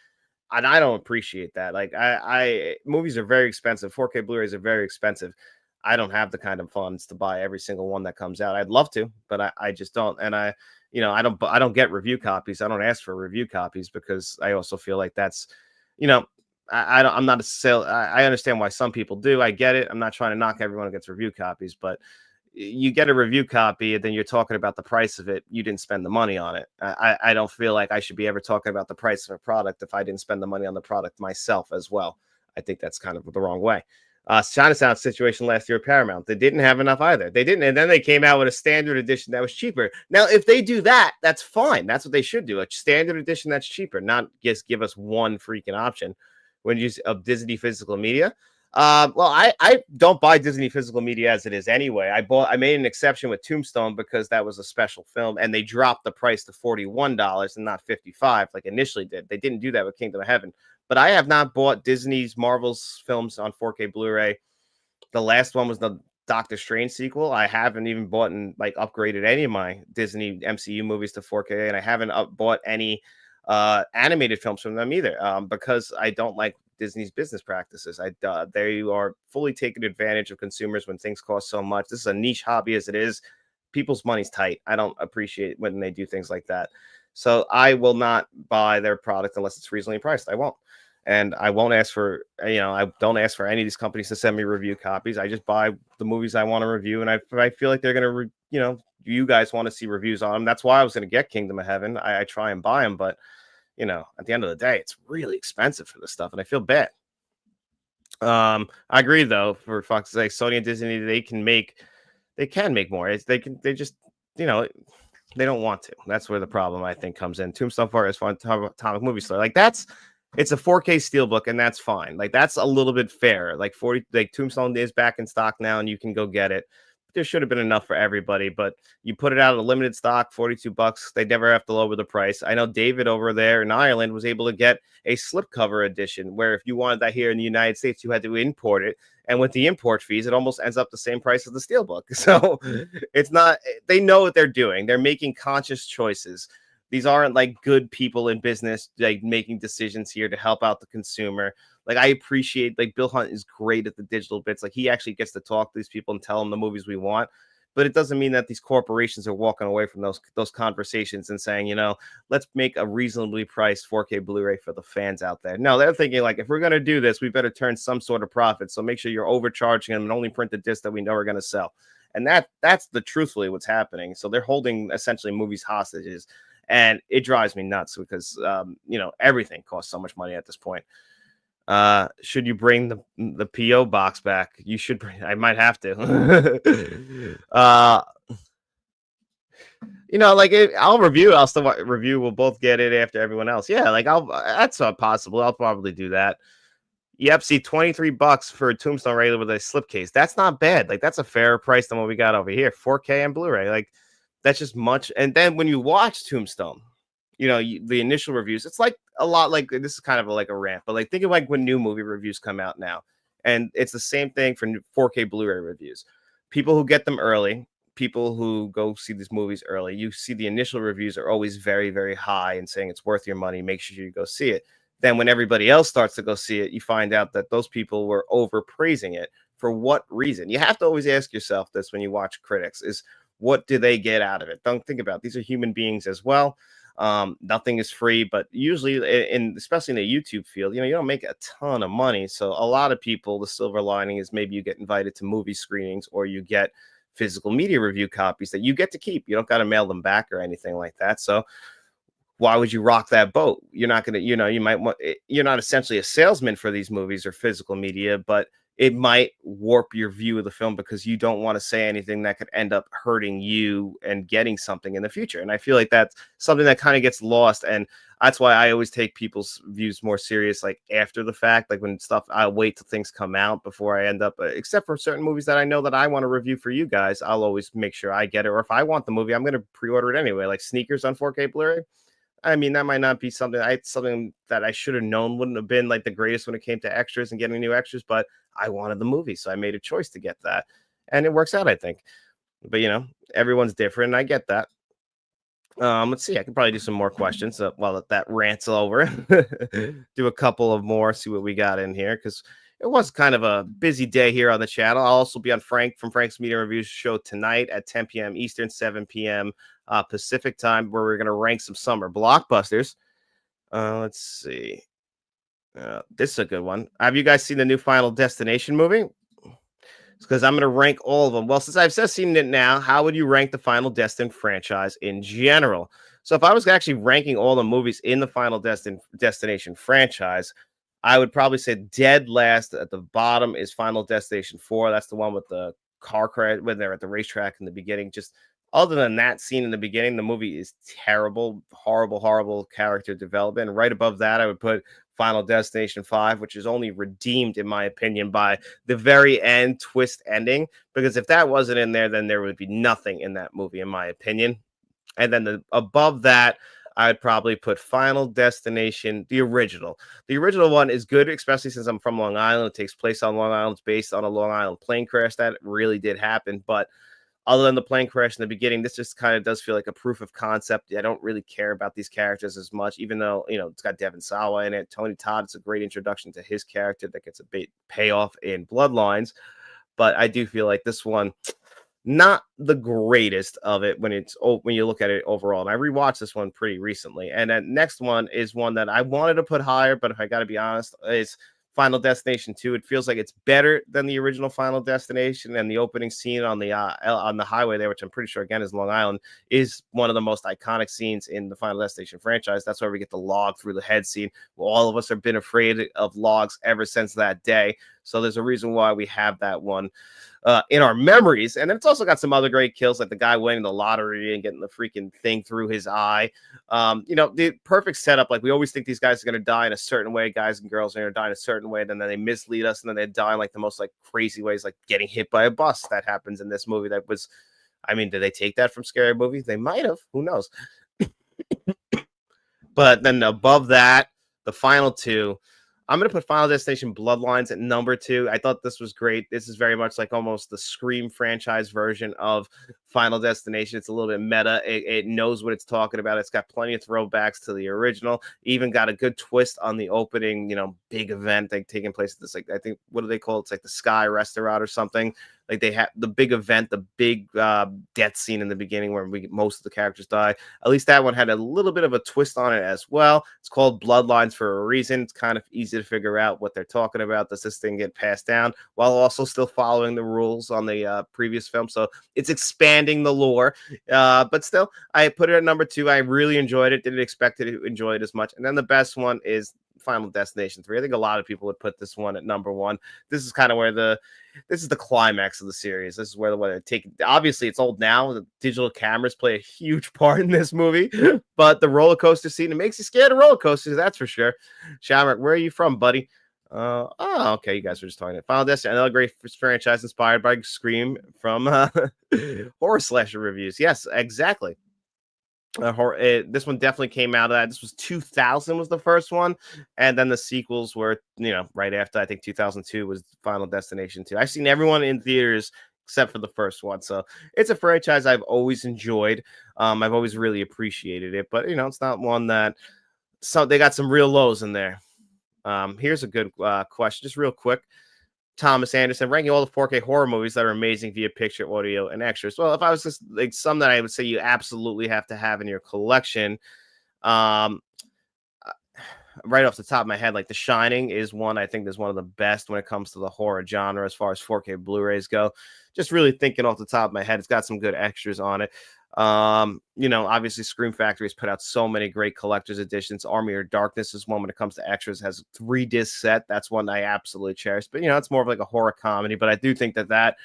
And I don't appreciate that. Like I movies are very expensive. 4K Blu-rays are very expensive. I don't have the kind of funds to buy every single one that comes out. I'd love to, but I just don't. And I don't get review copies. I don't ask for review copies because I also feel like that's, I'm not a sale. I understand why some people do. I get it. I'm not trying to knock everyone who gets review copies, but you get a review copy and then you're talking about the price of it. You didn't spend the money on it. I don't feel like I should be ever talking about the price of a product if I didn't spend the money on the product myself as well. I think that's kind of the wrong way. Chinatown situation last year at Paramount, they didn't have enough either. They didn't, and then they came out with a standard edition that was cheaper. Now, if they do that, that's fine. That's what they should do. A standard edition that's cheaper, not just give us one freaking option when you use Disney physical media. Well, I don't buy Disney physical media as it is anyway. I made an exception with Tombstone because that was a special film, and they dropped the price to $41 and not $55 like initially did. They didn't do that with Kingdom of Heaven. But I have not bought Disney's Marvel's films on 4K Blu-ray. The last one was the Doctor Strange sequel. I haven't even bought and upgraded any of my Disney MCU movies to 4K, and I haven't bought any animated films from them either, because I don't like Disney's business practices. They are fully taking advantage of consumers when things cost so much. This is a niche hobby as it is. People's money's tight. I don't appreciate when they do things like that. So I will not buy their product unless it's reasonably priced. I won't. And I won't ask for, I don't ask for any of these companies to send me review copies. I just buy the movies I want to review. And I feel like they're going to, you guys want to see reviews on them. That's why I was going to get Kingdom of Heaven. I try and buy them, but at the end of the day, it's really expensive for this stuff, and I feel bad. I agree though, for Fox's sake, Sony and Disney, they can make more. They just, they don't want to. That's where the problem, I think, comes in. Tombstone Far is fun. Atomic Movie Store, it's a 4K steelbook, and that's fine. That's a little bit fair. Tombstone is back in stock now, and you can go get it. There should have been enough for everybody, but you put it out of a limited stock, $42. They never have to lower the price. I know David over there in Ireland was able to get a slipcover edition, where if you wanted that here in the United States, you had to import it. And with the import fees, it almost ends up the same price as the steelbook. So it's not, they know what they're doing. They're making conscious choices. These aren't good people in business, making decisions here to help out the consumer. I appreciate, Bill Hunt is great at the digital bits. He actually gets to talk to these people and tell them the movies we want. But it doesn't mean that these corporations are walking away from those conversations and saying, let's make a reasonably priced 4K Blu-ray for the fans out there. No, they're thinking if we're going to do this, we better turn some sort of profit. So make sure you're overcharging them and only print the disc that we know we're going to sell. And that's truthfully what's happening. So they're holding essentially movies hostages. And it drives me nuts because, everything costs so much money at this point. Should you bring the PO box back? You should bring, I might have to. I'll review. I'll still review. We'll both get it after everyone else. Yeah, that's possible. I'll probably do that. Yep, see, $23 for a Tombstone regular with a slipcase. That's not bad. That's a fairer price than what we got over here. 4K and Blu-ray. That's just much. And then when you watch Tombstone, the initial reviews, it's a lot this is kind of like a rant, but think of when new movie reviews come out now, and it's the same thing for 4K Blu-ray reviews. People who get them early, people who go see these movies early, you see the initial reviews are always very, very high and saying it's worth your money. Make sure you go see it. Then when everybody else starts to go see it, you find out that those people were overpraising it. For what reason? You have to always ask yourself this when you watch critics: is what do they get out of it? Don't think about it. These are human beings as well. Nothing is free, but usually especially in the YouTube field, you don't make a ton of money. So a lot of people, the silver lining is maybe you get invited to movie screenings, or you get physical media review copies that you get to keep. You don't got to mail them back or anything like that. So why would you rock that boat? You're not going to, you might want, you're not essentially a salesman for these movies or physical media, but it might warp your view of the film because you don't want to say anything that could end up hurting you and getting something in the future. And I feel like that's something that kind of gets lost. And that's why I always take people's views more serious, like after the fact, like when stuff, I'll wait till things come out before I end up, except for certain movies that I know that I want to review for you guys. I'll always make sure I get it. Or if I want the movie, I'm going to pre-order it anyway, like sneakers on 4K Blu-ray. I mean, that might not be something that I should have known wouldn't have been like the greatest when it came to extras and getting new extras, but I wanted the movie, so I made a choice to get that, and it works out, I think. But everyone's different, and I get that. Let's see. I could probably do some more questions while that rants over. Do a couple of more, see what we got in here, because it was kind of a busy day here on the channel. I'll also be on Frank's Media Reviews show tonight at 10 p.m. Eastern, 7 p.m. Pacific time, where we're going to rank some summer blockbusters. Let's see. This is a good one. Have you guys seen the new Final Destination movie? Because I'm going to rank all of them. Well, since I've just seen it now, how would you rank the Final Destin franchise in general? So if I was actually ranking all the movies in the Final Destination franchise, I would probably say dead last at the bottom is Final Destination 4. That's the one with the car crash when they're at the racetrack in the beginning. Just other than that scene in the beginning, the movie is terrible, horrible character development. And right above that, I would put Final Destination 5, which is only redeemed, in my opinion, by the very end twist ending. Because if that wasn't in there, then there would be nothing in that movie, in my opinion. And then above that, I'd probably put Final Destination, the original. The original one is good, especially since I'm from Long Island. It takes place on Long Island. It's based on a Long Island plane crash that really did happen. But other than the plane crash in the beginning, this just kind of does feel like a proof of concept. I don't really care about these characters as much, even though, it's got Devon Sawa in it. Tony Todd, it's a great introduction to his character that gets a big payoff in Bloodlines. But I do feel like this one, not the greatest of it when you look at it overall. And I rewatched this one pretty recently. And that next one is one that I wanted to put higher, but if I got to be honest, it's Final Destination 2. It feels like it's better than the original Final Destination, and the opening scene on the highway there, which I'm pretty sure again is Long Island, is one of the most iconic scenes in the Final Destination franchise. That's where we get the log through the head scene. Well, all of us have been afraid of logs ever since that day. So there's a reason why we have that one in our memories. And then it's also got some other great kills, like the guy winning the lottery and getting the freaking thing through his eye. The perfect setup. Like, we always think these guys are going to die in a certain way. Guys and girls are going to die in a certain way. Then they mislead us, and then they die in like the most like crazy ways, like getting hit by a bus. That happens in this movie. That was, did they take that from Scary Movie? They might have. Who knows? But then above that, the final two, I'm going to put Final Destination Bloodlines at number 2. I thought this was great. This is very much like almost the Scream franchise version of Final Destination. It's a little bit meta. It knows what it's talking about. It's got plenty of throwbacks to the original. Even got a good twist on the opening, big event taking place at this, like, I think, what do they call it? It's like the Sky Restaurant or something. Like, they have the big event, the big death scene in the beginning where most of the characters die. At least that one had a little bit of a twist on it as well. It's called Bloodlines for a reason. It's kind of easy to figure out what they're talking about. Does this thing get passed down while also still following the rules on the previous film? So it's expanding the lore. But still, I put it at number 2. I really enjoyed it. Didn't expect to enjoy it as much. And then the best one is Final Destination 3. I think a lot of people would put this one at number 1. This is kind of where this is the climax of the series. This is where they're taking. Obviously, it's old now. The digital cameras play a huge part in this movie, but the roller coaster scene, it makes you scared of roller coasters. That's for sure. Shamrock, where are you from, buddy? Okay. You guys were just talking about Final Destination, another great franchise inspired by Scream from horror slasher reviews. Yes, exactly. This one definitely came out of that. This was 2000 was the first one, and then the sequels were right after. I think 2002 was Final Destination 2. I've seen everyone in theaters except for the first one, so it's a franchise I've always enjoyed. I've always really appreciated it, but it's not one that. So they got some real lows in there. Here's a good question, just real quick. Thomas Anderson, ranking all the 4K horror movies that are amazing via picture, audio, and extras. Well, if I was just like some that I would say you absolutely have to have in your collection, right off the top of my head, like The Shining is one I think is one of the best when it comes to the horror genre as far as 4K Blu-rays go. Just really thinking off the top of my head, it's got some good extras on it. Obviously Scream Factory has put out so many great collector's editions. Army of Darkness is one when it comes to extras, has a 3-disc set. That's one I absolutely cherish. But it's more of like a horror comedy. But I do think that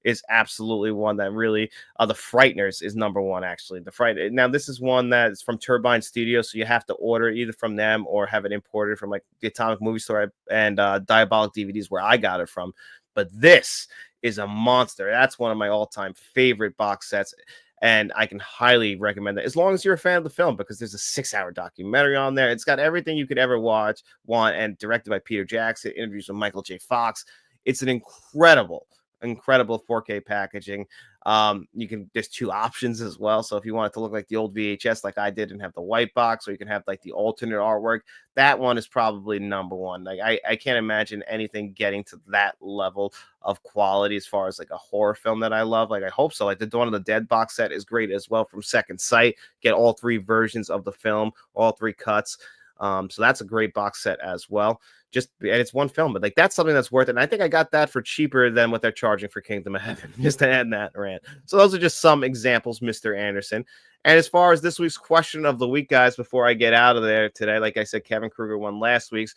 is absolutely one that really The Frighteners is number one, actually. The Fright Now this is one that is from Turbine Studios, so you have to order either from them or have it imported from like the Atomic Movie Store and Diabolic DVDs, where I got it from. But this is a monster. That's one of my all-time favorite box sets. And I can highly recommend that as long as you're a fan of the film, because there's a 6-hour documentary on there. It's got everything you could ever want, and directed by Peter Jackson, interviews with Michael J. Fox. It's an incredible 4K packaging. There's 2 options as well. So if you want it to look like the old VHS, like I did, and have the white box, or you can have like the alternate artwork, that one is probably number one. Like I can't imagine anything getting to that level of quality as far as like a horror film that I love. Like I hope so. Like the Dawn of the Dead box set is great as well from Second Sight. Get all 3 versions of the film, all 3 cuts. So that's a great box set as well. And it's one film, but like that's something that's worth it. And I think I got that for cheaper than what they're charging for Kingdom of Heaven, just to add that rant. So those are just some examples, Mr. Anderson. And as far as this week's question of the week, guys, before I get out of there today, like I said, Kevin Kruger won last week's.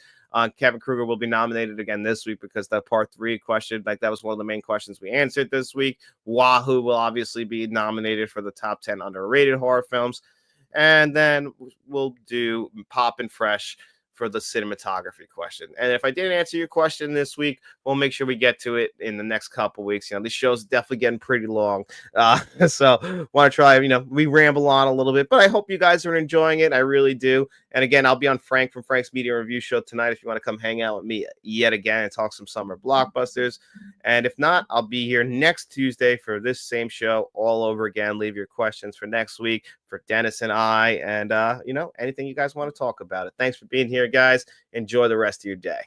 Kevin Kruger will be nominated again this week because the part 3 question, like that was one of the main questions we answered this week. Wahoo will obviously be nominated for the top 10 underrated horror films. And then we'll do Pop and Fresh for the cinematography question. And if I didn't answer your question this week, we'll make sure we get to it in the next couple weeks. This show's definitely getting pretty long. So want to try, we ramble on a little bit, but I hope you guys are enjoying it. I really do. And again, I'll be on Frank from Frank's Media Review Show tonight if you want to come hang out with me yet again and talk some summer blockbusters. And if not, I'll be here next Tuesday for this same show all over again. Leave your questions for next week for Dennis and I, and anything you guys want to talk about it. Thanks for being here, guys. Enjoy the rest of your day.